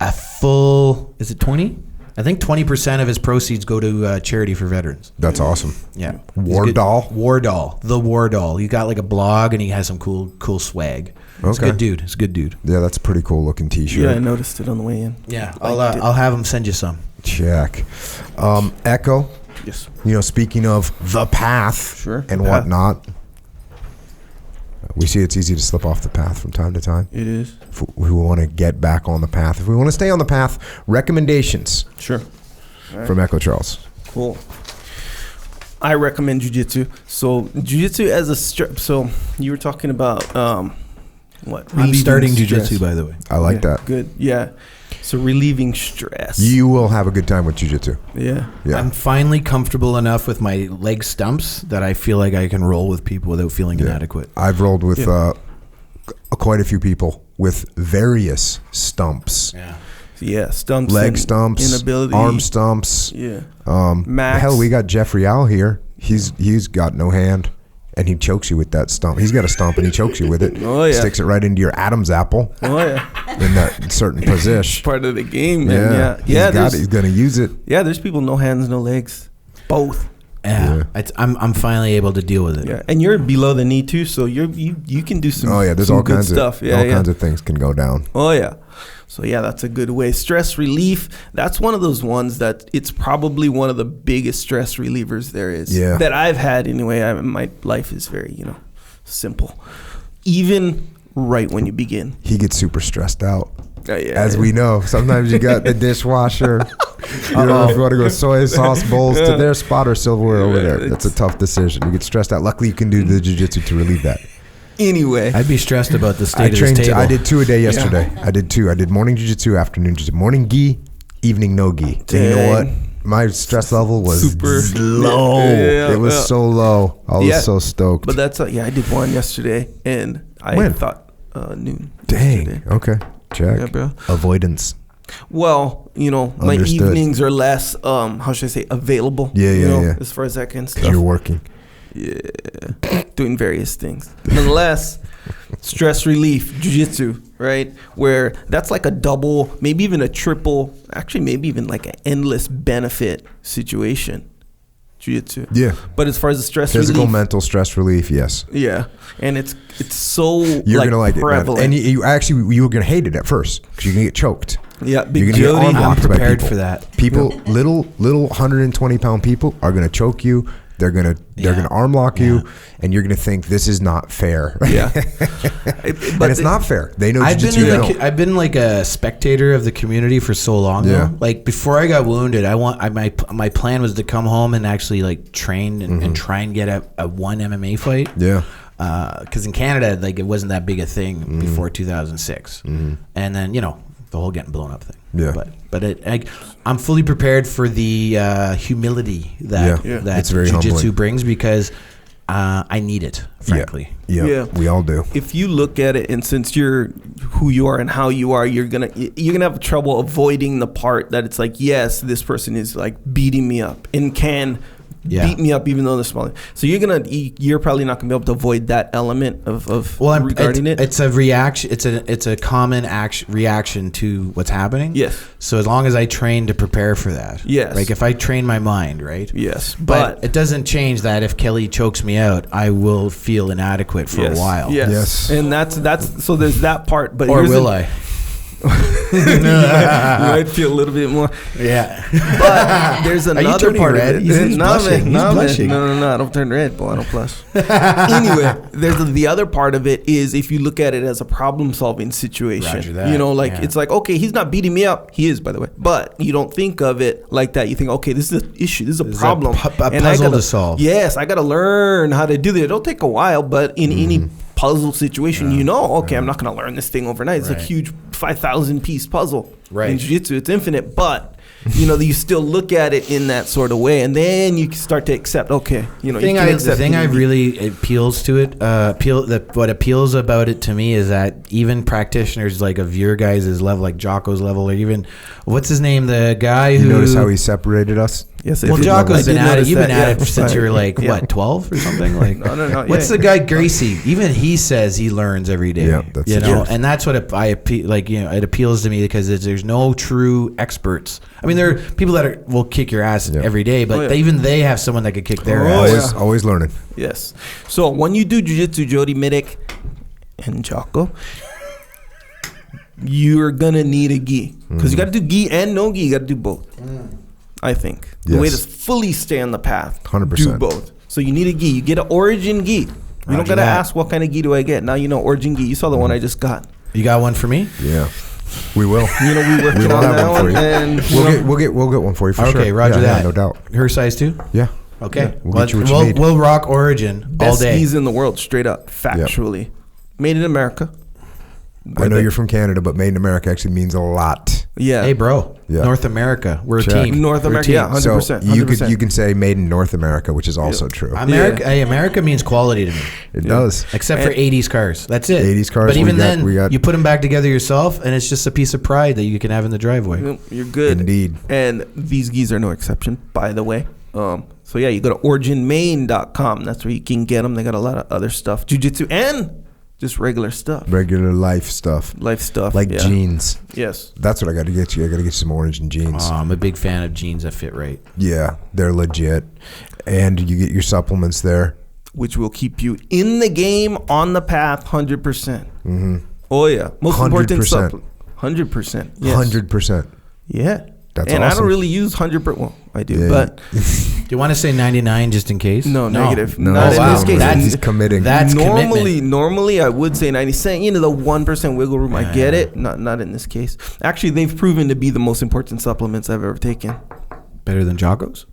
A full, is it 20? I think 20% of his proceeds go to charity for veterans. That's awesome. Yeah. Wardoll? Wardoll. The Wardoll. He's got like a blog and he has some cool swag. He's a good dude. He's a good dude. Yeah, that's a pretty cool looking t-shirt. Yeah, I noticed it on the way in. Yeah. I'll have him send you some. Check. Echo, Yes. Speaking of the path Sure, and the path. whatnot, we see it's easy to slip off the path from time to time. It is. If we want to get back on the path, if we want to stay on the path, recommendations Sure. from Echo Charles. Cool. I recommend jiu-jitsu. So jiu-jitsu as a so you were talking about what? I'm Relieving starting stress. jujitsu, by the way. I like that. Good. Yeah. So relieving stress. You will have a good time with jiu-jitsu. Yeah. Yeah. I'm finally comfortable enough with my leg stumps that I feel like I can roll with people without feeling inadequate. I've rolled with quite a few people with various stumps. Yeah. Yeah. Stumps. Leg and stumps, Inability. arm stumps. Yeah. Max. Hell, we got Jeffrey Al here. He's got no hand, and he chokes you with that stump. He's got a stump, and he chokes you with it. Oh, yeah. Sticks it right into your Adam's apple Oh yeah. in that certain position. Part of the game, man. Yeah. He's gonna use it. Yeah. There's people no hands, no legs, both. Yeah. I'm finally able to deal with it. Yeah. And you're below the knee too, so you can do some. There's some all good kinds stuff. of kinds of things can go down. Oh yeah. So yeah, that's a good way. Stress relief, that's one of those ones that it's probably one of the biggest stress relievers there is. Yeah. That I've had anyway. My life is very, simple. Even right when you begin. He gets super stressed out. Yeah, As we know, sometimes you got the dishwasher. If you want to go soy sauce bowls to their spot or silverware over there. That's a tough decision. You get stressed out. Luckily, you can do the jiu-jitsu to relieve that. Anyway. I'd be stressed about the state of this table. I did 2 a day yesterday. I did 2. I did morning jiu-jitsu, afternoon jiu-jitsu. Morning gi, evening no gi. And you know what? My stress level was Super low. Yeah, it was so low. I was so stoked. But that's, I did one yesterday, and I thought noon. Dang. Yesterday. Okay. Check. Yeah, bro. Avoidance. Well, my Understood. evenings are less, how should I say, available. Yeah. As far as that kind of Because stuff. you're working. Yeah, doing various things. Nonetheless, stress relief, jiu-jitsu, right? Where that's like a double, maybe even a triple, actually maybe even like an endless benefit situation. Jiu-jitsu. Yeah. But as far as the stress Physical, relief, mental stress relief, yes. yeah, and it's so You're gonna like prevalent. it, man. And you were gonna hate it at first because you're gonna get choked. Yeah, Big You're gonna get Jody. arm I'm locked by prepared people. for that. People, little 120-pound people are gonna choke you. They're gonna arm lock you, and you're gonna think this is not fair. Yeah, But it's not fair. They know jiu-jitsu. I've been like a spectator of the community for so long. Yeah. Though. Like before I got wounded, my plan was to come home and actually like train and try and get a one MMA fight. Yeah. Because in Canada, like it wasn't that big a thing before 2006, and then the whole getting blown up thing. Yeah. But I'm fully prepared for the humility that It's very jiu-jitsu humbling. brings because I need it, frankly. Yeah. We all do. If you look at it, and since you're who you are and how you are, you're gonna have trouble avoiding the part that it's like, yes, this person is like beating me up and can beat me up even though they're smaller. So you're probably not gonna be able to avoid that element of regarding it. It's a reaction. It's a common reaction to what's happening. Yes. So as long as I train to prepare for that. Yes. Like if I train my mind, right? Yes. But it doesn't change that if Kelly chokes me out, I will feel inadequate for a while. Yes. And that's so there's that part. But Or will I? you might feel a little bit more. Yeah. But there's another turning part red? of it. He's blushing. He's blushing. No, I don't turn red, boy. I don't blush. Anyway, there's the other part of it is if you look at it as a problem-solving situation. Roger that. It's like, okay, he's not beating me up. He is, by the way. But you don't think of it like that. You think, okay, this is an issue. This is a problem. a puzzle to solve. Yes, I got to learn how to do this. It'll take a while, but in any puzzle situation, okay, I'm not going to learn this thing overnight. It's a huge 5,000 piece puzzle. Right. In jiu-jitsu, it's infinite, but you still look at it in that sort of way, and then you start to accept. Okay, the thing I really appeals to it. What appeals about it to me is that even practitioners like of your guys' level, like Jocko's level, or even what's his name, the guy who notice how he separated us. Yes, well, Jocko's been at it. You've been at it since right. you were like what, 12 or something? Like no. What's the guy Gracie? Even he says he learns every day. Yeah, that's the truth. And that's what it appeals to me because there's no true experts. I mean, there are people that will kick your ass every day, but even they have someone that could kick their ass. Always learning. Yes. So when you do jiu-jitsu, Jody Mitic and Jocko, you're gonna need a gi because you got to do gi and no gi. You got to do both. I think. The way to fully stay on the path. 100%. Do both. So you need a gi. You get an origin gi. You don't got to ask what kind of gi do I get. Now you know origin gi. You saw the one I just got. You got one for me? Yeah. We will. You know, we working on that one. And we'll get one for you for sure. Okay, roger that. Yeah, no doubt. Her size too? Yeah. Okay. Yeah, we'll get you what you need. We'll rock Origin all best day. skis in the world, straight up, factually. Made in America. I know you're from Canada, but made in America actually means a lot. Yeah. Hey, bro. Yeah. North America. We're a Check. team. North We're a America, team. yeah, 100%. So you can say made in North America, which is also true. America, hey, America means quality to me. It does. Except for 80s cars. That's it. 80s cars, But even we got- you put them back together yourself, and it's just a piece of pride that you can have in the driveway. You're good. Indeed. And these gis are no exception, by the way. So yeah, you go to originmain.com. That's where you can get them. They got a lot of other stuff, jiu-jitsu and just regular stuff, Regular life stuff. Like jeans. Yes. That's what I got to get you. I got to get you some Origin jeans. I'm a big fan of jeans that fit right. Yeah, they're legit. And you get your supplements there. Which will keep you in the game, on the path, 100%. Mm-hmm. Oh yeah, most 100%. important supplement. 100%. Yes. 100%. Yeah. That's and awesome. I don't really use 100%. Well, I do, Yeah. but Do you want to say 99 just in case? no, negative. No. Not Oh, in wow. this case. That's committing. That's normally, commitment. I would say 90 cent. You know, the 1% wiggle room. I get it. Not in this case. Actually, they've proven to be the most important supplements I've ever taken. Better than Jocko's?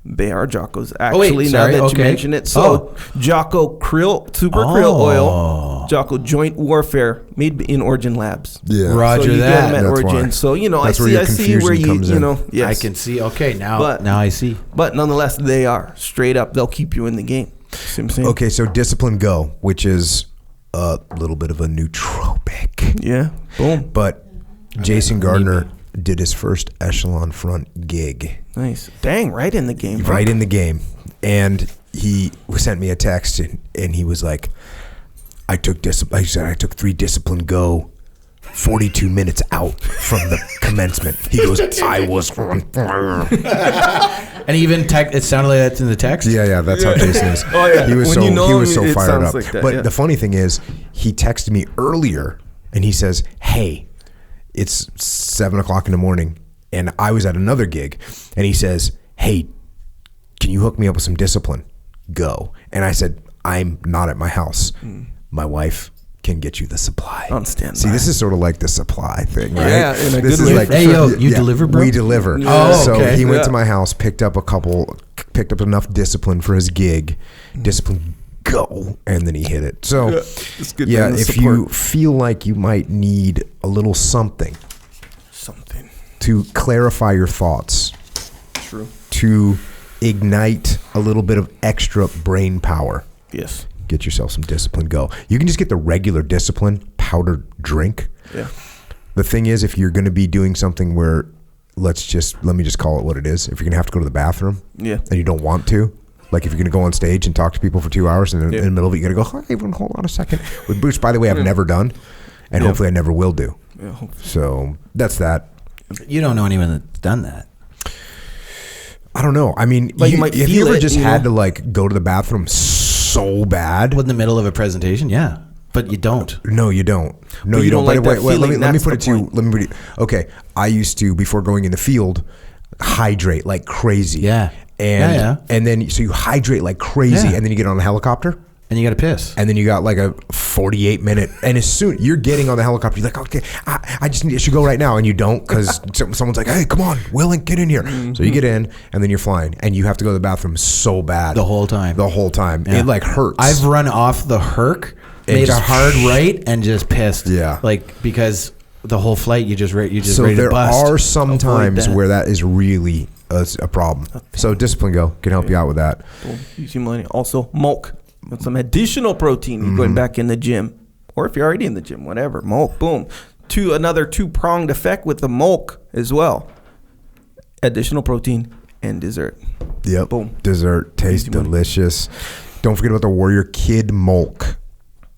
They are Jocko's. Actually, sorry, now that you okay. mention it. So, Jocko Krill, Super Krill Oil, Jocko Joint Warfare, made in Origin Labs. Yeah. Roger so you that. get them at That's Origin. why. So, you know, That's I where your see where confusion comes you in. know, yes. I can see. Okay, now I see. But nonetheless, they are straight up. They'll keep you in the game. See what I'm saying? Okay, so Discipline Go, which is a little bit of a nootropic. Yeah. Boom. But Jason Gardner did his first Echelon Front gig. Nice. Dang, right in the game. Bro. Right in the game. And he sent me a text and he was like, I took 3 Discipline Go 42 minutes out from the commencement. He goes, I was on fire. And even it sounded like that's in the text? Yeah, that's how Jason is. Oh, yeah. He was When so you know he was him, so it fired sounds up. like that, But yeah. the funny thing is, he texted me earlier and he says, hey, it's 7:00 in the morning and I was at another gig, and he says, hey, can you hook me up with some Discipline Go? And I said, I'm not at my house. My wife can get you the supply. On standby. See, this is sort of like the supply thing, right? Yeah, in a This good is way. like, Hey, yo, you deliver, bro? We deliver. Oh, so okay. he went Yeah. to my house, picked up enough Discipline for his gig, Discipline Go, and then he hit it. So, it's good yeah, to if support. you feel like you might need a little something to clarify your thoughts, True. to ignite a little bit of extra brain power, Yes. get yourself some Discipline Go. You can just get the regular Discipline powdered drink. Yeah. The thing is, if you're going to be doing something where, let me just call it what it is. If you're going to have to go to the bathroom, Yeah. and you don't want to, like if you're going to go on stage and talk to people for 2 hours, and in the middle of it, you got to go, hey, everyone, hold on a second. Which, by the way, I've never done, and hopefully I never will do. Yeah. So that's that. You don't know anyone that's done that. I don't know. I mean, Like, you might have you feel ever it, just you had know? to like go to the bathroom so bad? Well, in the middle of a presentation, yeah. But you don't. No, you don't. No, But you don't But like that let me feeling, let me that's put the it to you. point. Let me put it. Okay, I used to, before going in the field, hydrate like crazy. Yeah. And Yeah. and then so you hydrate like crazy, Yeah. and then you get on a helicopter. And you got to piss. And then you got like a 48-minute, and as soon you're getting on the helicopter, you're like, okay, I should go right now, and you don't because someone's like, hey, come on, Willink, get in here. So you get in, and then you're flying, and you have to go to the bathroom so bad The whole time. Yeah. It like hurts. I've run off the Herc, made a just- hard right, and just pissed. Yeah. Like, because the whole flight, you just ready so to there bust. are some Avoid times that. where that is really a problem. So Discipline Go can help you out with that. Boom. Easy money. Also, milk with some additional protein. You're going back in the gym, or if you're already in the gym, whatever. Milk, boom. Another two-pronged effect with the milk as well. Additional protein and dessert. Yep. Boom. Dessert tastes Easy money. delicious. Don't forget about the Warrior Kid Milk,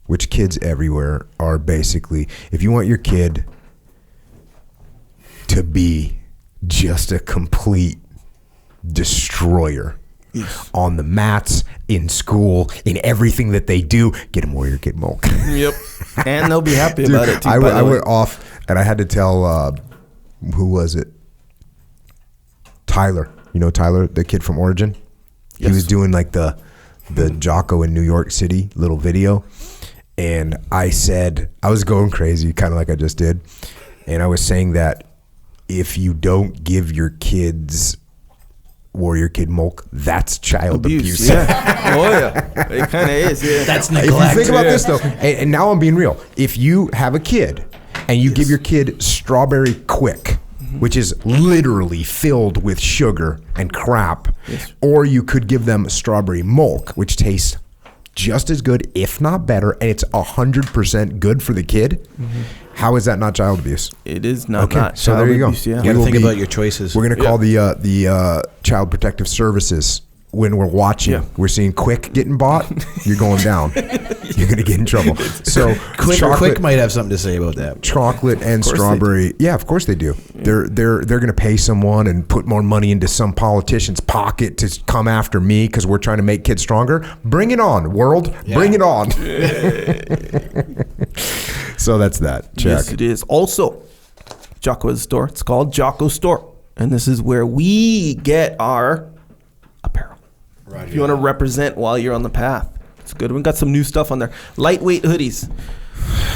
which kids everywhere are basically. If you want your kid to be just a complete destroyer on the mats, in school, in everything that they do, get them Warrior Kid Milk. Yep. And they'll be happy Dude, about it too. I by the way. went off and I had to tell who was it? Tyler. You know Tyler, the kid from Origin? Yes. He was doing like the Jocko in New York City little video. And I said, I was going crazy, kind of like I just did. And I was saying that if you don't give your kids Warrior Kid milk, that's child abuse. Yeah. Oh, yeah. It kind of is, yeah. That's neglect. If you think about this, though, and now I'm being real. If you have a kid and you give your kid Strawberry Quick, which is literally filled with sugar and crap, or you could give them Strawberry Milk, which tastes just as good, if not better, and it's 100% good for the kid. How is that not child abuse? It is not. Okay, not so there you go. Abuse, yeah. You got to think about your choices. We're going to call the Child Protective Services when we're watching. Yeah. We're seeing Quick getting bought. You're going down. You're going to get in trouble. So Quick might have something to say about that. Chocolate and strawberry. Yeah, of course they do. Yeah. They're going to pay someone and put more money into some politician's pocket to come after me because we're trying to make kids stronger. Bring it on, world. Yeah. Bring it on. So that's that. Check. Yes, it is. Also, Jocko has a store. It's called Jocko Store. And this is where we get our apparel. Right. If you want to represent while you're on the path. It's good. We've got some new stuff on there. Lightweight hoodies.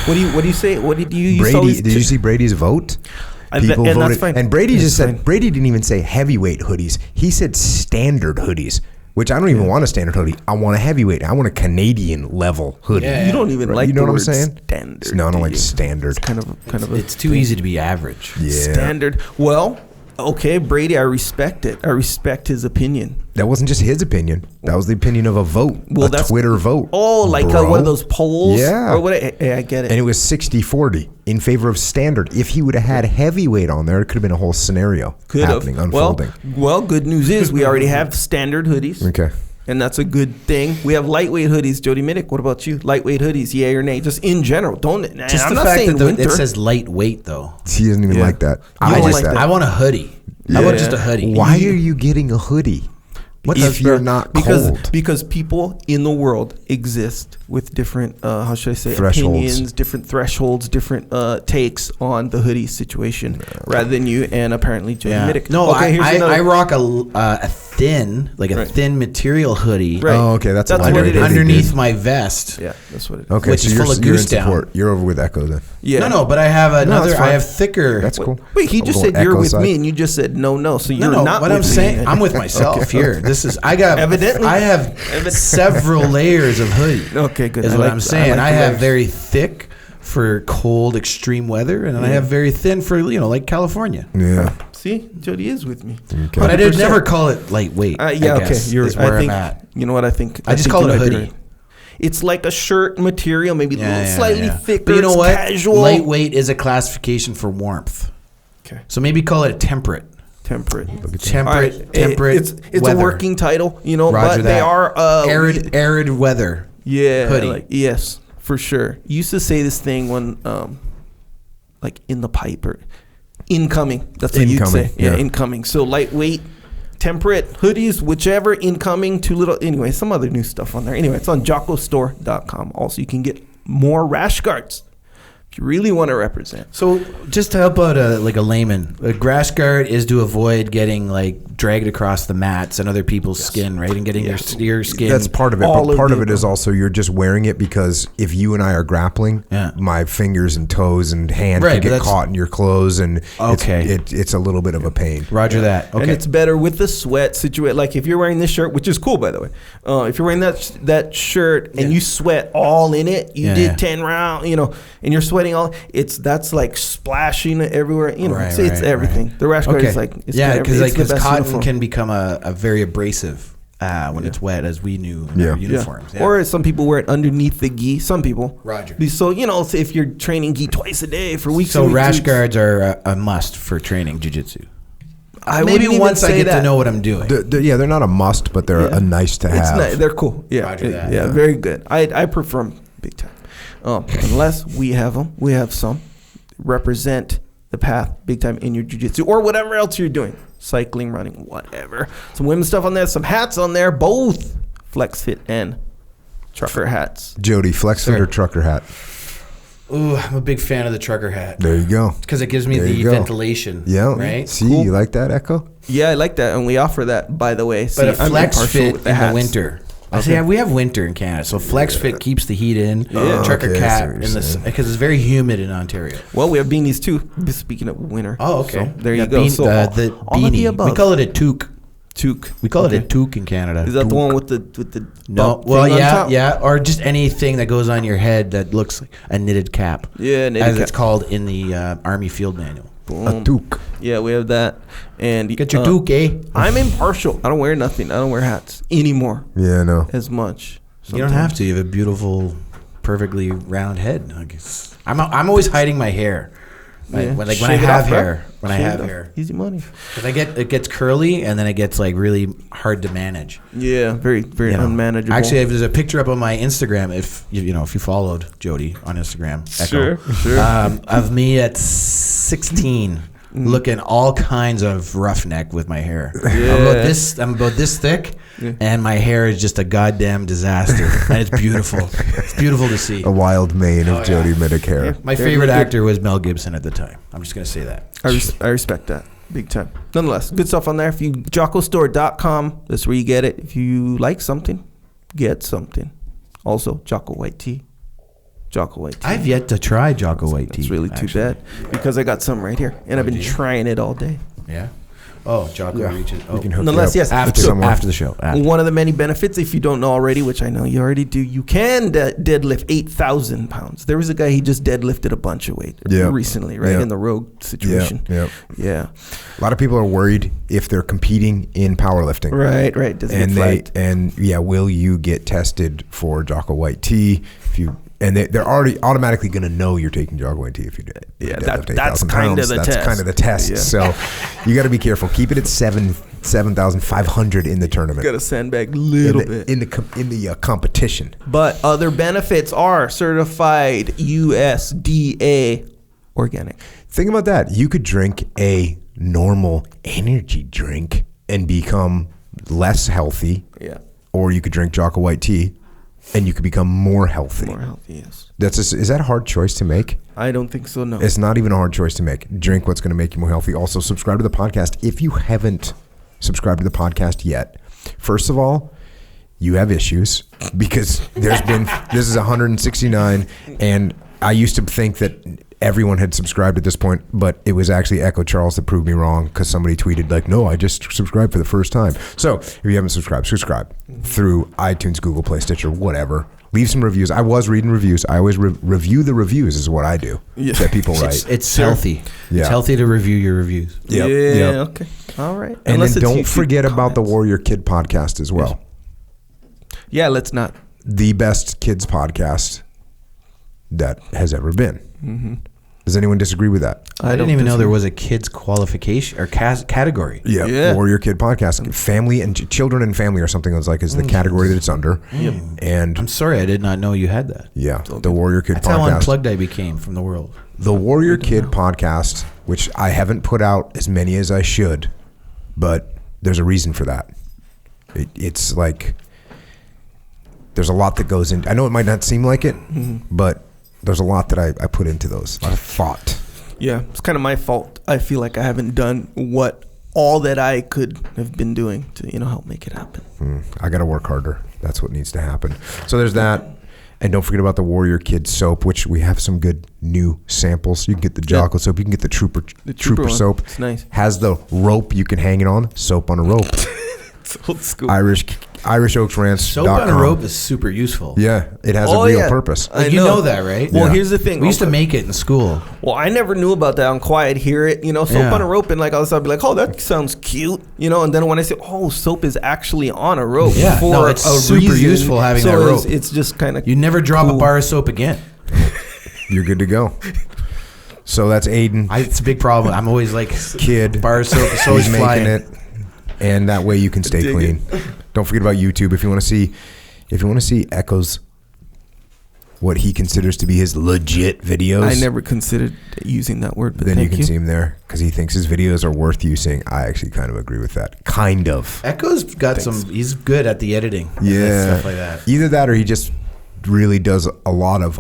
What do you say? What did you Brady, did you see Brady's vote? People voted. That's fine. And Brady just said, Brady didn't even say heavyweight hoodies. He said standard hoodies, which I don't even want a standard hoodie. I want a heavyweight. I want a Canadian level hoodie. Yeah. You don't even like, you know the what I'm saying? Standard. No, I don't like standard. It's it's too easy to be average. Yeah. Standard. Well, okay, Brady, I respect it. I respect his opinion. That wasn't just his opinion. That was the opinion of a vote, a Twitter vote. Oh, like one of those polls? Yeah. Or what? I get it. And it was 60-40 in favor of standard. If he would have had heavyweight on there, it could have been a whole scenario unfolding. Well, good news is we already have standard hoodies. Okay. And that's a good thing. We have lightweight hoodies. Jody Mitic, what about you? Lightweight hoodies, yay or nay? Just in general. Just I'm the fact that it says lightweight, though. He doesn't even like that. I want a hoodie. How about just a hoodie? Why are you getting a hoodie? If you're not cold? Because people in the world exist with different, opinions, different thresholds, different takes on the hoodie situation, rather than you and apparently Jody Mitic. No, okay, I rock a thin, a thin material hoodie. Right. Oh, okay, that's underneath my vest. Yeah, that's what it is. Okay, which is full of goose down. You're over with Echo then. Yeah. No, but I have another. I have thicker. That's cool. Wait, he just said you're with me, and you just said no. So you're not. What I'm saying, I'm with myself here. Evidently. I have several layers of hoodie. Okay, good. Is what I'm saying. I have very thick for cold, extreme weather, and I have very thin for like California. Yeah. See, Jody is with me. Okay. But I did never call it lightweight. Yeah, okay. Is where I'm at. You know what I think? I just call it a hoodie. It's like a shirt material, maybe slightly thicker. But you know what? Casual. Lightweight is a classification for warmth. Okay. So maybe call it temperate. Temperate. Temperate. It's a working title, Roger but they are arid weather. Yeah. Hoodie. Yes, for sure. You used to say this thing when, in the pipe or incoming. That's what you'd say. Yeah, incoming. So lightweight, temperate hoodies, whichever, incoming, too little. Anyway, some other new stuff on there. Anyway, it's on jockostore.com. Also, you can get more rash guards. If you really want to represent. So just to help out a layman, a grass guard is to avoid getting dragged across the mats and other people's skin, right? And getting your skin. That's part of it. But part of it is also you're just wearing it because if you and I are grappling, my fingers and toes and hands can get caught in your clothes, and it's a little bit of a pain. Roger that. Okay. And it's better with the sweat situation. Like if you're wearing this shirt, which is cool by the way, if you're wearing that shirt and you sweat all in it, you did 10 rounds, and you're sweating all. That's like splashing everywhere. It's everything. The rash guard is because cotton can become a very abrasive when it's wet, as we knew in our uniforms. Yeah. Or some people wear it underneath the gi. Some people. Roger. So if you're training gi twice a day for weeks. So rash guards are a must for training jiu-jitsu. Maybe once I get to know what I'm doing. They're not a must, but they're a nice to have. They're cool. Yeah. Roger that. Yeah, very good. I prefer them big time. Unless we have them, we have some. Represent the path big time in your jiu-jitsu or whatever else you're doing. Cycling, running, whatever. Some women's stuff on there, some hats on there, both flex fit and trucker hats. Jody, flex fit or trucker hat? Ooh, I'm a big fan of the trucker hat. There you go. Because it gives me the ventilation. Yeah. Right? See, you like that, Echo? Yeah, I like that. And we offer that, by the way. But a flex fit with in the winter. I say we have winter in Canada, so flex fit keeps the heat in. Trucker cap because it's very humid in Ontario. Well, we have beanies too. Speaking of winter. Oh, okay. So there you go. So the beanie. We call it a toque. Toque. We call it a toque in Canada. Is that the one with the no? Well, yeah, or just anything that goes on your head that looks like a knitted cap. Yeah, knitted as cap. It's called in the Army Field Manual. Boom. A toque. Yeah, we have that. And get your toque, eh? I'm impartial. I don't wear nothing. I don't wear hats anymore. Yeah, no. As much. Sometimes. You don't have to. You have a beautiful, perfectly round head. I'm always hiding my hair. Yeah. When I have hair. When I have hair. Easy money. Because it gets curly and then it gets like really hard to manage. Yeah, very unmanageable. Actually, there's a picture up on my Instagram. If you followed Jody on Instagram, Echo, sure. Of me at 16, looking all kinds of roughneck with my hair. Yeah. I'm about this thick, and my hair is just a goddamn disaster. And it's beautiful. It's beautiful to see. A wild mane of Jody Mitic hair. Yeah. My favorite actor was Mel Gibson at the time. I'm just gonna say that. I respect that big time. Nonetheless, good stuff on there. If you jockostore.com, that's where you get it. If you like something, get something. Also, Jocko White Tea. Jocko White Tea. I've yet to try Jocko White Tea. It's really too bad because I got some right here and I've been trying it all day. Yeah. Oh, Jocko reaches. Oh. We can hook Nonetheless, you up yes. After the show. One of the many benefits, if you don't know already, which I know you already do, you can deadlift 8,000 pounds. There was a guy, he just deadlifted a bunch of weight recently, right? In the rogue situation. Yeah. A lot of people are worried if they're competing in powerlifting. Right. Does it get flagged? Will you get tested for Jocko White Tea? They're already automatically going to know you're taking Jocko White Tea if you do it. Yeah, that's kind of the test. That's kind of the test. Yeah. So you got to be careful. Keep it at 7,500 in the tournament. Got to sandbag a little bit in the competition. But other benefits are certified USDA organic. Think about that. You could drink a normal energy drink and become less healthy. Yeah. Or you could drink Jocko White Tea and you could become more healthy. More healthy, yes. Is that a hard choice to make? I don't think so, no. It's not even a hard choice to make. Drink what's going to make you more healthy. Also, subscribe to the podcast. If you haven't subscribed to the podcast yet, first of all, you have issues because this is 169, and I used to think that everyone had subscribed at this point, but it was actually Echo Charles that proved me wrong because somebody tweeted like, no, I just subscribed for the first time. So if you haven't subscribed through iTunes, Google Play, Stitcher, whatever. Leave some reviews. I was reading reviews. I always review the reviews is what I do that people write. It's healthy. Yeah. It's healthy to review your reviews. Yep. Okay. All right. And then don't forget about the Warrior Kid podcast as well. Yeah, let's not. The best kids podcast that has ever been. Mm-hmm. Does anyone disagree with that? I didn't even know there was a kids qualification or category. Yeah. Warrior Kid podcast, family and children and family or something is the category that it's under. Yep. And I'm sorry, I did not know you had that. Yeah, the Warrior Kid That's podcast. How unplugged I became from the world. The Warrior Kid podcast, which I haven't put out as many as I should, but there's a reason for that. It's like there's a lot that goes in. I know it might not seem like it, but there's a lot that I put into those. A lot of thought. Yeah, it's kind of my fault. I feel like I haven't done all that I could have been doing to help make it happen. I got to work harder. That's what needs to happen. So there's that. And don't forget about the Warrior Kid soap, which we have some good new samples. You can get the Jocko soap. You can get the Trooper soap. It's nice. Has the rope you can hang it on. Soap on a rope. It's old school. Irish Oaks Ranch. Soap on a rope is super useful. Yeah, it has a real purpose. You know that, right? Well, here's the thing. We used to make it in school. Well, I never knew about that. I'm quiet, hear it, soap on a rope, and all of a sudden I'd be like, oh, that sounds cute, and then when I say, oh, soap is actually on a rope. Yeah, for it's super useful having that rope. It's just kind of You never drop a bar of soap again. You're good to go. So that's Aiden. It's a big problem. I'm always like, kid. Bar of soap is always making it. And that way you can stay clean. Don't forget about YouTube if you want to see Echo's what he considers to be his legit videos. I never considered using that word, but then you can see him there because he thinks his videos are worth using. I actually kind of agree with that. Kind of. Echo's got he's good at the editing. Yeah. Stuff like that. Either that or he just really does a lot of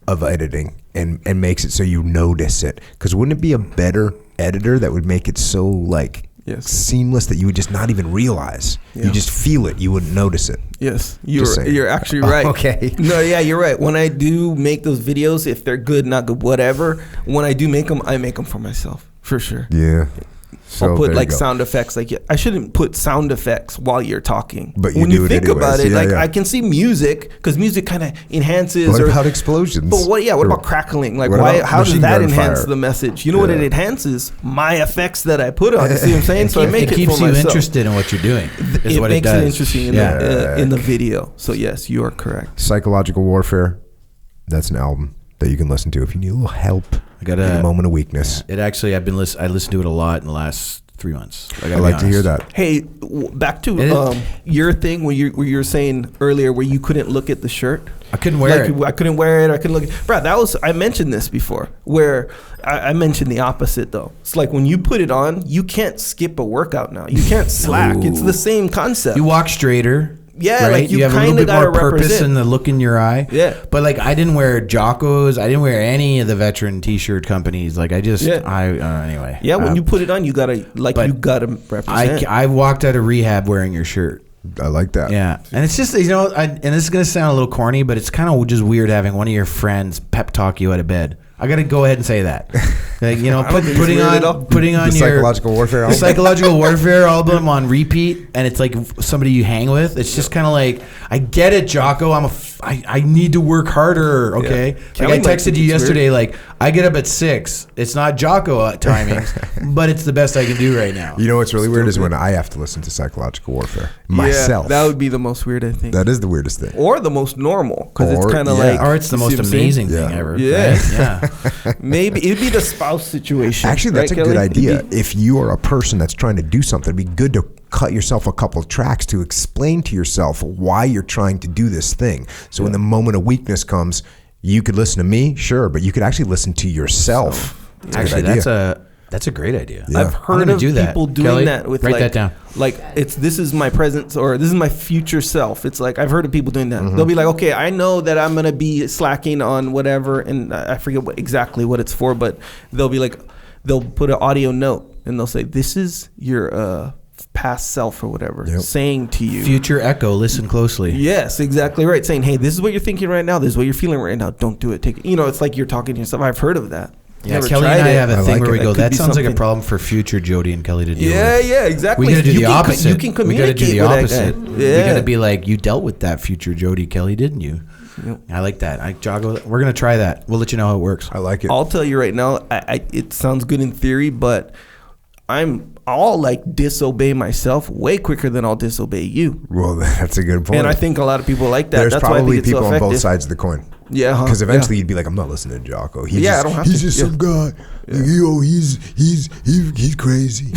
of editing and makes it so you notice it. Because wouldn't it be a better editor that would make it so like seamless that you would just not even realize? You just feel it. You wouldn't notice it. Yes, you're actually right. Okay. No, yeah, you're right. When I do make those videos, if they're good, not good, whatever, when I do make them, I make them for myself, for sure. Yeah. So I'll put like sound effects. Like I shouldn't put sound effects while you're talking. But when you think anyways. about it, I can see music because music kind of enhances. What about explosions? But what about crackling? Like how does that enhance the message? You know what it enhances? My effects that I put on. You see what I'm saying? So it keeps you interested in what you're doing. It makes it interesting in the video. So yes, you are correct. Psychological Warfare. That's an album that you can listen to if you need a little help. I got a moment of weakness. It actually, I listened to it a lot in the last 3 months. I like to hear that. Hey, back to your thing where you were saying earlier where you couldn't look at the shirt. I couldn't wear it. I couldn't wear it. I couldn't look. Brad, I mentioned this before. Where I mentioned the opposite though. It's like when you put it on, you can't skip a workout now. You can't slack. It's the same concept. You walk straighter. Yeah, right? like you have a little bit more purpose represent. in the look in your eye. Yeah, but like I didn't wear Jocko's. I didn't wear any of the veteran T-shirt companies. Like I just, anyway. Yeah, when you put it on, you gotta represent. I walked out of rehab wearing your shirt. I like that. Yeah, and it's just and this is gonna sound a little corny, but it's kind of just weird having one of your friends pep talk you out of bed. I got to go ahead and say that. Like, putting on the your Psychological Warfare album. The Psychological Warfare album on repeat, and it's like somebody you hang with. It's just kind of like, I get it, Jocko. I need to work harder, okay? Yeah. Like I texted you yesterday, like, I get up at 6. It's not Jocko timings, but it's the best I can do right now. You know what's really weird is when I have to listen to Psychological Warfare myself. That would be the most weird, I think. That is the weirdest thing. Or the most normal, because it's kind of like... Or it's the most amazing thing ever. Yeah. Right? Yeah. Maybe it'd be the spouse situation. Actually, that's a good idea. If you are a person that's trying to do something, it'd be good to cut yourself a couple of tracks to explain to yourself why you're trying to do this thing. So when the moment of weakness comes, you could listen to me, sure, but you could actually listen to yourself. Actually, that's a great idea. Yeah. I've heard of people doing Kelly, that with write that down. Like this is my present or this is my future self. It's like I've heard of people doing that. Mm-hmm. They'll be like, okay, I know that I'm gonna be slacking on whatever, and I forget exactly what it's for, but they'll be like, they'll put an audio note and they'll say, this is your past self or whatever saying to you. Future echo, listen closely. Yes, exactly right. Saying, hey, this is what you're thinking right now. This is what you're feeling right now. Don't do it. Take it. It's like you're talking to yourself. I've heard of that. Yeah, Kelly and I have a thing where we go, that sounds like a problem for future Jody and Kelly to deal with. Yeah, exactly. We got to do the opposite. You can communicate we got to do the opposite. Yeah. We got to be like, you dealt with that, future Jody Kelly, didn't you? Yep. I like that. Jocko, we're going to try that. We'll let you know how it works. I like it. I'll tell you right now, it sounds good in theory, but I'll like disobey myself way quicker than I'll disobey you. Well, that's a good point. And I think a lot of people like that. There's that's probably why I think it's people so on effective. both sides of the coin. Yeah, because eventually you'd be like, I'm not listening to Jocko. I don't have to. He's just some guy. Yeah. Like, he's crazy.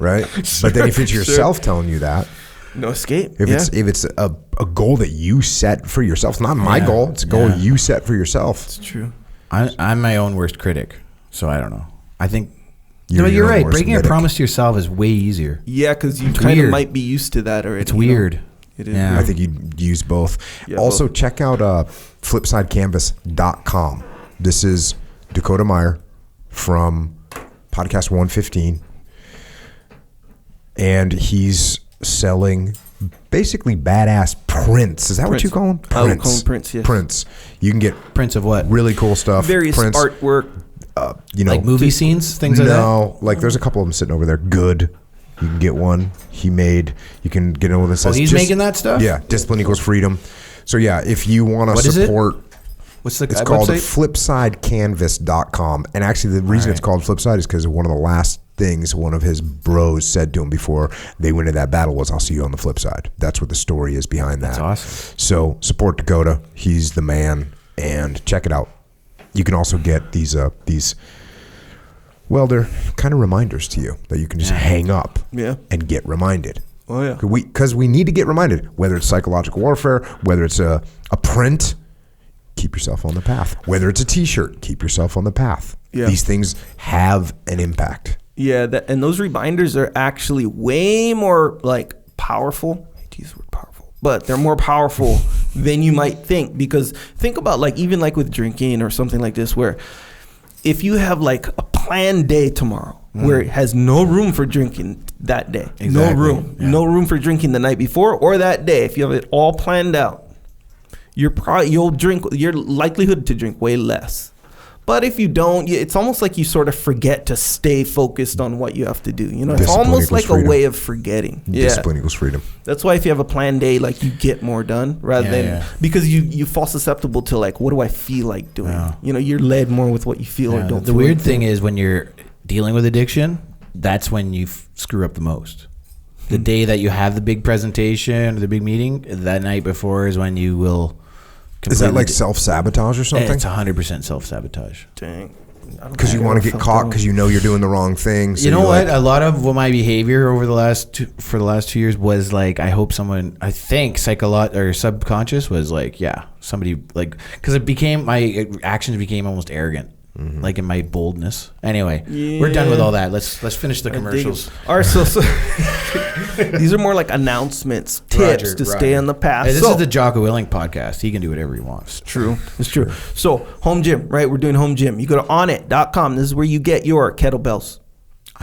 Right? But then if it's yourself telling you that, no escape. If it's a goal that you set for yourself, it's not my goal. It's a goal you set for yourself. It's true. I'm my own worst critic, so I don't know. I think you're right. Breaking a promise to yourself is way easier. Yeah, because you kind of might be used to that already. It's weird. It is. Yeah. I think you'd use both. Yeah, also, check out flipsidecanvas.com. This is Dakota Meyer from Podcast 115. And he's selling basically badass prints. Is that what you call them? Prints. I would call them prints, yes. Prints. You can get prints of what? Really cool stuff. Various prints, artwork. Like movie scenes? Things like that? No. Like there's a couple of them sitting over there. Good. You can get one he made. You can get one that says... Oh, he's making that stuff? Yeah. Discipline equals freedom. So yeah, if you want to support... What's the It's website? called flipsidecanvas.com. And actually the reason it's called Flipside is because one of the last things one of his bros said to him before they went into that battle was, I'll see you on the flip side. That's what the story is behind that. That's awesome. So support Dakota. He's the man. And check it out. You can also get these well, they're kind of reminders to you that you can just hang up and get reminded. Oh, yeah. Because we need to get reminded, whether it's psychological warfare, whether it's a print, keep yourself on the path. Whether it's a T-shirt, keep yourself on the path. Yeah. These things have an impact. Yeah, and those reminders are actually way more like powerful. I hate to use the word powerful, but they're more powerful than you might think. Because think about like even like with drinking or something like this, where if you have like a planned day tomorrow where it has no room for drinking that day, no room for drinking the night before or that day, if you have it all planned out, you'll drink, your likelihood to drink way less. But if you don't, it's almost like you sort of forget to stay focused on what you have to do. You know, it's almost like a way of forgetting. Discipline equals freedom. That's why if you have a planned day, like you get more done rather than because you fall susceptible to like, what do I feel like doing? Yeah. You know, you're led more with what you feel or don't. The weird thing is when you're dealing with addiction, that's when you screw up the most. The day that you have the big presentation or the big meeting, that night before is when you will. Is that like self-sabotage or something? It's 100% self-sabotage. Dang. Because you want to get caught because you know you're doing the wrong thing. So you know what? A lot of what my behavior over the last 2 years was like, I think or subconscious was like, somebody like, because my actions became almost arrogant. Like in my boldness. Anyway, we're done with all that. Let's finish the commercials. All right, so these are more like announcements, tips to stay on the path. Hey, this is the Jocko Willing podcast. He can do whatever he wants. It's true. So home gym, right? We're doing home gym. You go to onit.com. This is where you get your kettlebells.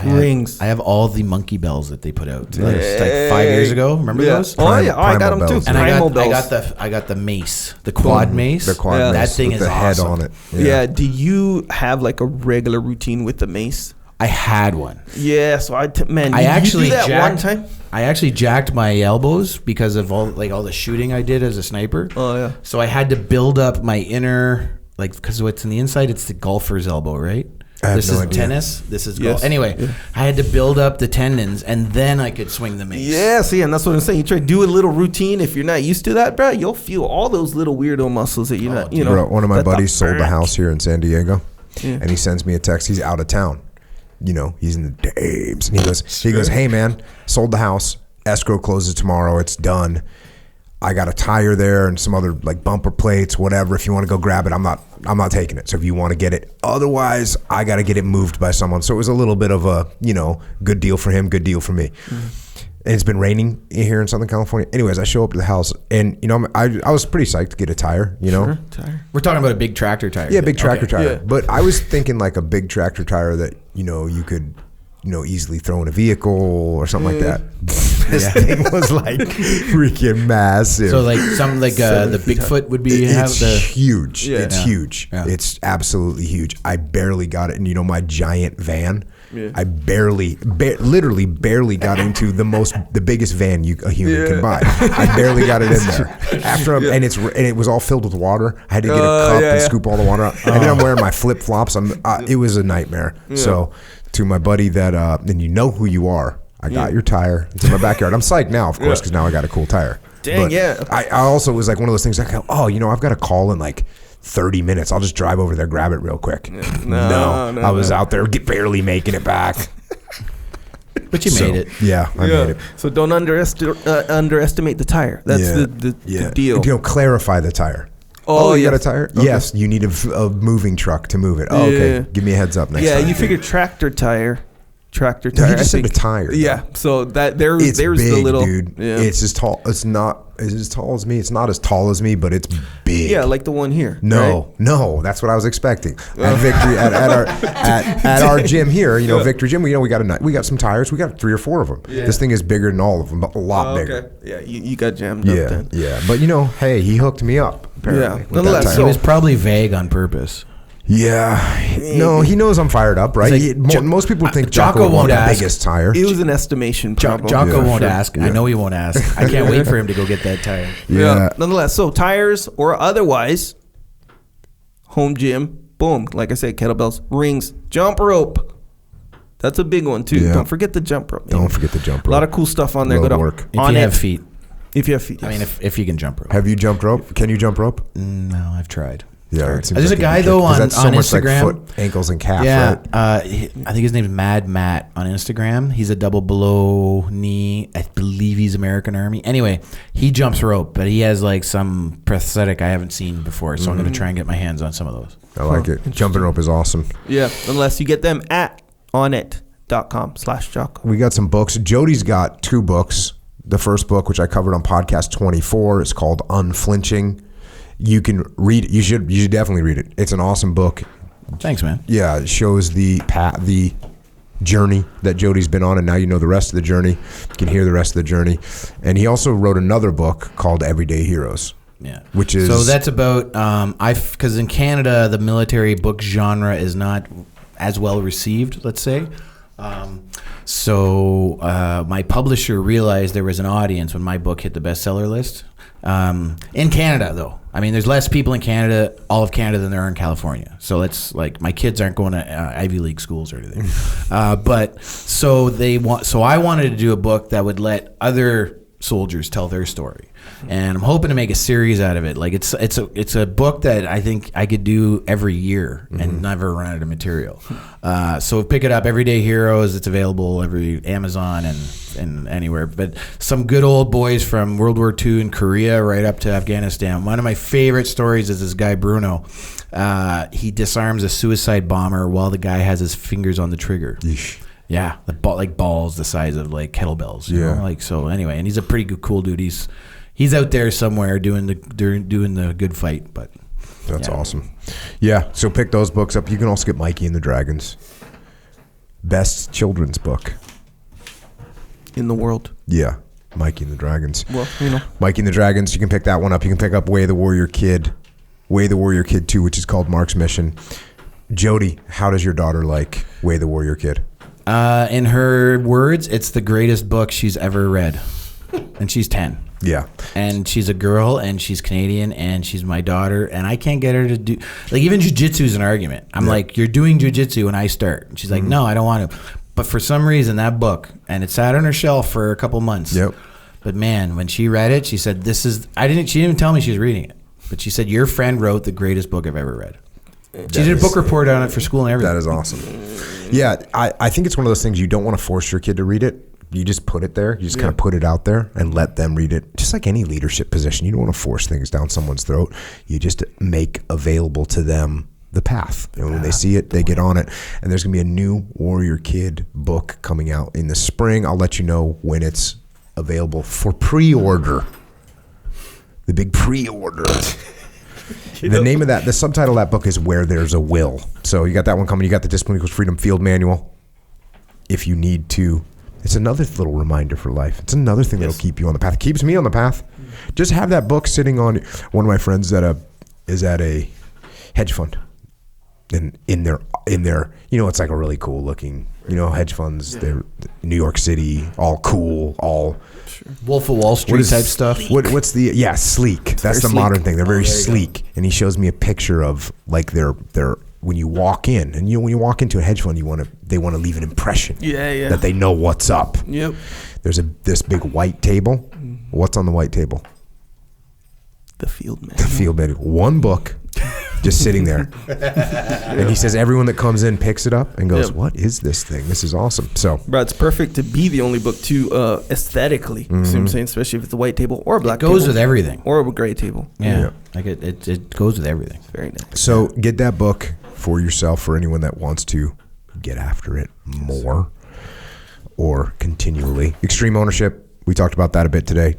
Rings. I have all the monkey bells that they put out. Like 5 years ago. Remember those? I got them too. And I got the mace, the quad mace. The quad mace. That thing with is the awesome. head on it. Yeah. Do you have like a regular routine with the mace? I had one. Yeah. So I actually do that one time. I actually jacked my elbows because of all the shooting I did as a sniper. Oh yeah. So I had to build up my inner, because what's in the inside, it's the golfer's elbow, right? This is tennis. This is golf. Anyway, I had to build up the tendons, and then I could swing the mace. Yeah, see, and that's what I'm saying. You try to do a little routine. If you're not used to that, bro, you'll feel all those little weirdo muscles that you're not. You know, bro, one of my buddies sold a house here in San Diego, and he sends me a text. He's out of town. You know, he's in the Dames, and he goes, "Hey man, sold the house. Escrow closes tomorrow. It's done. I got a tire there and some other like bumper plates, whatever. If you want to go grab it, I'm not taking it. So if you want to get it, otherwise I got to get it moved by someone." So it was a little bit of a, good deal for him, good deal for me. And it's been raining here in Southern California. Anyways, I show up to the house and, I was pretty psyched to get a tire, Tire. We're talking about a big tractor tire. Yeah, big tractor tire. Yeah. But I was thinking like a big tractor tire that, you could, easily throw in a vehicle or something like that. This thing was like freaking massive. So like the Bigfoot would be. Huge. Yeah. It's huge. Yeah. It's absolutely huge. I barely got it. And my giant van, I literally barely got into the biggest van a human can buy. I barely got it in there. And it was all filled with water. I had to get a cup and scoop all the water out. And then I'm wearing my flip flops. It was a nightmare. So to my buddy that, and you know who you are. I got your tire. It's in my backyard. I'm psyched now, of course, because now I got a cool tire. Dang, but I also was like one of those things like, I've got a call in like 30 minutes. I'll just drive over there, grab it real quick. No, I was out there barely making it back. But you made it. Yeah, I made it. So don't underestimate the tire. That's the deal. Clarify the tire. Oh, you got a tire? Okay. Yes, you need a moving truck to move it. Oh, okay. Give me a heads up next time. Yeah, you figure tractor tire. No, he just said a tire. Yeah, so there's big, the little dude. Yeah. It's as tall. It's not as tall as me. It's not as tall as me, but it's big. Yeah, like the one here. No, that's what I was expecting. At Victory at our gym here, Victory Gym. We got some tires. We got 3 or 4 of them. Yeah. This thing is bigger than all of them, but a lot bigger. Yeah, you got jammed up then. Yeah, but hey, he hooked me up. Apparently, nonetheless, he was probably vague on purpose. Yeah, no, he knows I'm fired up, right? Most people think Jocko won't ask. The biggest tire. It was an estimation problem. Jocko won't ask. Yeah. I know he won't ask. I can't wait for him to go get that tire. Yeah. Nonetheless, so tires or otherwise, home gym, boom. Like I said, kettlebells, rings, jump rope. That's a big one too. Yeah. Don't forget the jump rope. Don't forget the jump rope. A lot of cool stuff on there. Go to work. If you have feet. If you have feet. I mean, if you can jump rope. Have you jumped rope? Can you jump rope? No, I've tried. Yeah, there's a guy though on Instagram. Like foot, ankles, and calf. Yeah, right? I think his name's Mad Matt on Instagram. He's a double below knee. I believe he's American Army. Anyway, he jumps rope, but he has like some prosthetic I haven't seen before. So I'm going to try and get my hands on some of those. I like it. Jumping rope is awesome. Yeah, unless you get them at onit.com/Jocko. We got some books. Jody's got 2 books The first book, which I covered on podcast 24, is called Unflinching. You can read it. You should definitely read it. It's an awesome book. Thanks, man. Yeah, it shows the journey that Jody's been on, and now you know the rest of the journey. You can hear the rest of the journey. And he also wrote another book called Everyday Heroes. Yeah. Which is... So that's about, because in Canada, the military book genre is not as well received, let's say. So my publisher realized there was an audience when my book hit the bestseller list. In Canada, though. I mean, there's less people in Canada, all of Canada, than there are in California. So it's like my kids aren't going to Ivy League schools or anything. So I wanted to do a book that would let other soldiers tell their story, and I'm hoping to make a series out of it. Like it's a book that I think I could do every year and never run out of material. So pick it up, Everyday Heroes. It's available every Amazon and anywhere. But some good old boys from World War II in Korea right up to Afghanistan. One of my favorite stories is this guy Bruno. He disarms a suicide bomber while the guy has his fingers on the trigger. Yeesh. Yeah, like balls the size of like kettlebells. You know? Like, so anyway, and he's a pretty good, cool dude. He's out there somewhere doing the good fight. But that's awesome. Yeah, so pick those books up. You can also get Mikey and the Dragons. Best children's book in the world. Yeah, Mikey and the Dragons. Well, you know, Mikey and the Dragons. You can pick that one up. You can pick up Way the Warrior Kid 2, which is called Mark's Mission. Jody, how does your daughter like Way the Warrior Kid? In her words, it's the greatest book she's ever read. And she's 10. Yeah. And she's a girl, and she's Canadian, and she's my daughter, and I can't get her to do... Like, even jiu-jitsu is an argument. I'm like, you're doing jiu-jitsu when I start. And she's like, no, I don't want to. But for some reason, that book, and it sat on her shelf for a couple months. Yep. But man, when she read it, she said, this is... She didn't even tell me she was reading it. But she said, your friend wrote the greatest book I've ever read. She did a book report on it for school and everything. That is awesome. Yeah, I think it's one of those things you don't want to force your kid to read it. You just put it there. You just kind of put it out there and let them read it. Just like any leadership position, you don't want to force things down someone's throat. You just make available to them the path. And when they see it, they get on it. And there's going to be a new Warrior Kid book coming out in the spring. I'll let you know when it's available for pre-order. The big pre-order. The name of the subtitle of that book is Where There's a Will. So you got that one coming. You got the Discipline Equals Freedom Field Manual. If you need to, it's another little reminder for life. It's another thing that'll keep you on the path. It keeps me on the path. Just have that book sitting on. One of my friends is at a hedge fund, and in their, it's like a really cool looking, hedge funds. They're New York City, all cool, all. Wolf of Wall Street type stuff. What's the sleek? That's the modern thing. They're very sleek. And he shows me a picture of like their when you walk in, and when you walk into a hedge fund, they want to leave an impression. That they know what's up. Yep. There's this big white table. What's on the white table? The field manual. The field manual. One book, just sitting there. And he says everyone that comes in picks it up and goes, "What is this thing? This is awesome." So, bro, it's perfect to be the only book too aesthetically. See what I'm saying? Especially if it's a white table or a black table. It goes with everything. Or a gray table. Yeah. Like it goes with everything. It's very nice. So get that book for yourself, for anyone that wants to get after it more or continually. Extreme Ownership. We talked about that a bit today.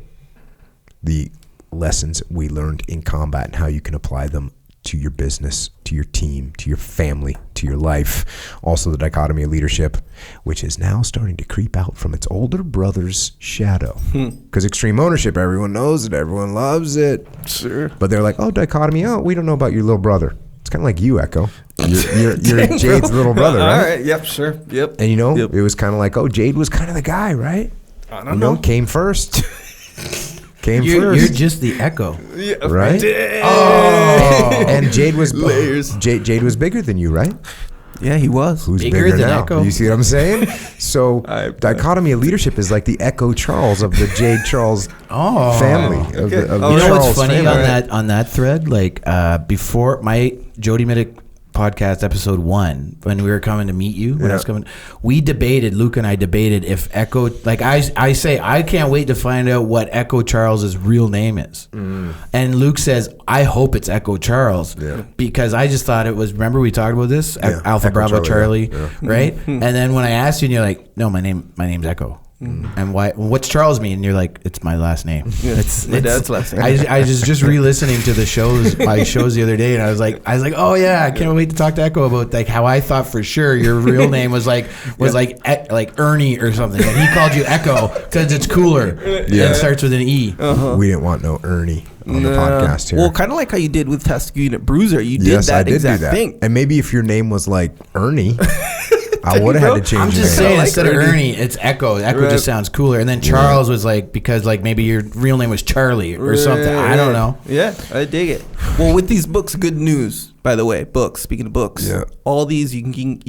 The lessons we learned in combat and how you can apply them to your business, to your team, to your family, to your life. Also the dichotomy of leadership, which is now starting to creep out from its older brother's shadow. Because extreme ownership, everyone knows it, everyone loves it. Sure. But they're like, oh, dichotomy, we don't know about your little brother. It's kind of like you, Echo. You're Jade's little brother, right? All right, yep, sure, yep. And it was kind of like, Jade was kind of the guy, right? I don't know. Came first. You're just the Echo, right? Oh, and Jade was Jade was bigger than you, right? Yeah, he was. Who's bigger than now? Echo? You see what I'm saying? So, dichotomy of leadership is like the Echo Charles of the Jade Charles family. Of the what's funny family. on that thread? Like before my Jody Mitic podcast episode 1, when we were coming to meet you, when I was coming, Luke and I debated if Echo, like I say, I can't wait to find out what Echo Charles's real name is. And Luke says, I hope it's Echo Charles, because I just thought it was, remember we talked about this? Alpha Echo Bravo Charlie, yeah. right? And then when I asked you and you're like, no, my name's Echo. And why? What's Charles mean? And you're like, it's my last name. It's My dad's last name. I was just re-listening to my shows the other day, and I was like, oh yeah, I can't wait to talk to Echo about like how I thought for sure your real name was like Ernie or something, and he called you Echo because it's cooler. Yeah, it starts with an E. We didn't want no Ernie on the podcast here. Well, kind of like how you did with Task Unit Bruiser. You did that exact thing. And maybe if your name was like Ernie, I would have had to change. I'm just your name. saying, instead of Ernie, it's Echo. Echo just sounds cooler. And then Charles was like, because like maybe your real name was Charlie or something. I don't know. Yeah, I dig it. Well, with these books, good news, by the way. Books. Speaking of books, all these you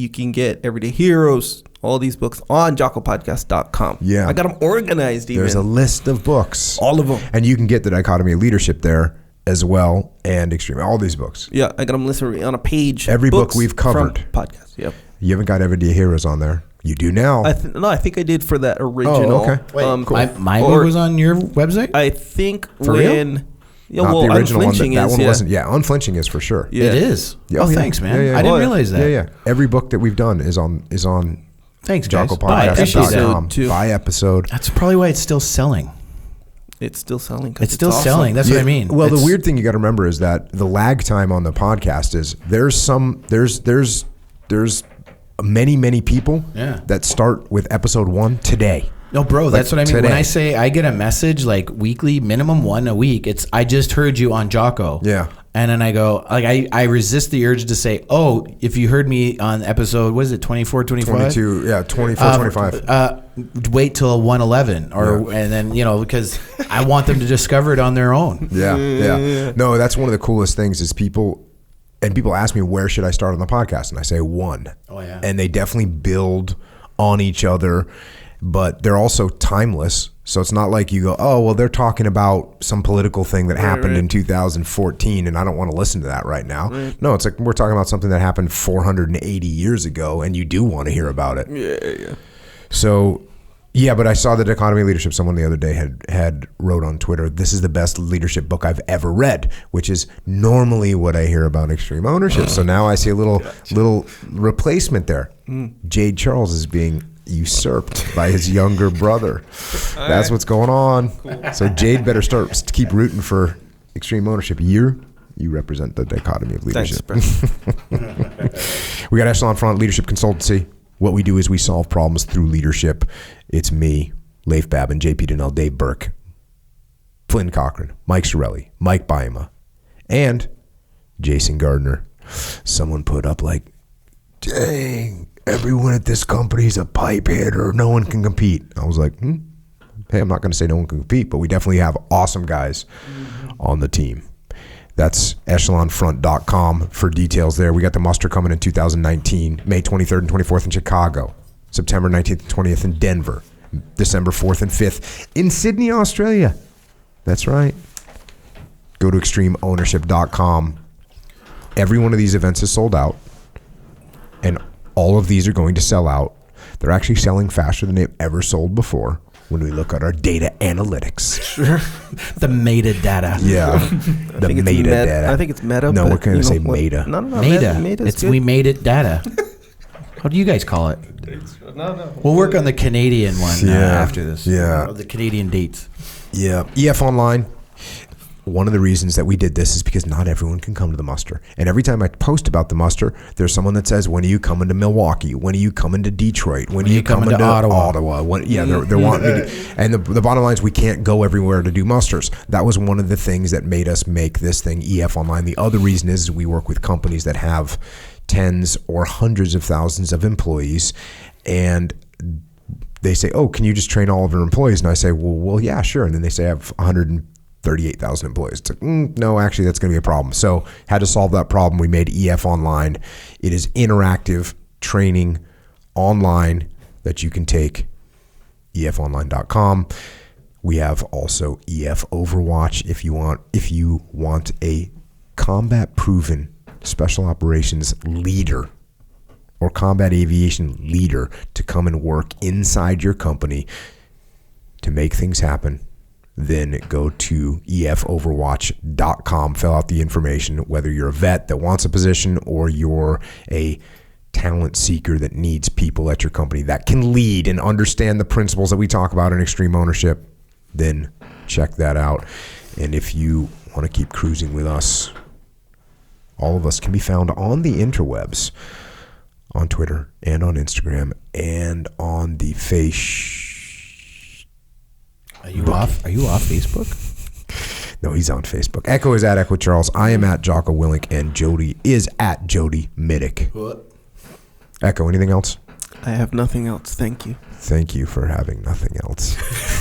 can get Everyday Heroes. All these books on jockopodcast.com. Yeah. I got them organized even. There's a list of books. All of them. And you can get The Dichotomy of Leadership there as well, and Extreme. All these books. Yeah, I got them listed on a page. Every book we've covered. Podcast, yep. You haven't got Everyday Heroes on there. You do now. I think I did for that original. Oh, okay. Wait, cool. My book was on your website? I think for when... real? Yeah, Not well, the original one. Unflinching That is, one wasn't. Yeah, Unflinching is for sure. Yeah. It is. Yeah, Thanks, man. Yeah. I didn't realize that. Yeah. Every book that we've done is on Thanks, guys. JockoPodcast.com. By episode. That's probably why it's still selling. It's still selling. It's still selling. That's what I mean. Well, the weird thing you got to remember is that the lag time on the podcast is there's many people that start with episode 1 today. No, bro, that's what I mean. Today. When I say I get a message like weekly, minimum one a week, it's I just heard you on Jocko. Yeah. And then I go, like, I resist the urge to say, oh, if you heard me on episode, what is it, 24, 25? 22, yeah, 24, 25. Wait till 111 and then, because I want them to discover it on their own. Yeah. No, that's one of the coolest things is people ask me, where should I start on the podcast? And I say 1. Oh, yeah. And they definitely build on each other, but they're also timeless. So it's not like you go, oh, well, they're talking about some political thing that happened in 2014, and I don't want to listen to that right now. Right. No, it's like we're talking about something that happened 480 years ago, and you do want to hear about it. Yeah. So, yeah, but I saw The Dichotomy of Leadership. Someone the other day had wrote on Twitter, this is the best leadership book I've ever read, which is normally what I hear about extreme ownership. So now I see a little replacement there. Jade Charles is being usurped by his younger brother. That's what's going on. Cool. So Jade better keep rooting for extreme ownership. You represent the dichotomy of leadership. Thanks, we got Echelon Front Leadership Consultancy. What we do is we solve problems through leadership. It's me, Leif Babin, JP Donnell, Dave Burke, Flynn Cochran, Mike Sorelli, Mike Baima, and Jason Gardner. Someone put up like, dang, everyone at this company is a pipe hitter. No one can compete. I was like, hey, I'm not going to say no one can compete, but we definitely have awesome guys on the team. That's echelonfront.com for details there. We got the muster coming in 2019, May 23rd and 24th in Chicago, September 19th and 20th in Denver, December 4th and 5th in Sydney, Australia. That's right. Go to extremeownership.com. Every one of these events is sold out, and all of these are going to sell out. They're actually selling faster than they've ever sold before when we look at our data analytics. Sure. The metadata. Yeah. The metadata. I think it's meta. No, we're going to say meta. No. Meta. It's good. We made it data. How do you guys call it? No. We'll work on the Canadian one after this. Yeah. The Canadian dates. Yeah. EF Online. One of the reasons that we did this is because not everyone can come to the muster. And every time I post about the muster, there's someone that says, when are you coming to Milwaukee? When are you coming to Detroit? When are you coming to Ottawa? They're wanting me to. And the bottom line is we can't go everywhere to do musters. That was one of the things that made us make this thing EF Online. The other reason is we work with companies that have tens or hundreds of thousands of employees, and they say, oh, can you just train all of your employees? And I say, well, yeah, sure. And then they say I have 138,000 employees. It's like, no, actually, that's going to be a problem. So had to solve that problem. We made EF Online. It is interactive training online that you can take, efonline.com. We have also EF Overwatch if you want a combat-proven special operations leader or combat aviation leader to come and work inside your company to make things happen. Then go to efoverwatch.com, fill out the information, whether you're a vet that wants a position or you're a talent seeker that needs people at your company that can lead and understand the principles that we talk about in extreme ownership, then check that out. And if you want to keep cruising with us, all of us can be found on the interwebs, on Twitter and on Instagram and on the face. Are you off Facebook? No, he's on Facebook. Echo is at Echo Charles. I am at Jocko Willink, and Jody is at Jody Mitic. What? Echo, anything else? I have nothing else. Thank you. Thank you for having nothing else.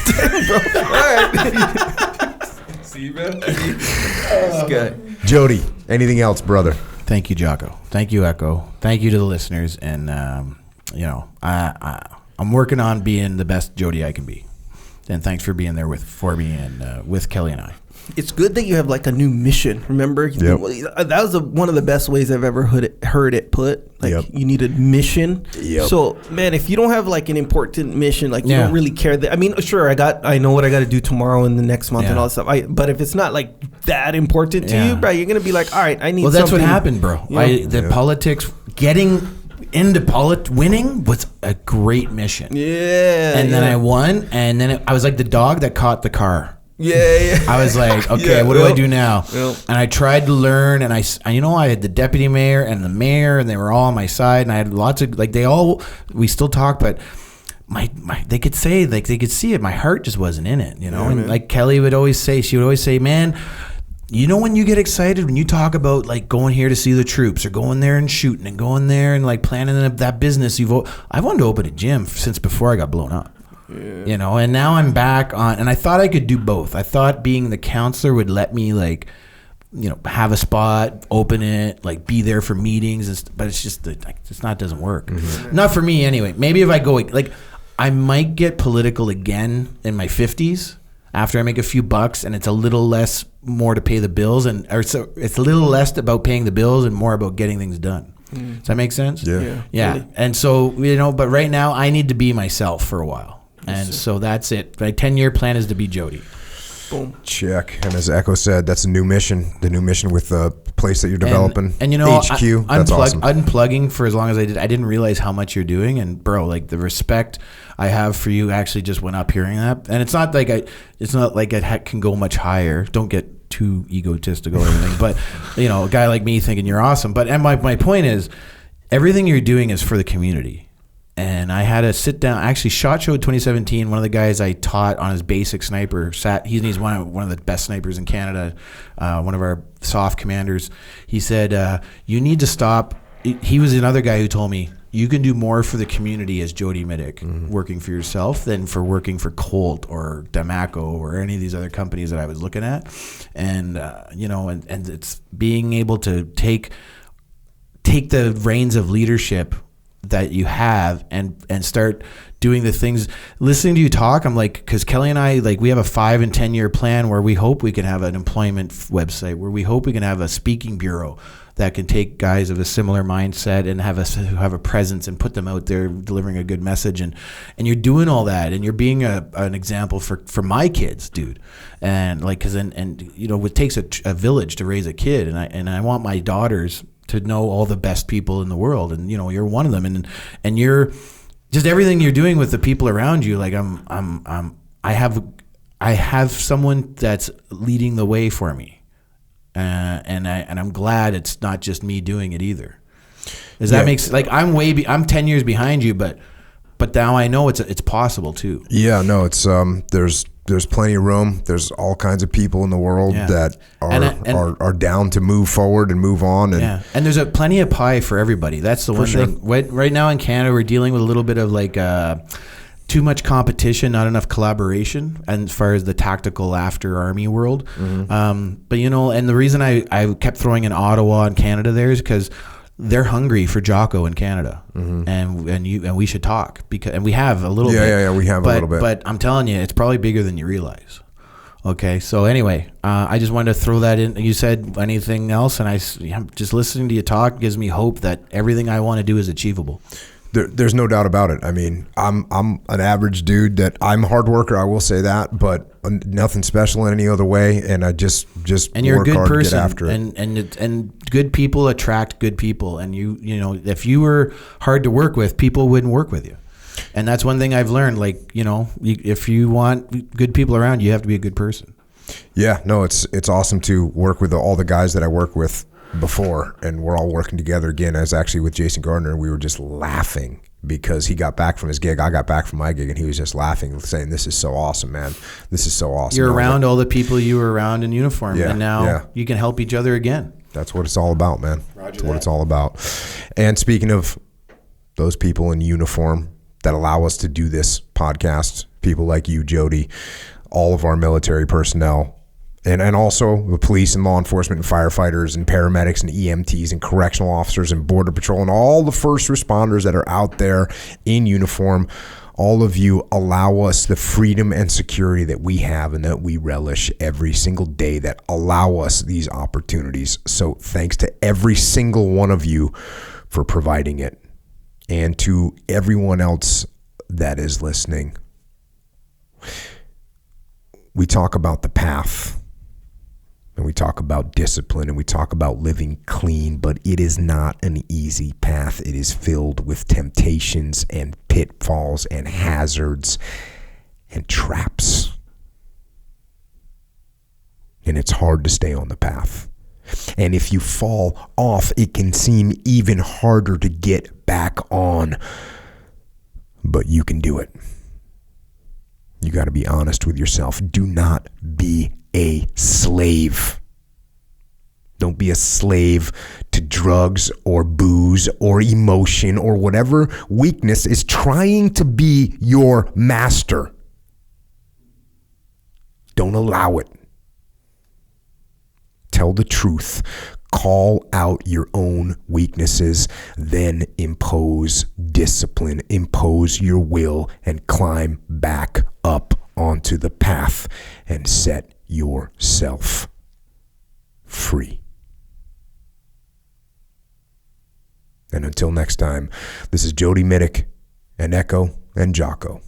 Damn, bro. All right. See, man. This guy. Jody, anything else, brother? Thank you, Jocko. Thank you, Echo. Thank you to the listeners. And, I'm working on being the best Jody I can be. And thanks for being there for me and with Kelly and I. It's good that you have like a new mission. Remember, Yep. That was one of the best ways I've ever heard it put. Like, Yep. you need a mission. Yep. So, man, if you don't have like an important mission, like you Yeah. don't really care. I mean, sure, I know what I got to do tomorrow and the next month and Yeah. all that stuff. But if it's not like that important to you, bro, you're gonna be like, all right, I need. Well, that's something. what happened, bro. Yeah. Politics, getting into winning was a great mission. Yeah. And then I won, and then I was like the dog that caught the car. Yeah. I was like, okay, Yeah, what do I yep. do now? Yep. And I tried to learn, and I had the deputy mayor and the mayor, and they were all on my side, and I had lots of, like, we still talk, but they could say, like, they could see it. My heart just wasn't in it, you know? Yeah, and man. like Kelly would always say, man, you know when you get excited, when you talk about, like, going here to see the troops or going there and shooting and going there and, like, planning that business, I wanted to open a gym since before I got blown up. Yeah. You know, and now I'm back on, and I thought I could do both. I thought being the counselor would let me, like, you know, have a spot, open it, like, be there for meetings, but it's just, doesn't work. Mm-hmm. Not for me anyway. Maybe if I go, like, I might get political again in my 50s after I make a few bucks, and it's a little less more to pay the bills, it's a little less about paying the bills and more about getting things done. Does that make sense? Yeah. Really. And so, you know, but right now I need to be myself for a while. And so that's it. My 10-year plan is to be Jody. Boom. Check. And as Echo said, that's a new mission. The new mission with the place that you're developing. And you know, HQ. That's awesome. Unplugging for as long as I did. I didn't realize how much you're doing. And bro, like, the respect I have for you actually just went up hearing that. And it's not like it can go much higher. Don't get too egotistical or anything. But, you know, a guy like me thinking you're awesome. And my point is, everything you're doing is for the community. And I had to sit down. Actually, SHOT Show 2017, one of the guys I taught on his basic sniper he's one of the best snipers in Canada, one of our soft commanders. He said, you need to stop. He was another guy who told me, you can do more for the community as Jody Mitic, working for yourself, than for working for Colt or Damaco or any of these other companies that I was looking at. And, you know, and it's being able to take the reins of leadership that you have and start doing the things. Listening to you talk, I'm like, because Kelly and I, like, we have a 5 and 10 year plan where we hope we can have an employment website, where we hope we can have a speaking bureau that can take guys of a similar mindset and have a presence and put them out there delivering a good message. And you're doing all that, and you're being an example for my kids, dude. And like, and you know, it takes a village to raise a kid, and I want my daughters to know all the best people in the world, and you know, you're one of them, and you're just everything you're doing with the people around you. Like, I have someone that's leading the way for me, and I'm glad it's not just me doing it either. Does that make sense? Like, I'm 10 years behind you, but now I know it's possible too. Yeah, no, it's there's plenty of room. There's all kinds of people in the world that are down to move forward and move on. And and there's plenty of pie for everybody. That's the one thing. Right now in Canada, we're dealing with a little bit of like too much competition, not enough collaboration, and as far as the tactical after army world. But you know, and the reason I kept throwing in Ottawa and Canada there is because they're hungry for Jocko in Canada, and we should talk, and we have a little bit. Yeah, we have a little bit. But I'm telling you, it's probably bigger than you realize. Okay, so anyway, I just wanted to throw that in. You said anything else, and just listening to you talk gives me hope that everything I want to do is achievable. There's no doubt about it. I mean, I'm an average dude. That I'm a hard worker. I will say that, but nothing special in any other way, and I just and you're a work good hard to person, get after it. and good people attract good people, and you know, if you were hard to work with, people wouldn't work with you. And that's one thing I've learned. Like, you know, if you want good people around, you have to be a good person. Yeah, no, it's awesome to work with all the guys that I worked with before, and we're all working together again. I was actually with Jason Gardner, and we were just laughing because he got back from his gig, I got back from my gig, and he was just laughing, saying, "This is so awesome, man. This is so awesome." You're around all the people you were around in uniform, and now you can help each other again. That's what it's all about, man. That's what it's all about. And speaking of those people in uniform that allow us to do this podcast, people like you, Jody, all of our military personnel, and also the police and law enforcement and firefighters and paramedics and EMTs and correctional officers and border patrol and all the first responders that are out there in uniform, all of you allow us the freedom and security that we have and that we relish every single day, that allow us these opportunities. So thanks to every single one of you for providing it. And to everyone else that is listening, we talk about the path, and we talk about discipline, and we talk about living clean, but it is not an easy path. It is filled with temptations and pitfalls and hazards and traps. And it's hard to stay on the path. And if you fall off, it can seem even harder to get back on. But you can do it. You got to be honest with yourself. Do not be a slave. Don't be a slave to drugs or booze or emotion or whatever weakness is trying to be your master. Don't allow it. Tell the truth. Call out your own weaknesses, then impose discipline, impose your will, and climb back up onto the path and set yourself free. And until next time, this is Jody Mitic and Echo and Jocko.